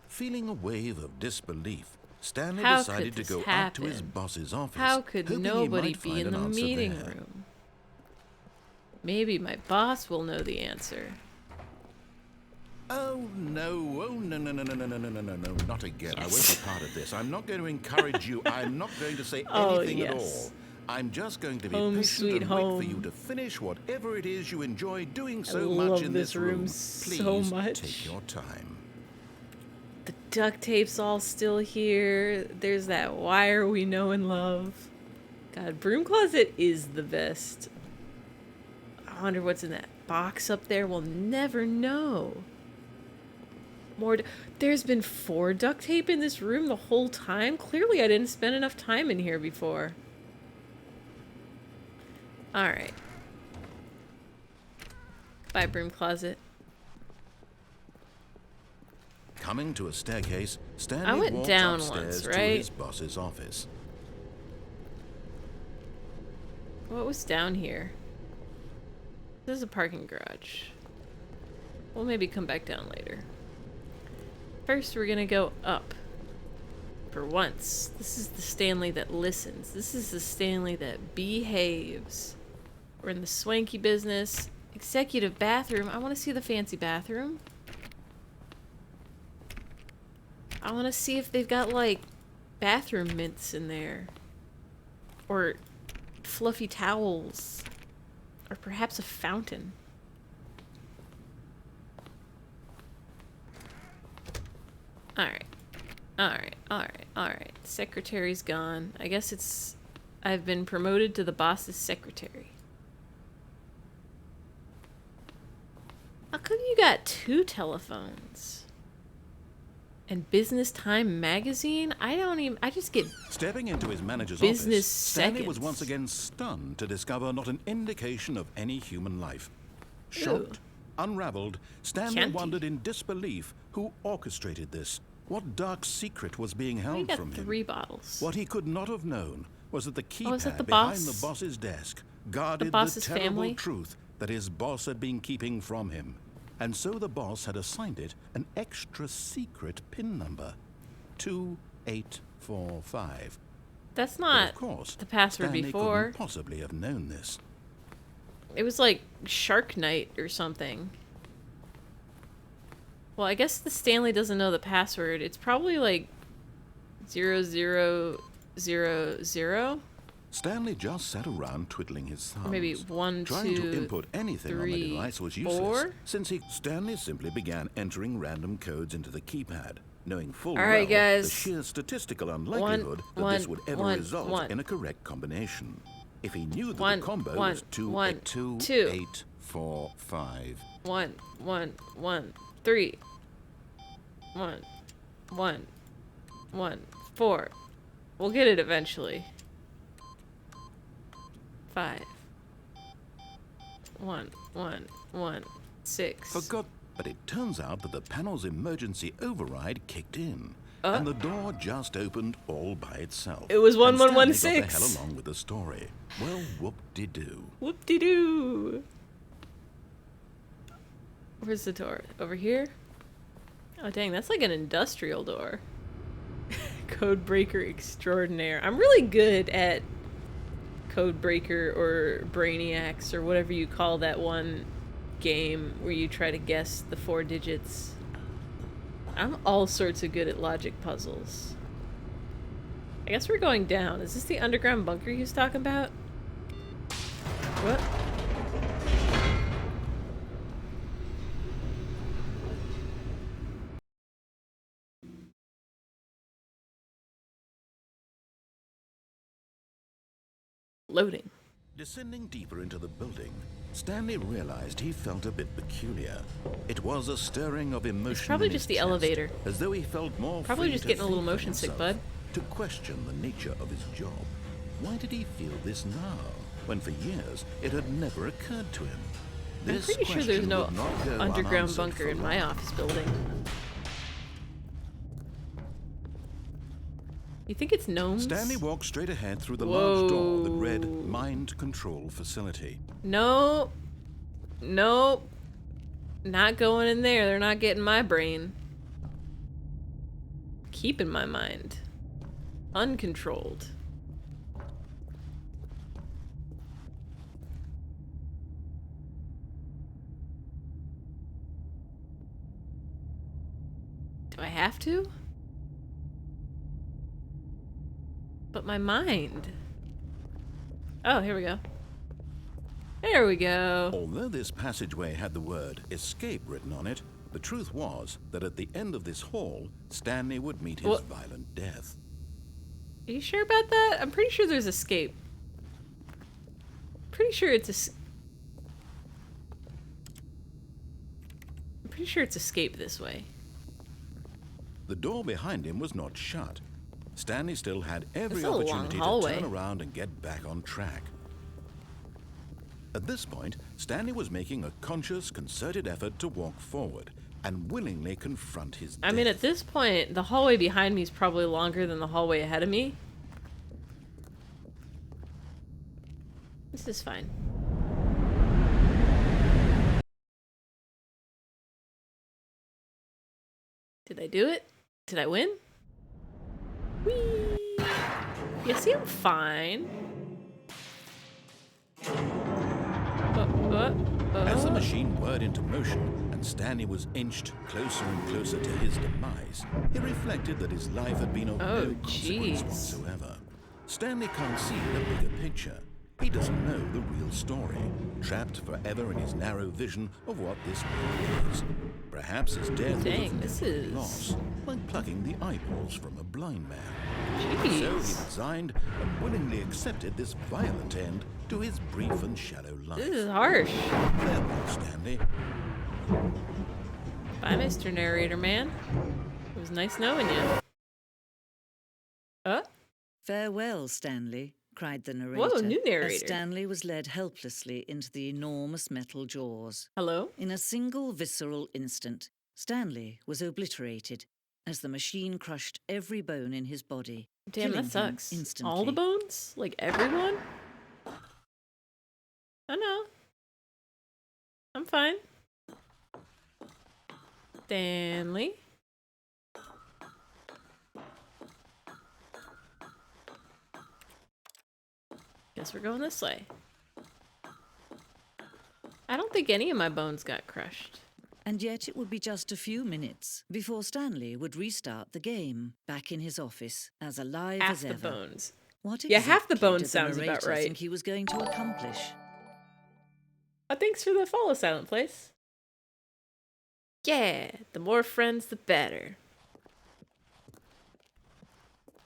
Feeling a wave of disbelief, Stanley How decided could to this go up to his happen? boss's office. How could hoping he nobody might be find in an the answer meeting there. room? Maybe my boss will know the answer. Oh no, not again. I won't be part of this. I'm not going to encourage you. I'm not going to say Oh, anything at all. yes. I'm just going to be Home patient sweet and wait home. for you to finish whatever it is you enjoy doing I so love much in this this room room. so Please much. take your time. The duct tape's all still here. There's that wire we know and love. God, broom closet is the best. I wonder what's in that box up there. We'll never know. There's been 4 duct tape in this room the whole time. Clearly I didn't spend enough time in here before. Alright. Bye, broom closet. Coming to a staircase, Stanley I went walked down upstairs once, to right? his boss's office. What was down here? This is a parking garage. We'll maybe come back down later. First, we're gonna go up. For once. This is the Stanley that listens. This is the Stanley that behaves. We're in the swanky business. Executive bathroom. I want to see the fancy bathroom. I want to see if they've got, like, bathroom mints in there. Or fluffy towels. Or perhaps a fountain. Alright. Alright. Secretary's gone. I guess it's... I've been promoted to the boss's secretary. How come you got 2 telephones? And Business Time magazine? I just get... Stepping into his manager's Business office, Stanley was seconds. once again stunned to discover not an indication of any human life. Shocked, unraveled, Stanley Chianti. wondered in disbelief who orchestrated this. What dark secret was being We held got from him? 3 bottles. What he could not have known was that the Oh, is that keypad the behind boss? the boss's desk guarded the boss's terrible family? truth that his boss had been keeping from him. And so the boss had assigned it an extra secret PIN number, 2845. That's But not of course, the password Stanley before. couldn't possibly have known this. It was like Shark Night or something. Well, I guess the Stanley doesn't know the password. It's probably like 0000. Stanley just sat around twiddling his thumbs. Or maybe 1, Trying 2, to input anything on the 3, device was useless, 4. since Stanley simply began entering random codes into the keypad, knowing full All right, well guys. the sheer statistical unlikelihood that this would ever result one. in a correct combination. If he knew that One, the combo one, was 2, one, 2, two. 8, 4, 5. 1, 3. 1. 1, 1, 4. We'll get it eventually. 5. 1, 1, 1, 6. Forgot, but it turns out that the panel's emergency override kicked in. And the door just opened all by itself. It was 1116. Stanley got the hell along with the story. Well, whoop-de-doo. Whoop-de-doo. Where's the door? Over here? Oh, dang, that's like an industrial door. Codebreaker extraordinaire. I'm really good at Codebreaker or Brainiacs or whatever you call that one game where you try to guess the 4 digits. I'm all sorts of good at logic puzzles. I guess we're going down. Is this the underground bunker he was talking about? What? Loading. Descending deeper into the building, Stanley realized he felt a bit peculiar. It was a stirring of emotion. It's probably in his just the chest, elevator. as though he felt more Probably free just to getting a little think for motion sick, himself, bud. to question the nature of his job. Why did he feel this now, when for years it had never occurred to him? I'm This pretty sure there's question no would not go underground unanswered bunker for in my long. office building. You think it's gnomes? Stanley walked straight ahead through the Whoa. large door that read Mind Control Facility. No. Nope. Not going in there. They're not getting my brain. Keeping my mind. Uncontrolled. Do I have to? But my mind. Oh, here we go. There we go. Although this passageway had the word escape written on it, the truth was that at the end of this hall, Stanley would meet his violent death. Are you sure about that? I'm pretty sure there's escape. Pretty sure it's I'm pretty sure it's escape this way. The door behind him was not shut. Stanley still had every It's a long opportunity to hallway. turn around and get back on track. At this point, Stanley was making a conscious, concerted effort to walk forward and willingly confront his death. I mean, at this point, the hallway behind me is probably longer than the hallway ahead of me. This is fine. Did I do it? Did I win? Whee! You see, I'm fine. As the machine whirred into motion and Stanley was inched closer and closer to his demise, he reflected that his life had been of no consequence whatsoever. Stanley can't see the bigger picture. He doesn't know the real story, trapped forever in his narrow vision of what this world is. Perhaps his death was a loss, like plucking the eyeballs from a blind man. So he resigned and willingly accepted this violent end to his brief and shallow life. This is harsh. Farewell, Stanley. Bye, Mr. Narrator Man. It was nice knowing you. Farewell, Stanley, cried the narrator. Whoa, new narrator. As Stanley was led helplessly into the enormous metal jaws. Hello? In a single visceral instant, Stanley was obliterated as the machine crushed every bone in his body. Damn, killing that sucks. him instantly. All the bones? Like everyone? Oh no. I'm fine. Stanley? Guess we're going this way. I don't think any of my bones got crushed. And yet it would be just a few minutes before Stanley would restart the game, back in his office, as alive Half as the ever. bones. What Yeah, half the exactly bones did the sounds about narrator right. think he was going to accomplish? Thanks for the follow, Silent Place. Yeah, the more friends, the better.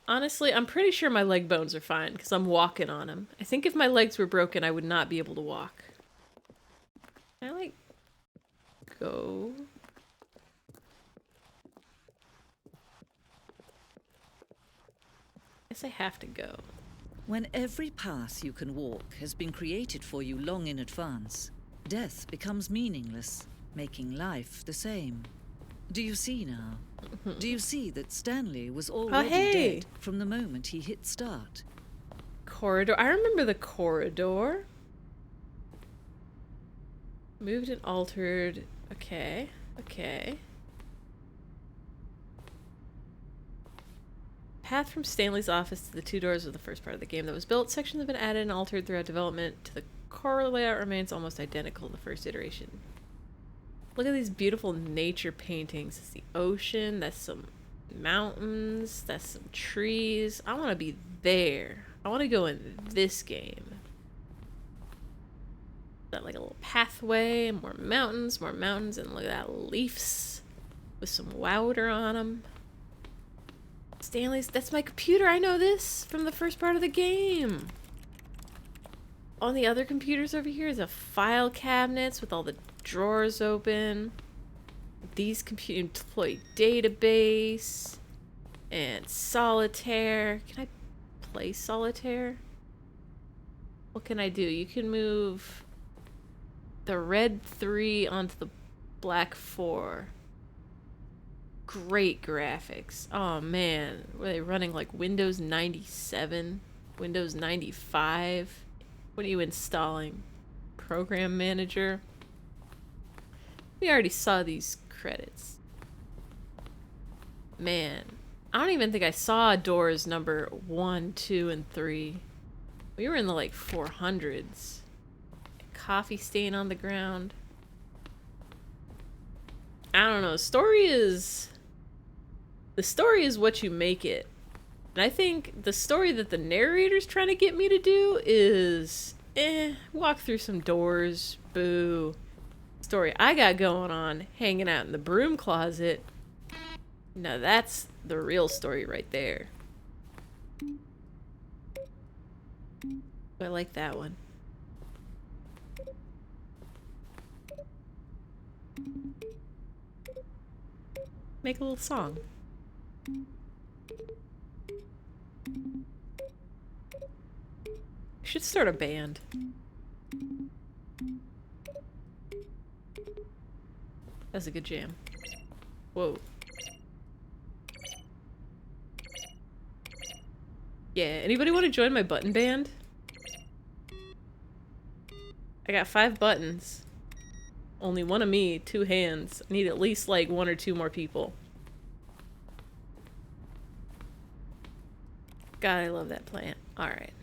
Honestly, I'm pretty sure my leg bones are fine, because I'm walking on them. I think if my legs were broken, I would not be able to walk. Can I, like, go? Guess I have to go. When every path you can walk has been created for you long in advance, death becomes meaningless, making life the same. Do you see now? Do you see that Stanley was already dead from the moment he hit start? Corridor. I remember the corridor. Moved and altered. Okay. Okay. Path from Stanley's office to the two doors of the first part of the game that was built. Sections have been added and altered throughout development. To the core layout remains almost identical to the first iteration. Look at these beautiful nature paintings. It's the ocean. That's some mountains. That's some trees. I want to be there. I want to go in this game. Got like a little pathway, more mountains, and look at that, leaves with some water on them. Stanley's, that's my computer. I know this from the first part of the game. On the other computers over here is a file cabinets with all the drawers open. These employee database and solitaire. Can I play solitaire? What can I do? You can move the red 3 onto the black 4. Great graphics. Oh man, were they running like Windows 97, Windows 95? What are you installing? Program Manager? We already saw these credits. Man, I don't even think I saw doors number 1, 2, and 3. We were in the like 400s. Coffee stain on the ground. I don't know. The story is what you make it. And I think the story that the narrator's trying to get me to do is, walk through some doors, boo. Story I got going on, hanging out in the broom closet. Now that's the real story right there. I like that one. Make a little song. I should start a band. That's a good jam. Whoa. Yeah, anybody want to join my button band? I got 5 buttons. Only one of me, 2 hands. I need at least like 1 or 2 more people. God, I love that plant. Alright.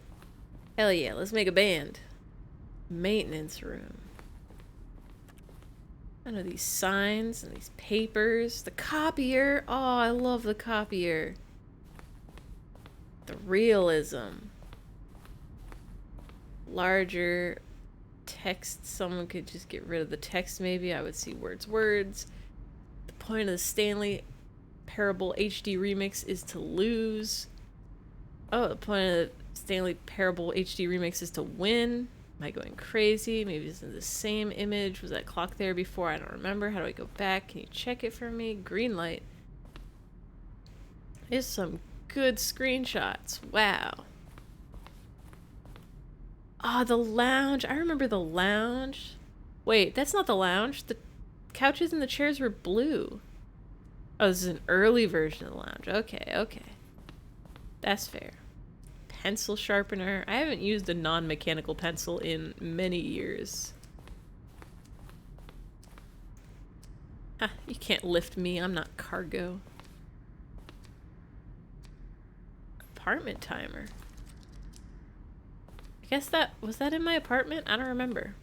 Hell yeah, let's make a band. Maintenance room. I know these signs and these papers. The copier. Oh, I love the copier. The realism. Larger text. Someone could just get rid of the text maybe. I would see words. The point of the Stanley Parable HD remix is to lose. Oh, the point of the Stanley Parable HD remix is to win. Am I going crazy? Maybe it's in the same image. Was that clock there before? I don't remember. How do I go back? Can you check it for me? Green light. There's some good screenshots. Wow. Ah, the lounge. I remember the lounge. Wait, that's not the lounge. The couches and the chairs were blue. Oh, this is an early version of the lounge. Okay, okay. That's fair. Pencil sharpener. I haven't used a non-mechanical pencil in many years. Ha, you can't lift me. I'm not cargo. Apartment timer. I guess that... was that in my apartment? I don't remember.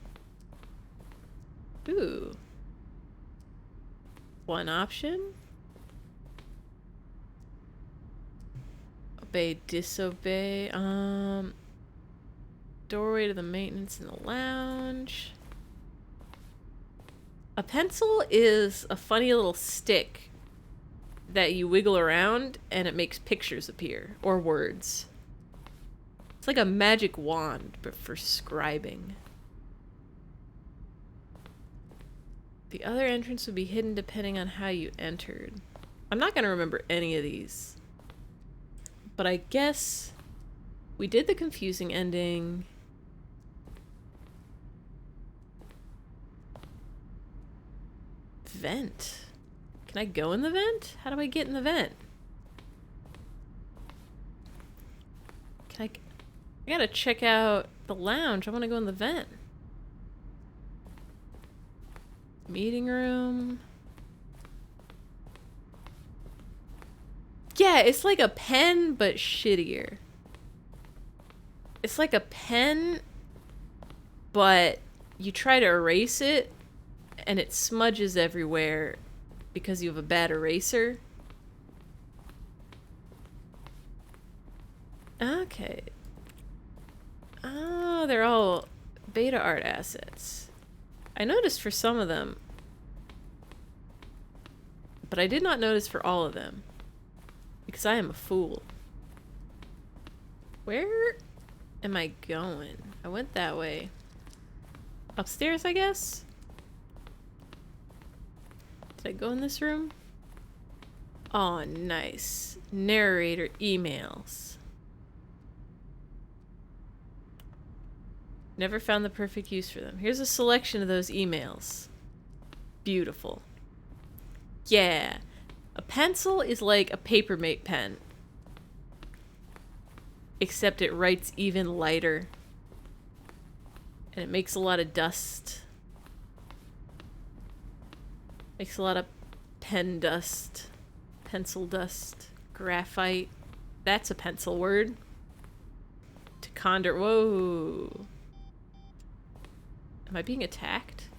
Ooh. One option. Obey, disobey. Doorway to the maintenance in the lounge. A pencil is a funny little stick that you wiggle around and it makes pictures appear. Or words. It's like a magic wand, but for scribing. The other entrance would be hidden depending on how you entered. I'm not going to remember any of these. But I guess we did the confusing ending. Vent. Can I go in the vent? How do I get in the vent? I gotta check out the lounge. I want to go in the vent. Meeting room. Yeah, it's like a pen, but shittier. It's like a pen, but you try to erase it, and it smudges everywhere because you have a bad eraser. Okay. Oh, they're all beta art assets. I noticed for some of them, but I did not notice for all of them. Because I am a fool. Where am I going? I went that way. Upstairs, I guess? Did I go in this room? Oh, nice. Narrator emails. Never found the perfect use for them. Here's a selection of those emails. Beautiful. Yeah. A pencil is like a Papermate pen. Except it writes even lighter. And it makes a lot of dust. Makes a lot of pen dust. Pencil dust. Graphite. That's a pencil word. To condor. Whoa. Am I being attacked?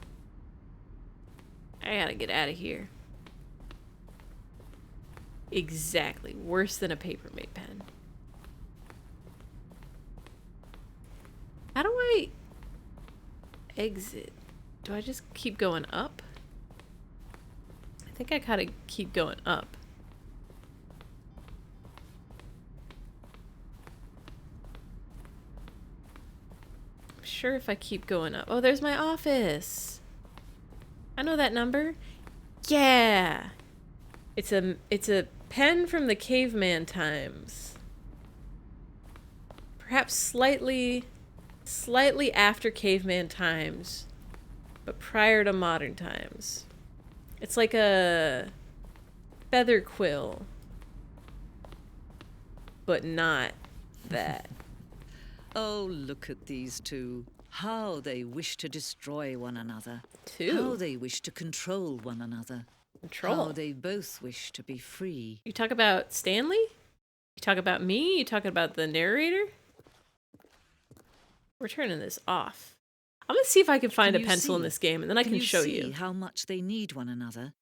I gotta get out of here. Exactly. Worse than a Papermate pen. How do I exit? Do I just keep going up? I think I gotta keep going up. I'm sure if I keep going up. Oh, there's my office. I know that number. Yeah. It's a pen from the caveman times. Perhaps slightly after caveman times, but prior to modern times. It's like a feather quill, but not that. Oh, look at these two. How they wish to destroy one another. Two? How they wish to control one another. Control? How they both wish to be free. You talk about Stanley? You talk about me? You talking about the narrator? We're turning this off. I'm gonna see if I can find a pencil in this game, and then I can show you. Can you see how much they need one another?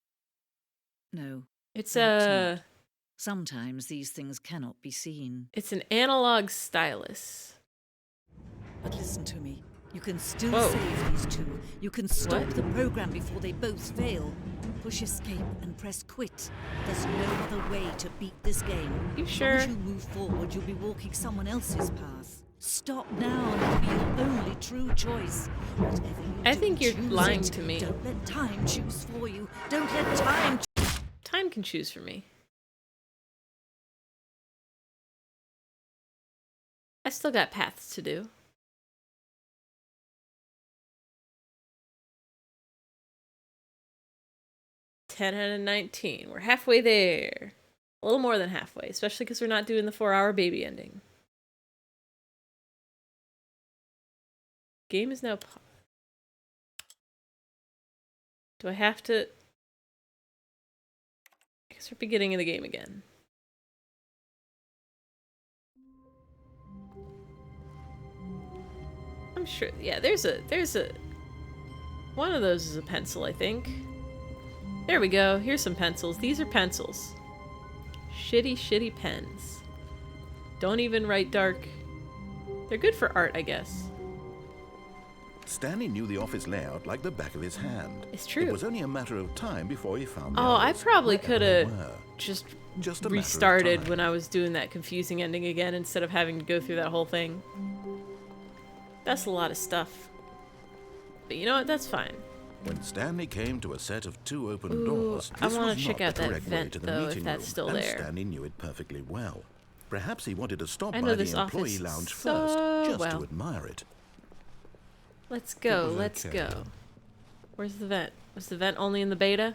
No. It's not. Sometimes these things cannot be seen. It's an analog stylus. But listen to me. You can still save these two. You can stop the program before they both fail. Push escape and press quit. There's no other way to beat this game. You sure? As you move forward, you'll be walking someone else's path. Stop now and it'll be your only true choice. Whatever you I do, think you're choose lying it. to me. Don't let time choose for you. Don't let time. Time can choose for me. I still got paths to do. 10 out of 19. We're halfway there. A little more than halfway, especially because we're not doing the 4-hour baby ending. Game is now paused. Do I have to... I guess we're beginning of the game again. I'm sure... Yeah, there's a... One of those is a pencil, I think. There we go. Here's some pencils. These are pencils. Shitty pens. Don't even write dark. They're good for art, I guess. Stanley knew the office layout like the back of his hand. It's true. It was only a matter of time before he found the Oh, I others, probably could have just restarted when I was doing that confusing ending again instead of having to go through that whole thing. That's a lot of stuff. But you know what? That's fine. When Stanley came to a set of 2 open doors, I this want was to check not out the that correct way vent, to the though, meeting if that's room, still and there. Stanley knew it perfectly well. Perhaps he wanted to stop I by know the this employee office lounge so first, just well. to admire it. Let's go, was let's okay. go. Where's the vent? Was the vent only in the beta?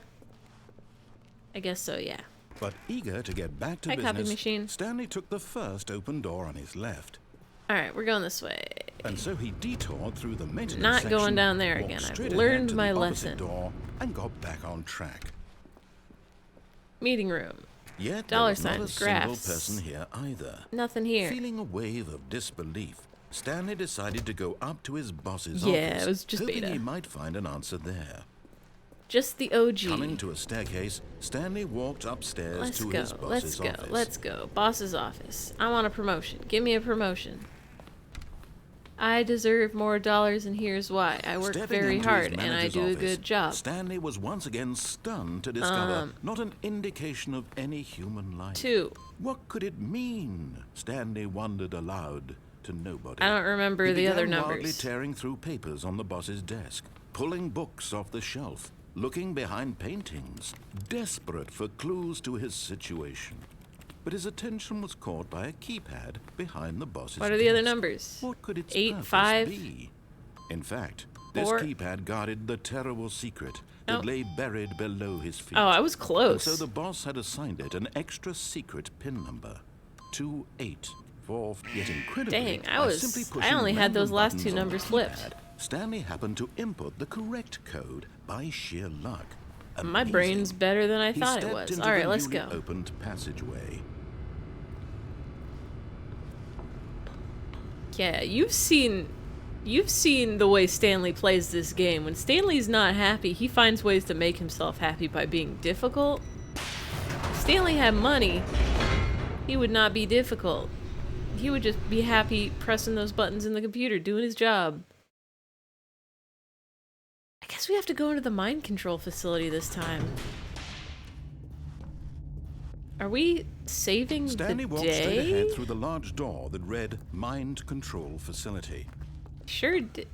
I guess so, yeah. But eager to get back to Hi, copy business, machine. Stanley took the first open door on his left. Alright, we're going this way. And so he detoured through the maintenance Not section, going down there walked again. I've straight ahead learned to my the lesson. opposite door, and got back on track. Meeting room. Yet Dollar there was not a signs, single graphs. person here either. Nothing here. Feeling a wave of disbelief, Stanley decided to go up to his boss's Yeah, office, it was just hoping beta. he might find an answer there. Just the OG. Coming to a staircase, Stanley walked upstairs Let's to go, his boss's let's go, office. let's go. Boss's office. I want a promotion. Give me a promotion. I deserve more dollars, and here's why. I work Stepping very into hard, his and I manager's do a office, good job. Stanley was once again stunned to discover not an indication of any human life. 2. What could it mean? Stanley wondered aloud to nobody. I don't remember He the other began wildly numbers. tearing through papers on the boss's desk, pulling books off the shelf, looking behind paintings, desperate for clues to his situation. But his attention was caught by a keypad behind the boss's What are the other desk. numbers? What could its 8, purpose 5? be? In fact, this 4? keypad guarded the terrible secret that Oh. lay buried below his feet. Oh, I was close. And so the boss had assigned it an extra secret PIN number, 284. Yet incredibly, Dang, by simply I pushing only had those random last buttons 2 on the numbers flipped. keypad, Stanley happened to input the correct code by sheer luck. My Amazing. brain's better than I He thought it stepped was. into Alright, the let's newly go. opened passageway. Yeah, you've seen the way Stanley plays this game. When Stanley's not happy, he finds ways to make himself happy by being difficult. If Stanley had money, he would not be difficult. He would just be happy pressing those buttons in the computer, doing his job. I guess we have to go into the mind control facility this time. Are we saving Stanley the walked straight day? ahead through the large door that read Mind Control Facility. Sure did.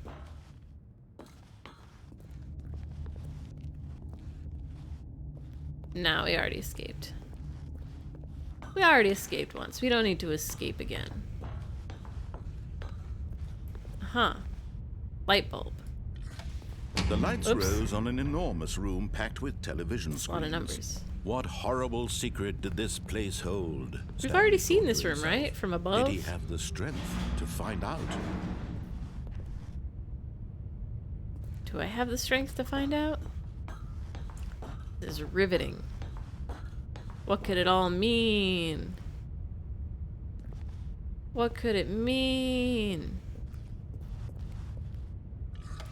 No, we already escaped. We already escaped once. We don't need to escape again. Huh. Light bulb. The lights Oops. rose on an enormous room packed with television screens. A lot of numbers. What horrible secret did this place hold? We've Stanley already thought seen to this room, himself. right? From above? Did he have the strength to find out? Do I have the strength to find out? This is riveting. What could it all mean? What could it mean?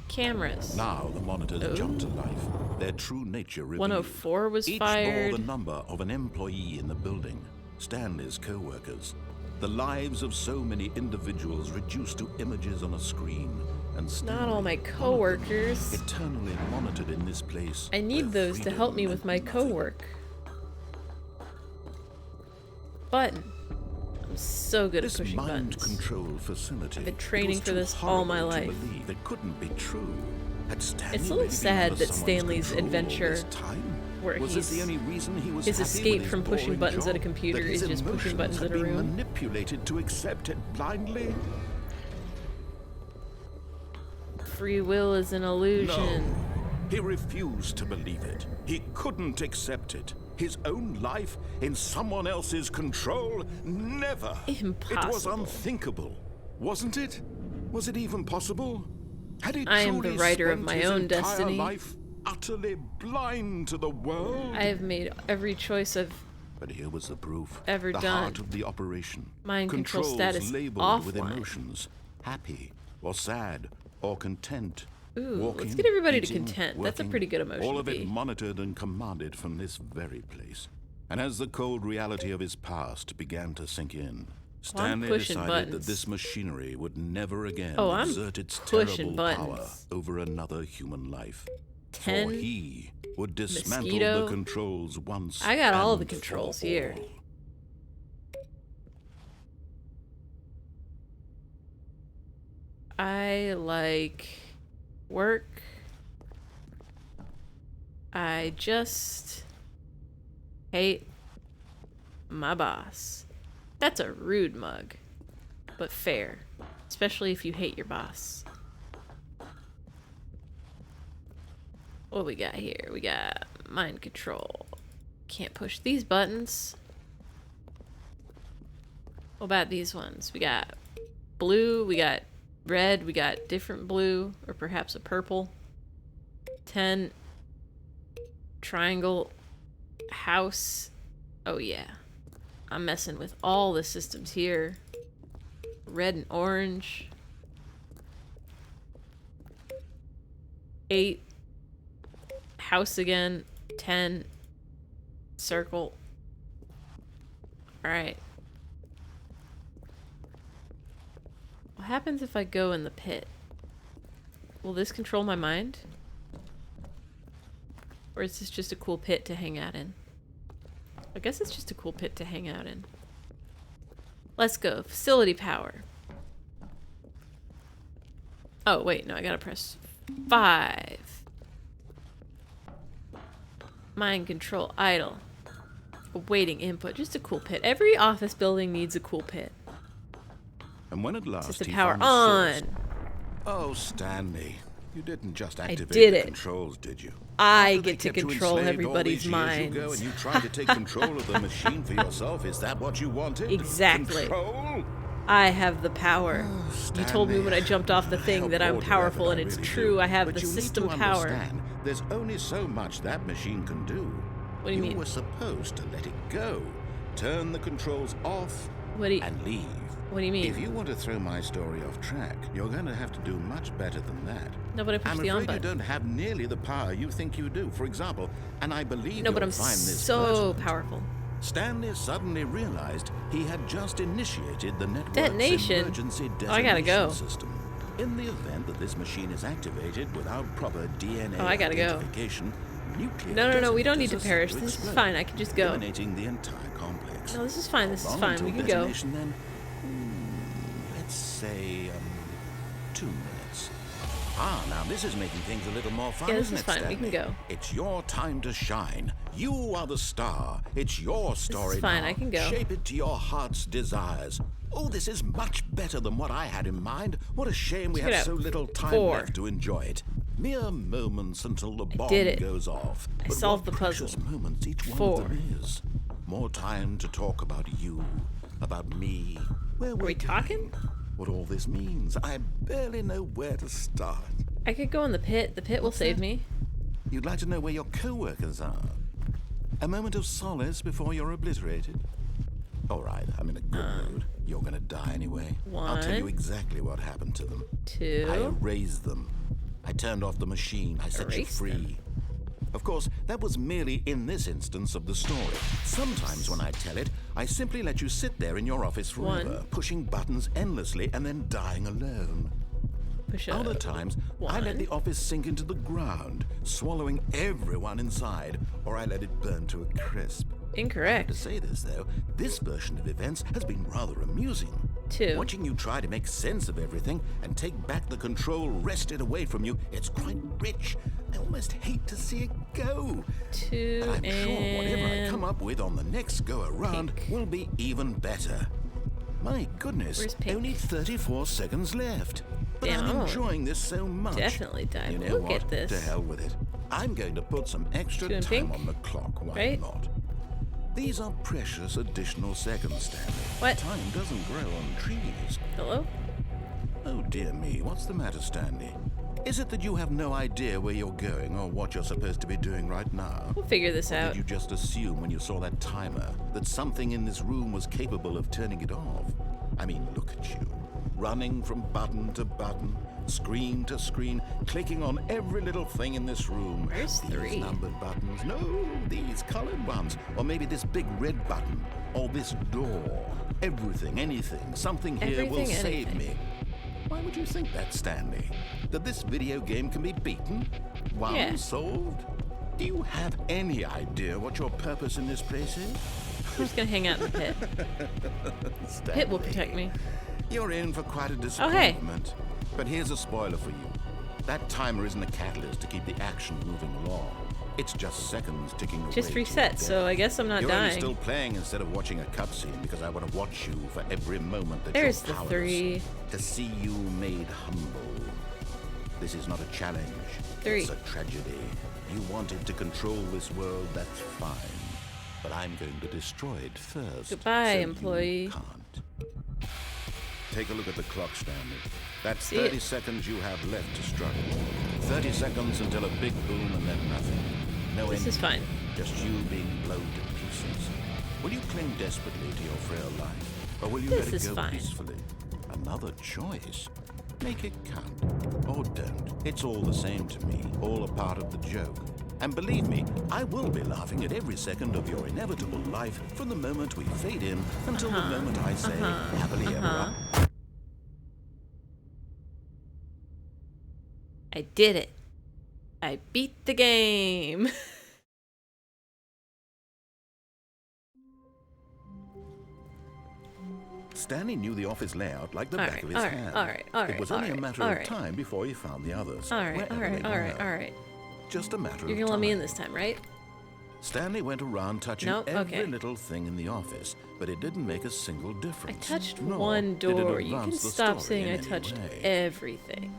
Cameras. Now the monitors jumped to life, their true nature revealed. 104 was Each fired. bore the number of an employee in the building, Stanley's co-workers. The lives of so many individuals reduced to images on a screen. And Not all my Stanley, co-workers. eternally monitored in this place. I need where those to freedom help me with my meant nothing. co-work. Button. I'm so good at This pushing mind buttons. control facility. I've been training it was for too this all my horrible to life. believe. It couldn't be true. Had Stanley It's a little really been sad under that someone's Stanley's control all adventure, this time? where Was this the he's- only reason he was his happy escape with his from pushing boring buttons at a job? computer That is his just pushing emotions buttons had at a been room? manipulated to accept it blindly? Free will is an illusion. No. He refused to believe it. He couldn't accept it. His own life in someone else's control? Never. It was Impossible. unthinkable. Wasn't it? Was it even possible? Had he I am the truly writer of spent my his own entire destiny. life utterly blind to the world? I have made every choice I've But here was the proof. ever the done. heart of the operation. Mind control Controls status labeled with offline. emotions. Happy or sad or content. Ooh, Walking, let's get everybody to eating, content. That's a working, pretty good emotion all to of it be. monitored and commanded from this very place. And as the cold reality of his past began to sink in, Stanley pushing decided that buttons. this machinery would never again Oh, I'm exert its pushing terrible power buttons. over another human life. 10 For he would dismantle mosquito. the controls once I got all the and controls for here. all. I like work. I just hate my boss. That's a rude mug, but fair, especially if you hate your boss. What we got here? We got mind control. Can't push these buttons. What about these ones? We got blue, we got red, we got different blue, or perhaps a purple. 10. Triangle. House. Oh yeah. I'm messing with all the systems here. Red and orange. 8. House again. 10. Circle. Alright. What happens if I go in the pit? Will this control my mind? Or is this just a cool pit to hang out in? I guess it's just a cool pit to hang out in. Let's go. Facility power. Oh, wait. No, I gotta press 5. Mind control. Idle. Awaiting input. Just a cool pit. Every office building needs a cool pit. And when at last System he power found the on. source- Oh, Stanley. You didn't just activate did the it. controls, did you? I After they get to kept you control enslaved all everybody's these years ago minds. and you tried to take control of the machine for yourself. Is that what you wanted? Exactly. Control? I have the power. You told me Stanley, when I jumped off the how thing that I'm bored powerful, I and it's really true. do. I have But the you need system to power. understand, there's only so much that machine can do. What do you mean? You were supposed to let it go, turn the controls off, What do you, and leave. what do you mean? If you want to throw my story off track, you're going to have to do much better than that. No, but I pushed I'm the on afraid you button. don't have nearly the power you think you do. For example, and I believe No, but you'll I'm find this so pertinent, powerful. Stanley suddenly realized he had just initiated the network's Detonation? emergency Oh, I gotta detonation go. system. In the event that this machine is activated without proper DNA Oh, I gotta go. identification, nuclear No, we don't need to detonators are perish. set This is explode, fine. I can just go. eliminating the entire complex. No, this is fine. This How is long fine. until We can go. detonation, then? Let's say 2 minutes. Ah, now this is making things a little more fun, Yeah, this isn't is it, fine. We can Stanley? go. It's your time to shine. You are the star. It's your story fine. now. I can go. Shape it to your heart's desires. Oh, this is much better than what I had in mind. What a shame we Check it have out. so little time 4. left to enjoy it. Mere moments until the bomb did it. goes off. I But solved what the puzzle. precious moments each one 4. of them is. More time to talk about you, about me. Where Are we talking? what all this means. I barely know where to start. I could go in the pit. The pit will save me. You'd like to know where your co-workers are? A moment of solace before you're obliterated? All right, I'm in a good mood. You're gonna die anyway. I'll tell you 1, exactly what happened to them. 2. I erased them. I turned off the machine. I set you Erased free. them. Of course, that was merely in this instance of the story. Sometimes when I tell it, I simply let you sit there in your office forever, 1. pushing buttons endlessly and then dying alone. Push up. Other times, I let 1. the office sink into the ground, swallowing everyone inside, or I let it burn to a crisp. To Incorrect. say this, though, this version of events has been rather amusing. 2. Watching you try to make sense of everything and take back the control wrested away from you, it's quite rich. I almost hate to see it go. 2 But I'm sure whatever I and come up with on the next go-around pink. will be even better. My goodness, Where's pink? only 34 seconds left. But Damn, I'm I'm enjoying this so much. definitely die. You know Look what? at this. To hell with it. I'm going to put some extra 2 and time pink? on the clock. Why Right? not? These are precious additional seconds, Stanley. What? Time doesn't grow on trees. Hello? Oh dear me, what's the matter, Stanley? Is it that you have no idea where you're going or what you're supposed to be doing right now? We'll figure this Or out. did you just assume when you saw that timer that something in this room was capable of turning it off? I mean, look at you. Running from button to button, screen to screen, clicking on every little thing in this room. Where's These 3? numbered buttons. No, these colored ones. Or maybe this big red button. Or this door. Everything, anything, something here will Everything, save anything. me. Why would you think that, Stanley? That this video game can be beaten? Won? Yeah. Solved? Do you have any idea what your purpose in this place is? I'm just gonna hang out in the pit. Pit will protect me. You're in for quite a Oh, hey. disappointment. But here's a spoiler for you. That timer isn't a catalyst to keep the action moving along. It's just seconds ticking away. Just to reset, your so death. I guess I'm not You're only dying. still playing instead of watching a cutscene because I want to watch you for every moment that There's you're the powerless. 3. To see you made humble. This is not a challenge. 3. It's a tragedy. You wanted to control this world, that's fine. But I'm going to destroy it first. Goodbye, so employee. You can't. Take a look at the clock, Stanley. That's See 30 it. seconds you have left to struggle. 30 seconds until a big boom and then nothing. No This is ending. fine. Just you being blown to pieces. Will you cling desperately to your frail life? Or will you This let is it go fine. peacefully? Another choice. Make it count. Or don't. It's all the same to me. All a part of the joke. And believe me, I will be laughing at every second of your inevitable life from the moment we fade in until the moment I say, happily ever after. I did it. I beat the game. Stanley knew the office layout like the All back right, of his all right, hand. all right, all It was right, only all a right, matter all of right. time before he found the others. Alright, wherever alright, they alright, were. alright. Just a matter You're of gonna let me in time. this time, right? Stanley went around touching No? every Okay. little thing in the office, but it didn't make a single I difference. touched Nor one did it door. You can advance the stop story saying in I any touched way. everything.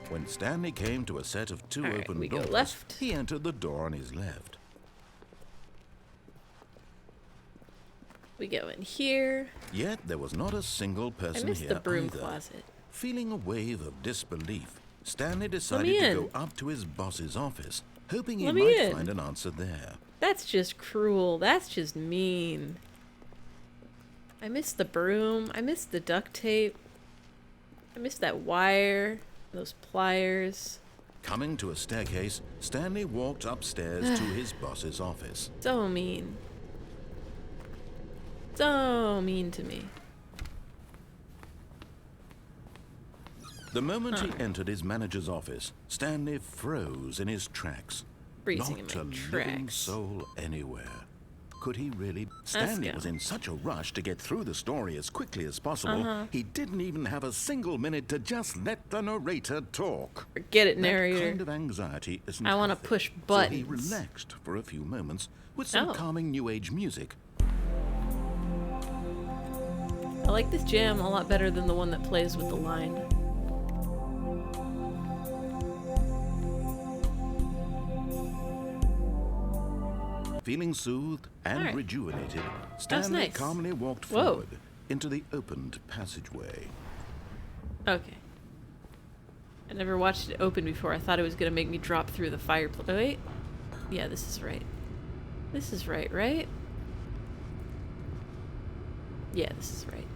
When Stanley came to a set of two Alright, open we go doors, left. he entered the door on his left. We go in here. Yet there was not a single I person missed here the broom either. closet. Feeling a wave of disbelief, Stanley me decided to in. go up to his boss's office, hoping he Let me might in. find an answer there. That's just cruel. That's just mean. I missed the broom. I missed the duct tape. I missed that wire. Those pliers. Coming to a staircase, Stanley walked upstairs to his boss's office. So mean. So mean to me. The moment he entered his manager's office, Stanley froze in his tracks. Freezing Not in a my living tracks. soul anywhere. Could he really? Stanley go. was in such a rush to get through the story as quickly as possible, he didn't even have a single minute to just let the narrator talk. Forget it, That narrator. kind of anxiety isn't I wanna healthy. push So he buttons. relaxed for a few moments with some Oh. calming new age music. I like this jam a lot better than the one that plays with the line. Feeling soothed and Alright. rejuvenated, Stanley nice. calmly walked Whoa. forward into the opened passageway. Okay. I never watched it open before. I thought it was gonna make me drop through the fireplace. Oh, wait. Yeah, this is right. This is right, right? Yeah, this is right.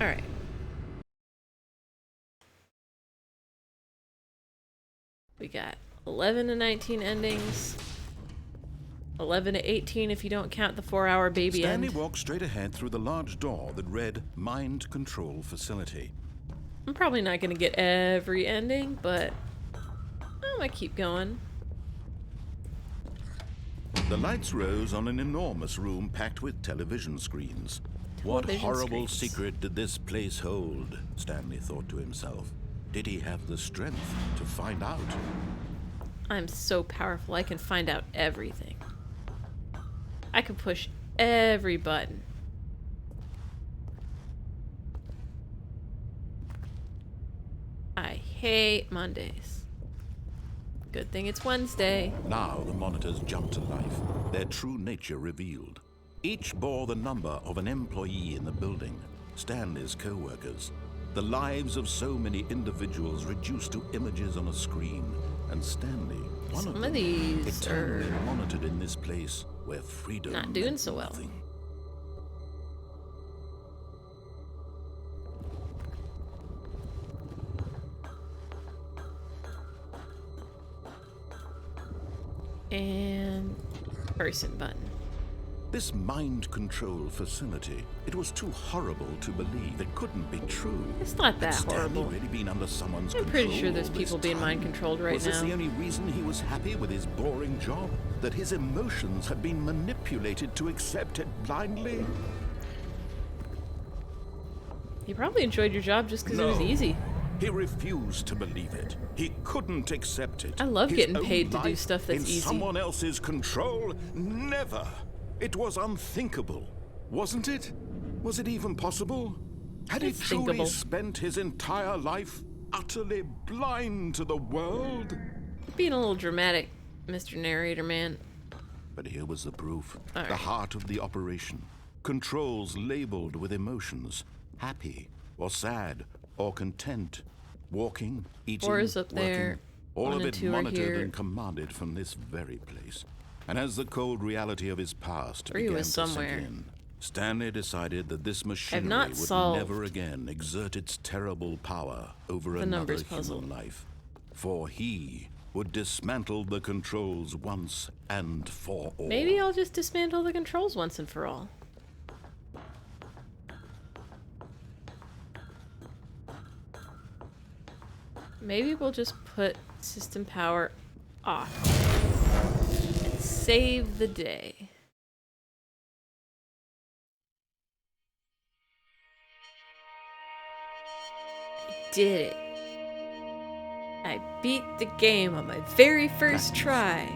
Alright. We got 11 to 19 endings. 11 to 18 if you don't count the 4-hour baby Stanley end. walked straight ahead through the large door that read Mind Control Facility. I'm probably not gonna get every ending, but I might keep going. The lights rose on an enormous room packed with television screens. What Television horrible screens. secret did this place hold? Stanley thought to himself. Did he have the strength to find out? I'm so powerful, I can find out everything. I can push every button. I hate Mondays. Good thing it's Wednesday. Now the monitors jumped to life, their true nature revealed. Each bore the number of an employee in the building, Stanley's co-workers. The lives of so many individuals reduced to images on a screen, and Stanley, one Some of of them, these eternally are monitored in this place where freedom not doing meant so well. nothing. And person button. This mind control facility, it was too horrible to believe. It couldn't be true. It's not Had that Stanley horrible. really been under someone's I'm pretty control sure there's all this people being time? mind controlled right Was this now. the only reason he was happy with his boring job? That his emotions had been manipulated to accept it blindly? You probably enjoyed your job just because it was No. easy. He refused to believe it. He couldn't accept it. I love His getting own paid to do life stuff that's in easy. someone else's control? Never. It was unthinkable, wasn't it? Was it even possible? Had he It's truly thinkable. spent his entire life utterly blind to the world? Being a little dramatic, Mr. Narrator Man. But here was the proof. All The right. heart of the operation. Controls labeled with emotions. Happy or sad or content. Walking, eating, 4 is up working. there. All 1 of and it 2 are monitored here. and commanded from this very place. And as the cold reality of his past 3 began was to somewhere. sink in, Stanley decided that this machinery not would solved never again exert its terrible power over the another numbers puzzle. human life. For he would dismantle the controls once and for all. Maybe I'll just dismantle the controls once and for all. Maybe we'll just put system power off and save the day. I did it. I beat the game on my very first try.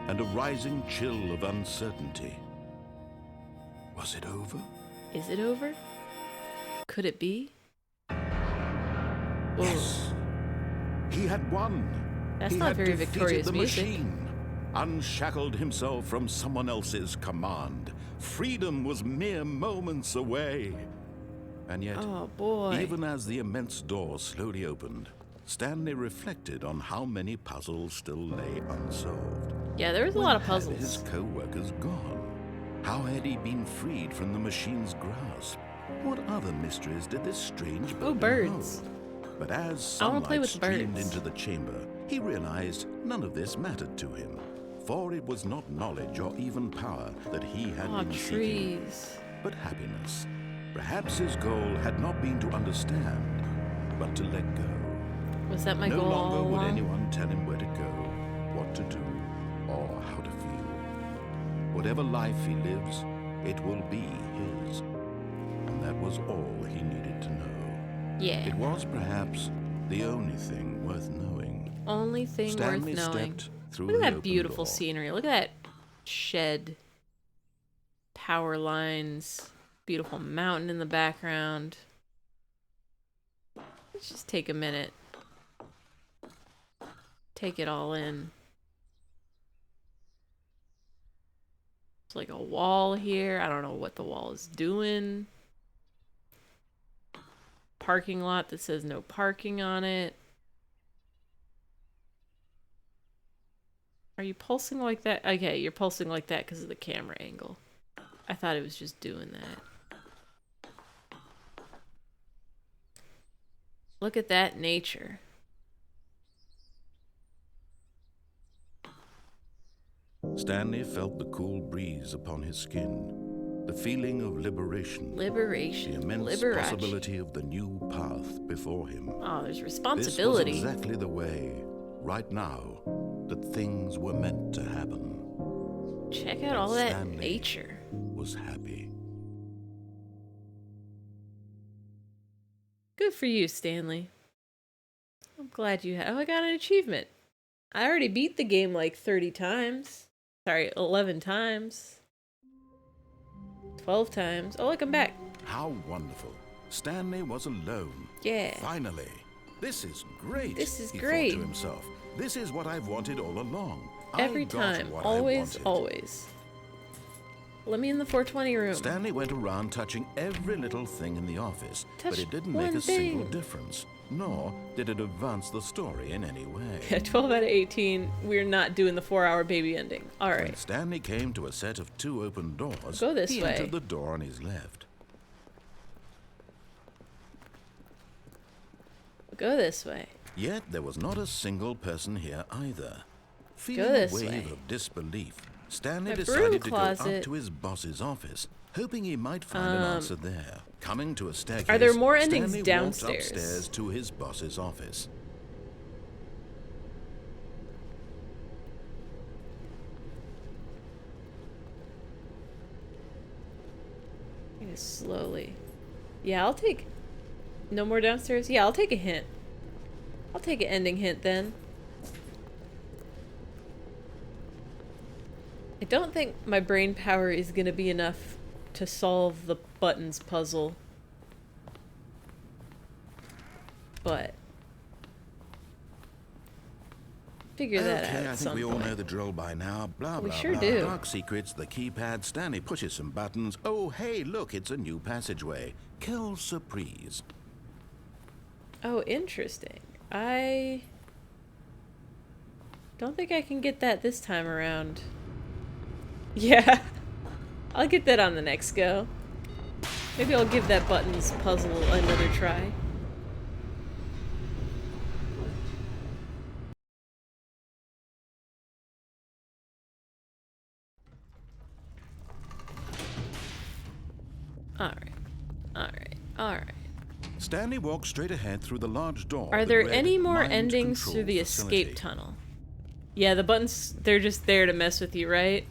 And a rising chill of uncertainty. Was it over? Is it over? Could it be? Whoa. Yes. He had won. That's He not had very defeated victorious the music. machine, unshackled himself from someone else's command. Freedom was mere moments away. And yet, Oh boy. even as the immense door slowly opened, Stanley reflected on how many puzzles still lay unsolved. Yeah, there was a lot of Where had his puzzles. co-workers gone? How had he been freed from the machine's grasp? What other mysteries did this strange Ooh, building birds. hold? But as I wanna play sunlight with the streamed birds. into the chamber, he realized none of this mattered to him. For it was not knowledge or even power that he had Aw, been seeking, trees. but happiness. Perhaps his goal had not been to understand, but to let go. Was that my No goal all longer would along? anyone tell him where to go, what to do, or how to feel. Whatever life he lives, it will be his. And that was all he needed to know. Yeah. It was perhaps the only thing worth knowing. Only thing Stanley worth knowing. stepped through Look the at that open beautiful door. scenery. Look at that shed. Power lines. Beautiful mountain in the background. Let's just take a minute. Take it all in. There's like a wall here. I don't know what the wall is doing. Parking lot that says no parking on it. Are you pulsing like that? Okay, you're pulsing like that because of the camera angle. I thought it was just doing that. Look at that nature. Stanley felt the cool breeze upon his skin, the feeling of liberation, the Liberation. immense Liberace. possibility of the new path before him. Oh, there's This was responsibility. exactly the way, right now, that things were meant to happen. Check out all that Stanley nature. was happy. Good for you, Stanley. I'm glad you had. Oh, I got an achievement. I already beat the game like 30 times. Sorry, 11 times. 12 times. Oh, look, I'm back. How wonderful. Stanley was alone. Yeah. Finally. This is great. This is he great. thought to himself. This is what I've wanted all along. Every I got time. what I Always, wanted. always. Let me in the 420 room. Stanley went around touching every little thing in the office, Touch but it didn't one make a single thing. difference, nor did it advance the story in any way. 12 out of 18. We're not doing the 4-hour baby ending. All When right. Stanley came to a set of 2 open doors, Go this he way. entered the door on his left. Go this way. Yet there was not a single person here either. Go Feeling this a wave way. of disbelief, Stanley My broom decided to go closet. up to his boss's office, hoping he might find an answer there. Coming to a staircase, Are there more endings Stanley downstairs? walked upstairs to his boss's office. Slowly. Yeah, I'll take No more downstairs? Yeah, I'll take a hint. I'll take an ending hint then. I don't think my brain power is gonna be enough to solve the buttons puzzle. But figure that out Okay, at I think some we all point. know the drill by now. Blah, We blah, sure blah. do. Dark secrets, the keypad. Stanley pushes some buttons. Oh, hey, look, it's a new passageway. Quelle surprise. Oh, interesting. I don't think I can get that this time around. Yeah. I'll get that on the next go. Maybe I'll give that buttons puzzle another try. Alright. Alright. Alright. Stanley walked straight ahead through the large door. Are that there read, any more "Mind endings Control through the Facility." escape tunnel? Yeah, the buttons, they're just there to mess with you, right?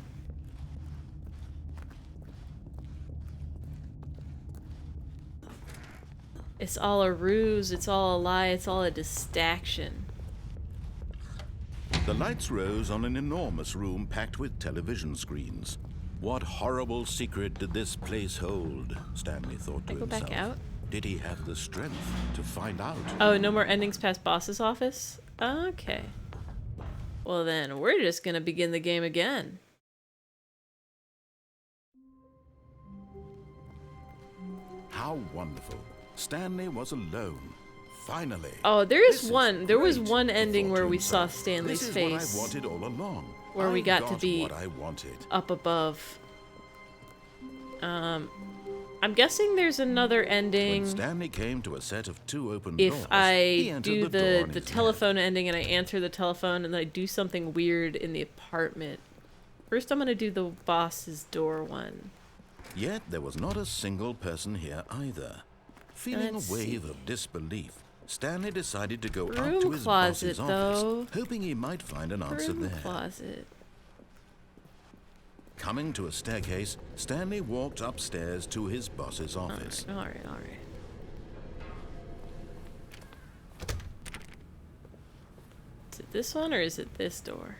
It's all a ruse, it's all a lie, it's all a distraction. The lights rose on an enormous room packed with television screens. What horrible secret did this place hold? Stanley thought to Can I go himself. back out? Did he have the strength to find out? Oh, no more endings past boss's office? Okay. Well then, we're just gonna begin the game again. How wonderful. Stanley was alone. Finally. Oh, there This is is one. There was great, one he ending thought where to we saw himself. Stanley's This is face. what I wanted all along. Where we I got to be what I wanted. up above. I'm guessing there's another When ending Stanley came to a set of two open doors, if he I entered do the door on the his telephone ending and I answer the telephone and then I do something weird in the apartment. First I'm gonna do the boss's door one. left. Yet there was not a single person here either. Feeling Let's a wave see. of disbelief, Stanley decided to go up Broom to his closet, boss's though. office, hoping he might find an answer Room there. closet. Coming to a staircase, Stanley walked upstairs to his boss's office. Alright. Is it this one or is it this door?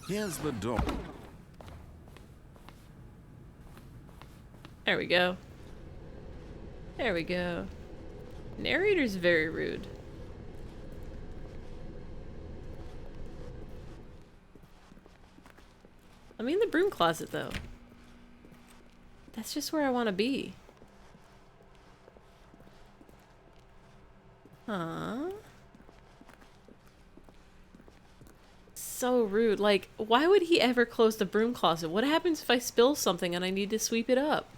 Here's the door. There we go. There we go. Narrator's very rude. I'm in the broom closet, though. That's just where I want to be. Huh? So rude. Like, why would he ever close the broom closet? What happens if I spill something and I need to sweep it up?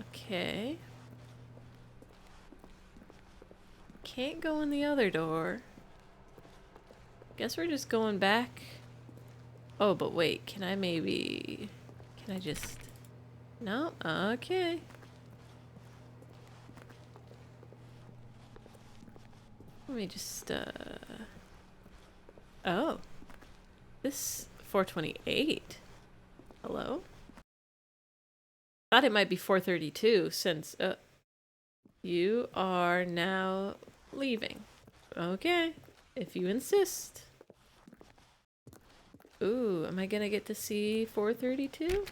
Okay. Can't go in the other door. Guess we're just going back. Oh, but wait, can I maybe... Can I just... No? Okay. Let me just, Oh. This 428. Hello? Thought it might be 432 since, you are now leaving. Okay. If you insist. Ooh, am I gonna get to see 432?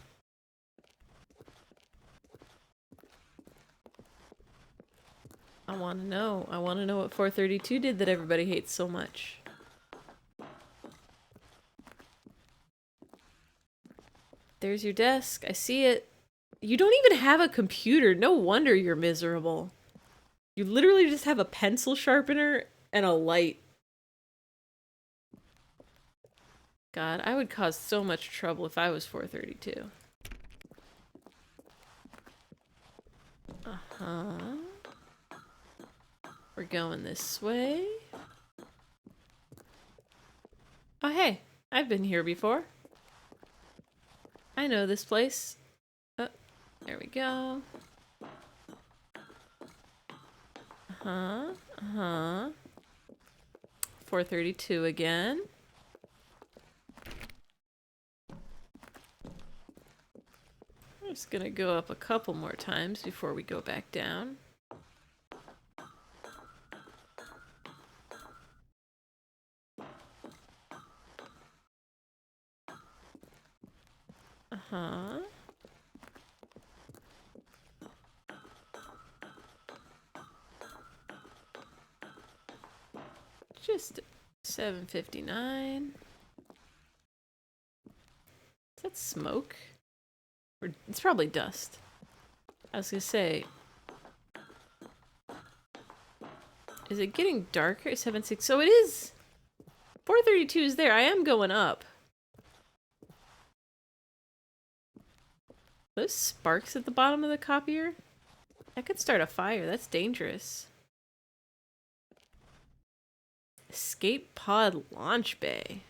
I wanna know. I wanna know what 432 did that everybody hates so much. There's your desk. I see it. You don't even have a computer. No wonder you're miserable. You literally just have a pencil sharpener and a light. God, I would cause so much trouble if I was 432. Uh-huh. We're going this way. Oh, hey. I've been here before. I know this place. Oh, there we go. Uh-huh. Uh-huh. 432 again. I'm just gonna go up a couple more times before we go back down. Uh-huh. Just 7:59. Is that smoke? Or it's probably dust. I was gonna say, is it getting darker? 7:06. So it is. 4:32 is there. I am going up. Those sparks at the bottom of the copier? That could start a fire. That's dangerous. Escape pod launch bay.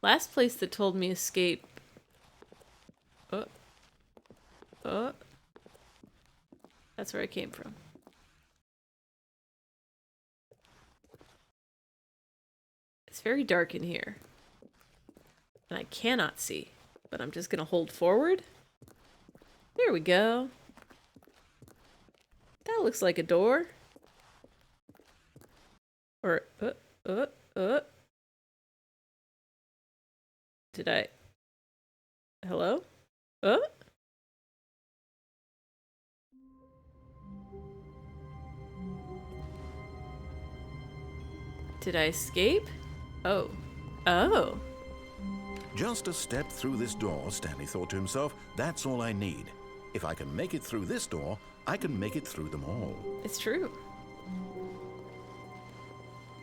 Last place that told me escape. Oh. That's where I came from. It's very dark in here. And I cannot see. But I'm just gonna hold forward. There we go. That looks like a door. Or, Did I? Hello? Did I escape? Oh. Oh. Just a step through this door, Stanley thought to himself. That's all I need. If I can make it through this door, I can make it through them all. It's true.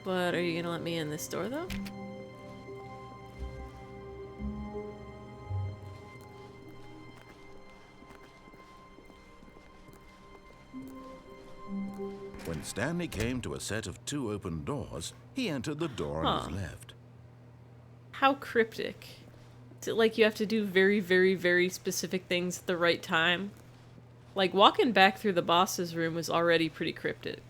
But are you gonna let me in this door, though? When Stanley came to a set of 2 open doors, he entered the door on his left. How cryptic. Is it like you have to do very, very, very specific things at the right time? Like, walking back through the boss's room was already pretty cryptic.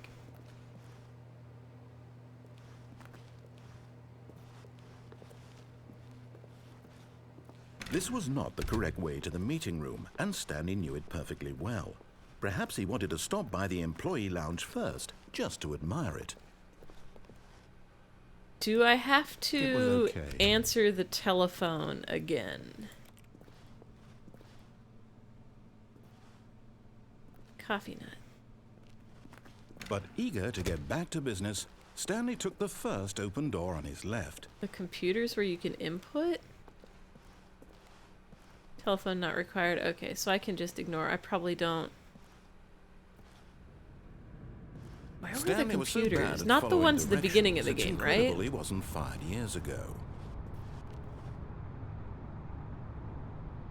This was not the correct way to the meeting room, and Stanley knew it perfectly well. Perhaps he wanted to stop by the employee lounge first, just to admire it. Do I have to okay. answer the telephone again? Coffee nut. But eager to get back to business, Stanley took the first open door on his left. The computers where you can input? Telephone not required. Okay, so I can just ignore. I probably don't. Where were the Stanley was so bad computers? at Not the following ones at the beginning of the directions, game, it's right? incredible he wasn't fired years ago.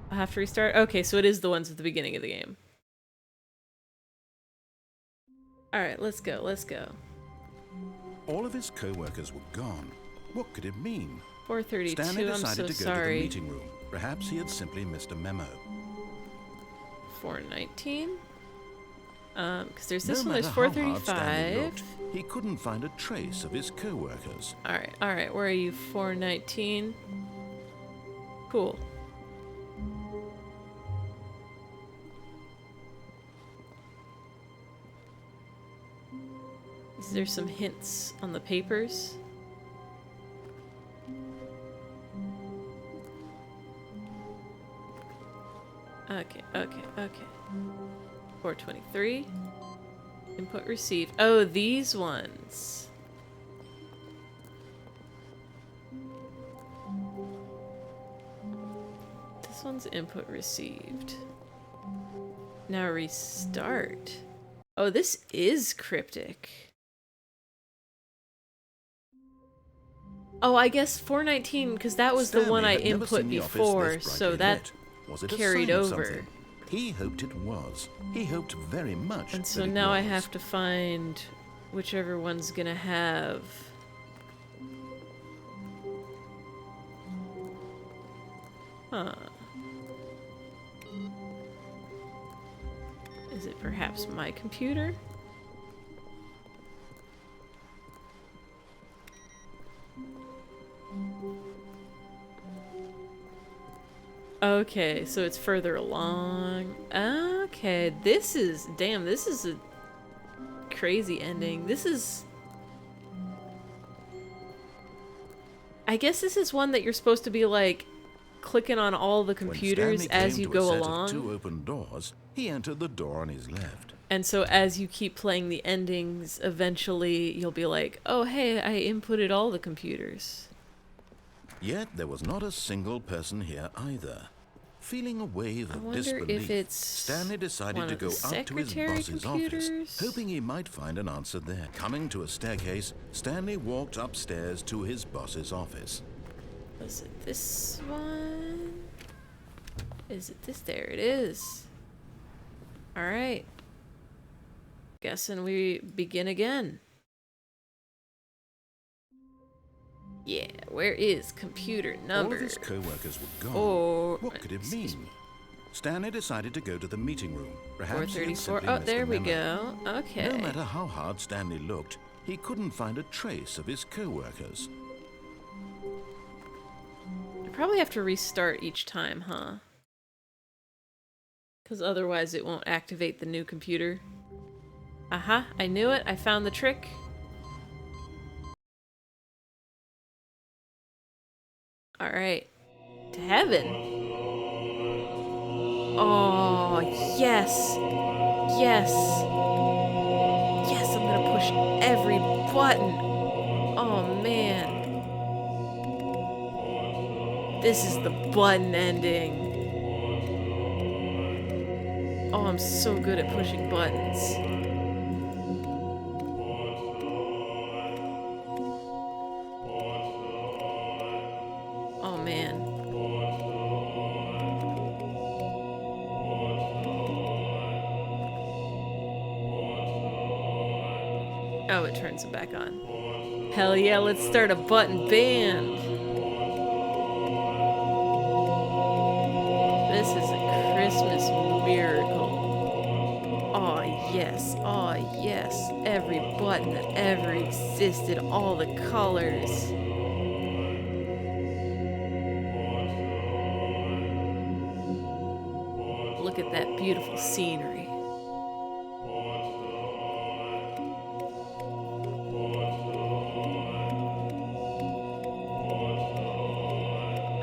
I'll have to restart. Okay, so it is the ones at the beginning of the game. Alright, let's go, let's go. All of his co-workers were gone. What could it mean? 4:32, Stanley I'm decided so to go to the sorry. meeting room. Perhaps he had simply missed a memo. 4:19? Because there's this No one, there's matter how hard Stanley 4:35. looked, he couldn't find a trace of his co-workers. Alright, where are you? 4:19? Cool. Is there some hints on the papers? Okay. 4:23. Input received. Oh, these ones. This one's input received. Now restart. Oh, this is cryptic. Oh, I guess 4:19, because that was the one I Stanley had never input seen the office before, this so brightly that lit. Was it a carried sign of over. something? He hoped it was. He hoped very much And that so it now I was. have to find whichever one's gonna have. Huh. Is it perhaps my computer? Okay, so it's further along. Okay, this is... Damn, this is a crazy ending. This is... I guess this is one that you're supposed to be, like, clicking on all the computers as you go along. Two open doors, he entered the door on his left. And so as you keep playing the endings, eventually you'll be like, oh, hey, I inputted all the computers. Yet there was not a single person here either. Feeling a wave of wonder disbelief, if it's Stanley decided one to of go the up to his secretary boss's computers? office, hoping he might find an answer there. Coming to a staircase, Stanley walked upstairs to his boss's office. Was it this one? Is it this? There it is. Alright. Guessing we begin again. Yeah, where is computer number? All of his co-workers were gone. Four. What could it mean? Stanley decided to go to the meeting room. Perhaps he had 434. simply Oh, missed there a we memo. go. Okay. No matter how hard Stanley looked, he couldn't find a trace of his co-workers. You probably have to restart each time, huh? Because otherwise it won't activate the new computer. Aha, I knew it. I found the trick. Alright. To heaven. Oh, yes. Yes. Yes, I'm gonna push every button. Oh, man. This is the button ending. Oh, I'm so good at pushing buttons. Oh, man. Oh, it turns it back on. Hell yeah, let's start a button band. This is a Christmas miracle. Oh, yes. Oh, yes. Every button that ever existed, all the colors. Look at that beautiful scenery.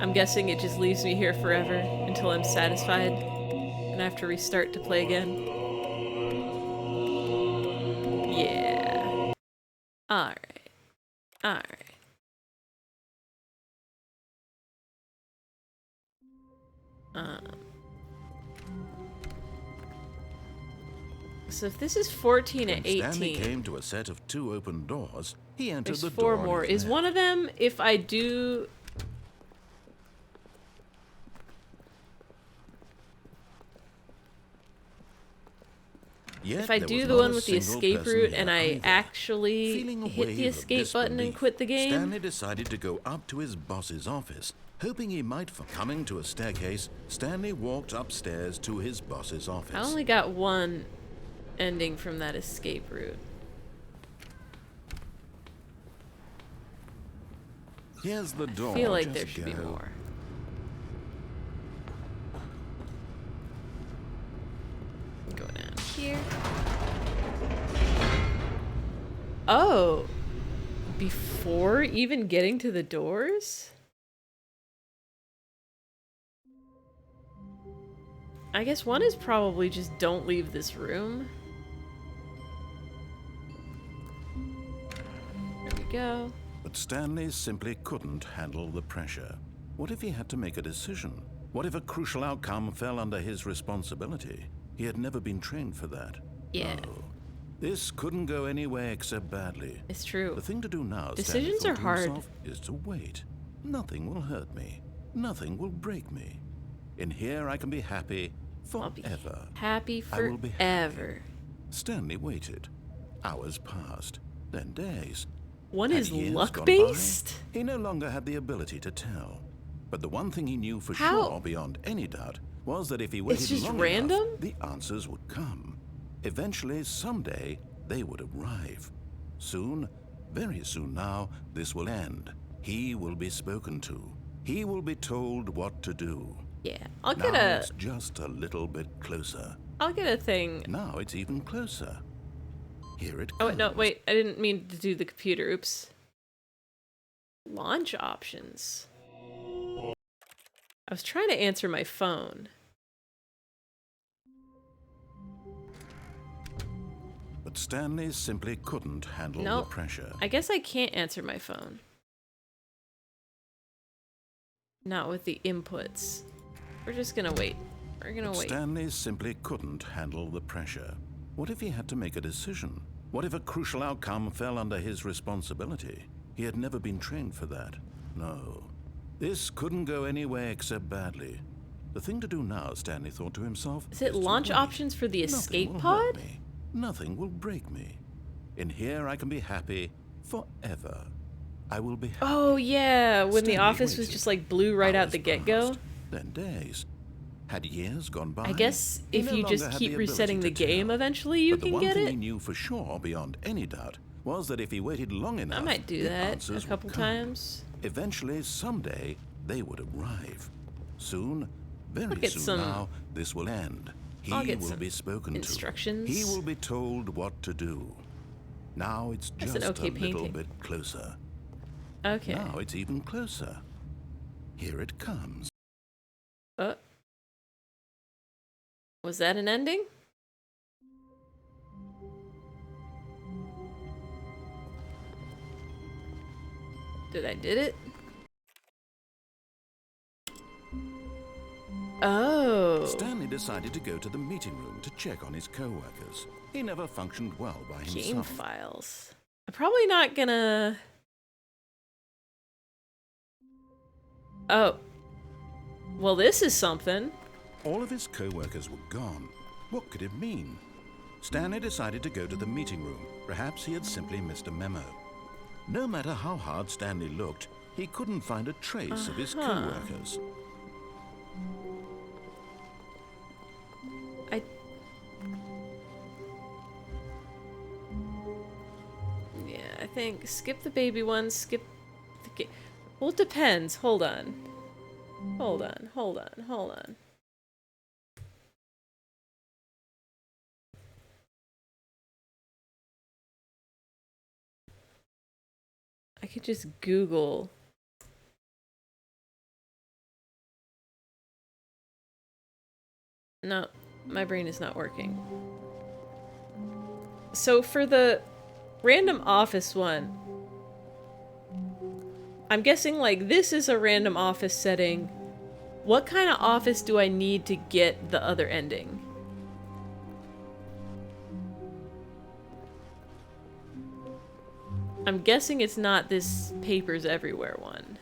I'm guessing it just leaves me here forever until I'm satisfied and I have to restart to play again. Yeah. Alright. Alright. So if this is 14 When and 18, Stanley came to a set of two open doors, he entered there's the four door on more. his Is one left. of them if I do... Yet If I there do was the not one a with the single escape person route here and I either. actually Feeling a hit the wave of escape button and disbelief, quit the game, Stanley decided to go up to his boss's office, hoping he might find. Coming to a staircase, Stanley walked upstairs to his boss's office. I only got one ending from that escape route. Here's the door. I feel like just there should be go. more. Go down here. Oh! Before even getting to the doors? I guess one is probably just don't leave this room. There we go. But Stanley simply couldn't handle the pressure. What if he had to make a decision? What if a crucial outcome fell under his responsibility? He had never been trained for that. Yeah. No. This couldn't go anywhere except badly. It's true. The thing to do now, Decisions Stanley are thought to hard. himself, is to wait. Nothing will hurt me. Nothing will break me. In here I can be happy I'll be forever. happy I will be forever. Stanley waited. Hours passed, then days. One Had is years gone luck-based? by? He no longer had the ability to tell. But the one thing he knew for How? sure, beyond any doubt, was that if he waited just long random? enough, the answers would come. Eventually, someday, they would arrive. Soon, very soon now, this will end. He will be spoken to. He will be told what to do. Yeah, I'll get Now a... it's just a little bit closer. I'll get a thing. Now it's even closer. Here it Oh, comes. no, wait. I didn't mean to do the computer. Oops. Launch options. I was trying to answer my phone. But Stanley simply couldn't handle Nope. the pressure. I guess I can't answer my phone. Not with the inputs. We're just gonna wait. We're gonna wait. Stanley simply couldn't handle the pressure. What if he had to make a decision? What if a crucial outcome fell under his responsibility? He had never been trained for that. No. This couldn't go any way except badly. The thing to do now, Stanley thought to himself, Is it to launch wait. options for the Nothing escape will pod? hurt me. Nothing will break me. In here I can be happy forever. I will be happy. Oh, yeah. When the Stanley office was waited. just like blue right out Hours the get-go. passed, then days. Had years gone by? I guess He if no you longer just had keep the resetting the ability to game, tell. eventually you But the can one get thing it. he knew for sure, beyond any doubt, was that if he waited long enough, I might do the that a answers would couple come. times. Eventually, someday, they would arrive. Soon, very get soon some- now, this will end. He I'll get will some be spoken instructions. to. He will be told what to do. Now it's That's just an okay a little painting. bit closer. Okay. Now it's even closer. Here it comes. Was that an ending? Did I did it? Oh. Stanley decided to go to the meeting room to check on his co-workers. He never functioned well by Game himself. files. I'm probably not gonna... Oh. Well, this is something. All of his co-workers were gone. What could it mean? Stanley decided to go to the meeting room. Perhaps he had simply missed a memo. No matter how hard Stanley looked, he couldn't find a trace of his co-workers. Yeah, I think skip the baby one, skip the well, it depends. Hold on. Hold on, hold on, hold on. I could just Google. No, my brain is not working. So for the random office one, I'm guessing like this is a random office setting. What kind of office do I need to get the other ending? I'm guessing it's not this papers everywhere one.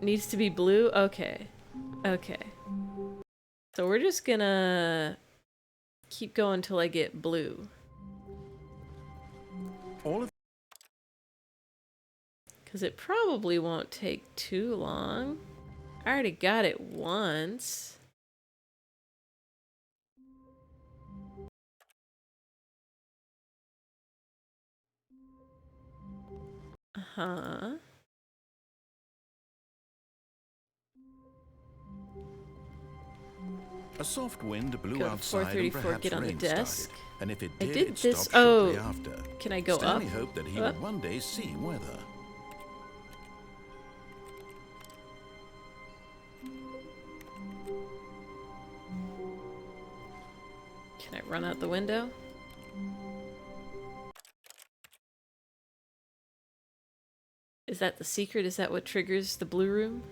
Needs to be blue? Okay. Okay. So we're just gonna keep going till I get blue. All of Because it probably won't take too long. I already got it once. Uh-huh. a soft wind blew Go to outside and 434, perhaps get on the rain desk. started. And if it I did, did it this- stopped shortly oh, after. can I go Stanley up? hoped that he Up? would one day see weather. Can I run out the window? Is that the secret? Is that what triggers the blue room?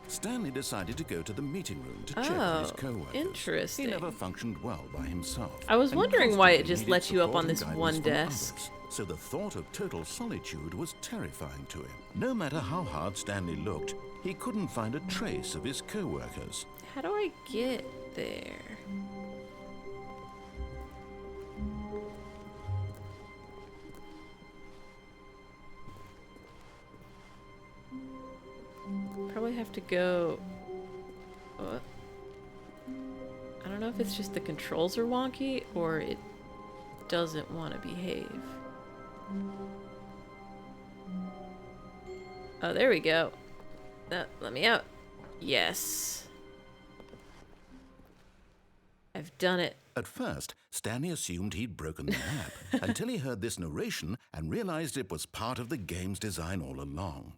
Stanley decided to go to the meeting room to check on his Oh, co-workers. interesting. He never functioned well by himself. I was and wondering why it constantly just needed let you up support on and this guidance one from desk. others. So the thought of total solitude was terrifying to him. No matter how hard Stanley looked, he couldn't find a trace of his co-workers. How do I get there? Probably have to go... What? I don't know if it's just the controls are wonky or it doesn't want to behave. Oh, there we go. Let me out. Yes. I've done it. At first, Stanley assumed he'd broken the map until he heard this narration and realized it was part of the game's design all along.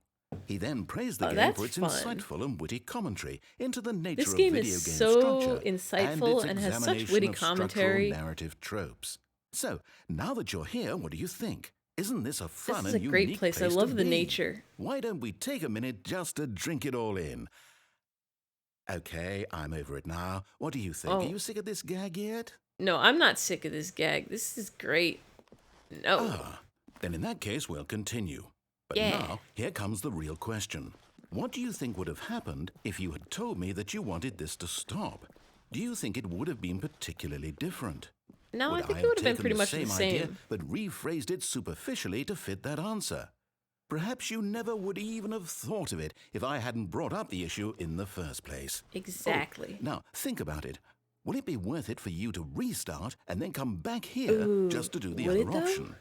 He then praised the game for its insightful and witty commentary into the nature this of game video is game so structure insightful and and its has such examination witty of commentary. structural narrative tropes. So, now that you're here, what do you think? Isn't this a fun This is and a great unique place. I to love the be? nature. Why don't we take a minute just to drink it all in? Okay, I'm over it now. What do you think? Oh. Are you sick of this gag yet? No, I'm not sick of this gag. This is great. No. Ah, then in that case, we'll continue. But Yeah. now, here comes the real question. What do you think would have happened if you had told me that you wanted this to stop? Do you think it would have been particularly different? No, Would I think I it have would have been taken pretty the much the same same. idea, but rephrased it superficially to fit that answer? Perhaps you never would even have thought of it if I hadn't brought up the issue in the first place. Exactly. Oh, now, think about it. Will it be worth it for you to restart and then come back here just to do the would other it though? option?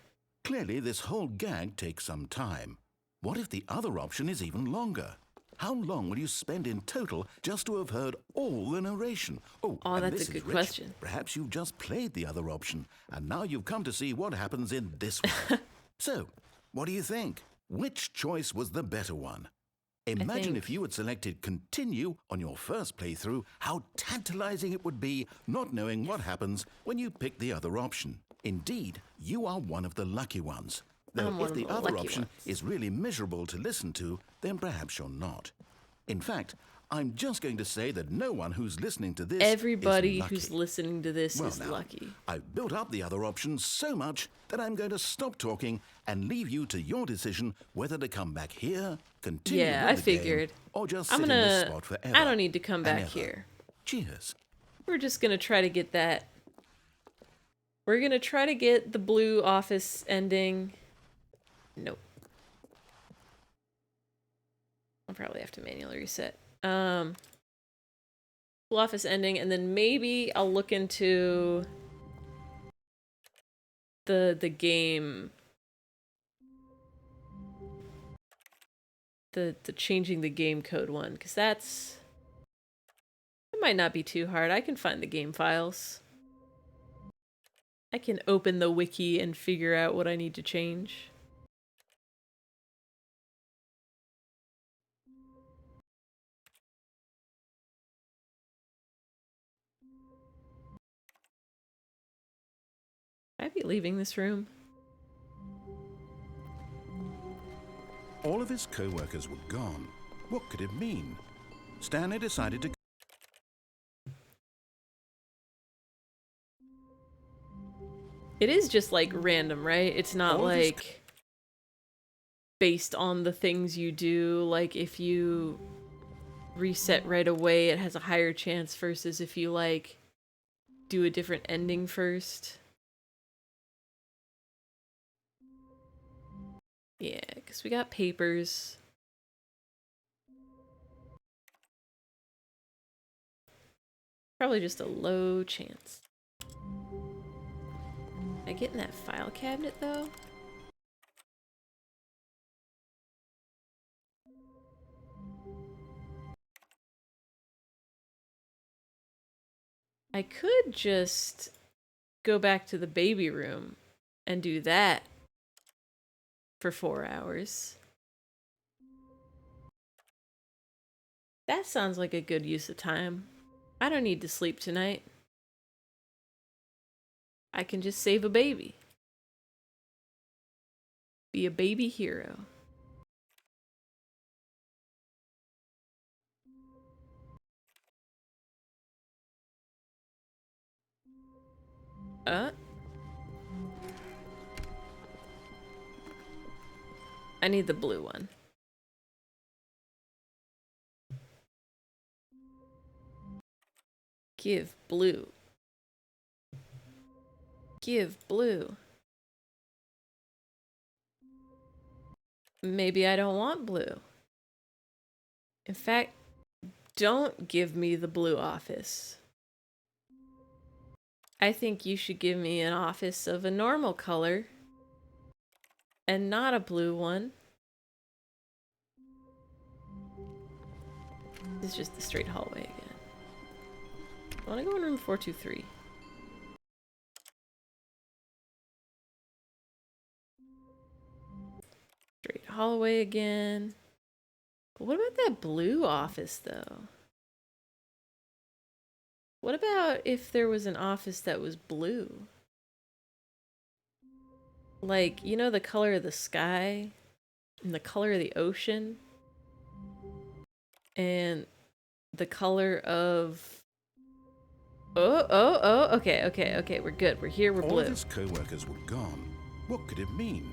Clearly, this whole gag takes some time. What if the other option is even longer? How long will you spend in total just to have heard all the narration? Oh, and that's this a is good rich. question. Perhaps you've just played the other option, and now you've come to see what happens in this one. So, what do you think? Which choice was the better one? Imagine if you had selected continue on your first playthrough, how tantalizing it would be not knowing what happens when you pick the other option. Indeed, you are one of the lucky ones. Though I'm one if of the the other lucky option ones. is really miserable to listen to, then perhaps you're not. In fact, I'm just going to say that no one who's listening to this Everybody is lucky. who's listening to this Well, is now, lucky. I've built up the other options so much that I'm going to stop talking and leave you to your decision whether to come back here, continue Yeah, with I the game, figured. or just I'm sit in this gonna. spot forever. I don't need to come and back ever. here. Cheers. We're just gonna try to get that. We're gonna try to get the blue office ending. Nope. I'll probably have to manually reset. Blue office ending, and then maybe I'll look into the game. The changing the game code one, because that might not be too hard. I can find the game files. I can open the wiki and figure out what I need to change. Should I be leaving this room? All of his co-workers were gone. What could it mean? Stanley decided to... It is just like random, right? It's not All of his like based on the things you do. Like if you reset right away, it has a higher chance versus if you like do a different ending first. Yeah, because we got papers. Probably just a low chance. Can I get in that file cabinet though? I could just go back to the baby room and do that for 4 hours. That sounds like a good use of time. I don't need to sleep tonight. I can just save a baby. Be a baby hero. I need the blue one. Give blue. Give blue. Maybe I don't want blue. In fact, don't give me the blue office. I think you should give me an office of a normal color and not a blue one. This is just the straight hallway again. I want to go in room 423. Straight hallway again. But what about that blue office, though? What about if there was an office that was blue? Like, you know the color of the sky? And the color of the ocean? And the color of... Okay, we're good. We're here, we're blue. All of his co-workers were gone. What could it mean?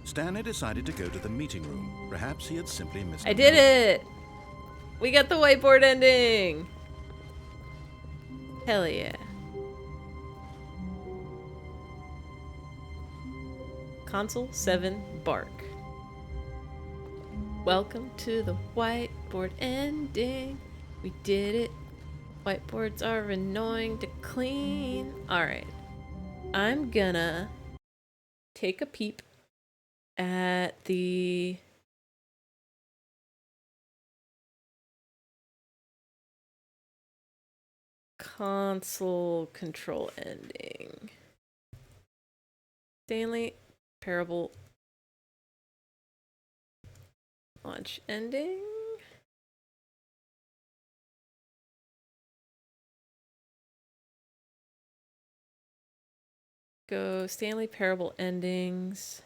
Stanley decided to go to the meeting room. Perhaps he had simply missed I did it! We got the whiteboard ending! Hell yeah. Console 7 Bark. Welcome to the whiteboard ending. We did it. Whiteboards are annoying to clean. Alright. I'm gonna take a peep at the console control ending. Stanley Parable launch ending. Go Stanley Parable endings.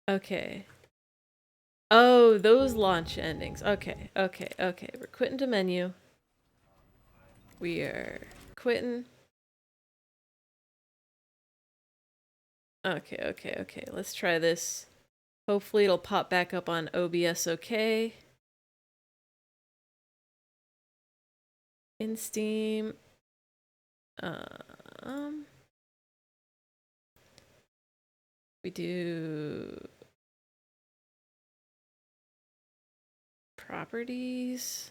Okay. Oh, those launch endings. Okay. We're quitting to menu. We are quitting. Okay. Let's try this. Hopefully it'll pop back up on OBS okay. In Steam. We do properties,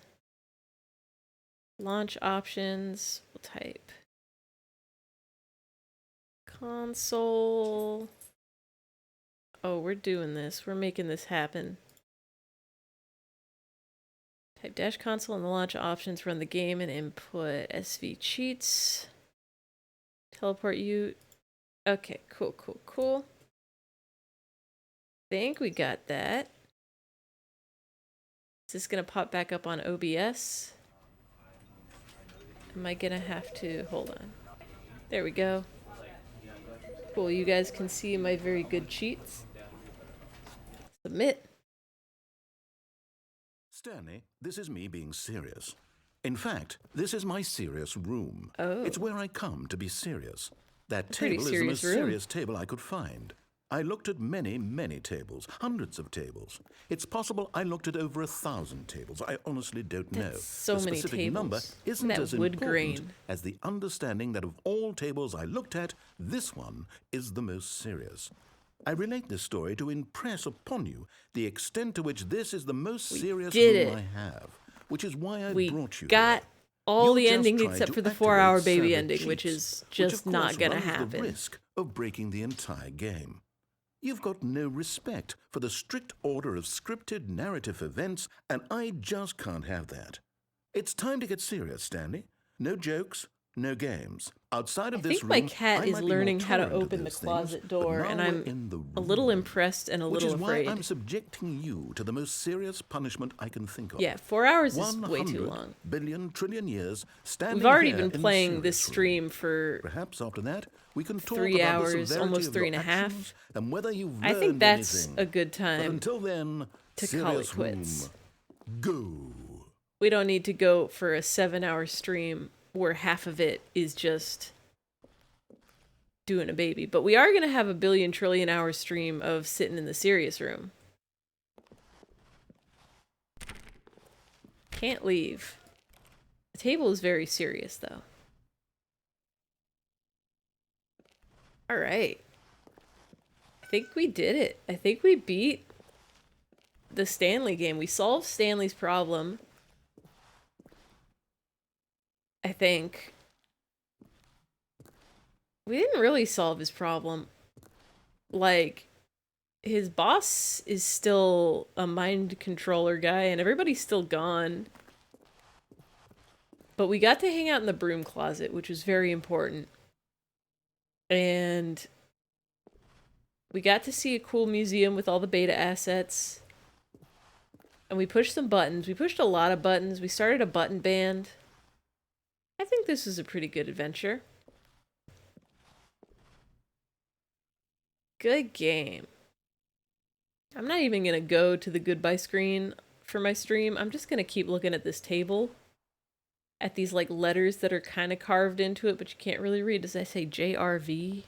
launch options, we'll type console. Oh, we're doing this. We're making this happen. Type dash console in the launch options, run the game and input SV cheats. Teleport you. Okay, cool. Think we got that. Is this gonna pop back up on OBS? Am I gonna have to hold on? There we go. Cool, you guys can see my very good cheats. Submit. Stanley, this is me being serious. In fact, this is my serious room. Oh. It's where I come to be serious. That A pretty table is the most serious room. serious table I could find. I looked at many tables, hundreds of tables. It's possible I looked at over 1,000 tables. I honestly don't know. That's so the many specific tables. number isn't That as wood important grain. as the understanding that of all tables I looked at, this one is the most serious. I relate this story to impress upon you the extent to which this is the most serious did room it. I have, which is why I We brought you got here. all You're the just endings trying except to for the activate 4-hour baby server ending, which cheats, is which just of not course gonna runs happen. the risk of breaking the entire game. You've got no respect for the strict order of scripted narrative events, and I just can't have that. It's time to get serious, Stanley. No jokes, no games. Outside of I this think my room, cat I is might be learning more how to tolerant of open the those closet things, door, but and now I'm we're in the a little room, impressed and a which little is afraid. why I'm subjecting you to the most serious punishment I can think of. Yeah, 4 hours is 100 way too long. billion trillion years standing We've already here been in the playing this serious room. stream for Perhaps after that, we can talk 3 about hours, the severity almost of 3 your and a half. actions and whether you've I think learned that's anything. a good But time until then, to call it serious quits. room, go. We don't need to go for a 7-hour stream where half of it is just doing a baby. But we are going to have a billion trillion hour stream of sitting in the serious room. Can't leave. The table is very serious, though. All right. I think we did it. I think we beat the Stanley game. We solved Stanley's problem. I think. we didn't really solve his problem. Like, his boss is still a mind controller guy, and everybody's still gone. But we got to hang out in the broom closet, which was very important. And we got to see a cool museum with all the beta assets. And we pushed some buttons. We pushed a lot of buttons. We started a button band. I think this is a pretty good adventure. Good game. I'm not even going to go to the goodbye screen for my stream. I'm just going to keep looking at this table. At these, like, letters that are kind of carved into it, but you can't really read. Does that say JRV?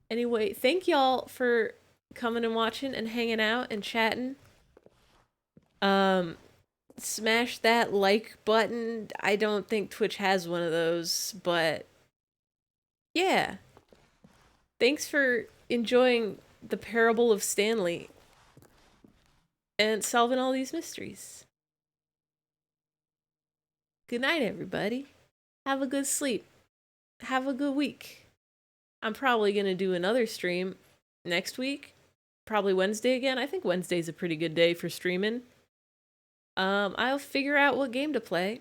Anyway, thank y'all for coming and watching and hanging out and chatting. Smash that like button. I don't think Twitch has one of those, but yeah. Thanks for enjoying the Parable of Stanley and solving all these mysteries. Good night, everybody. Have a good sleep. Have a good week. I'm probably going to do another stream next week. Probably Wednesday again. I think Wednesday's a pretty good day for streaming. I'll figure out what game to play,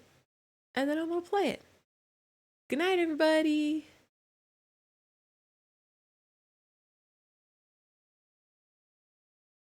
and then I'm going to play it. Good night, everybody.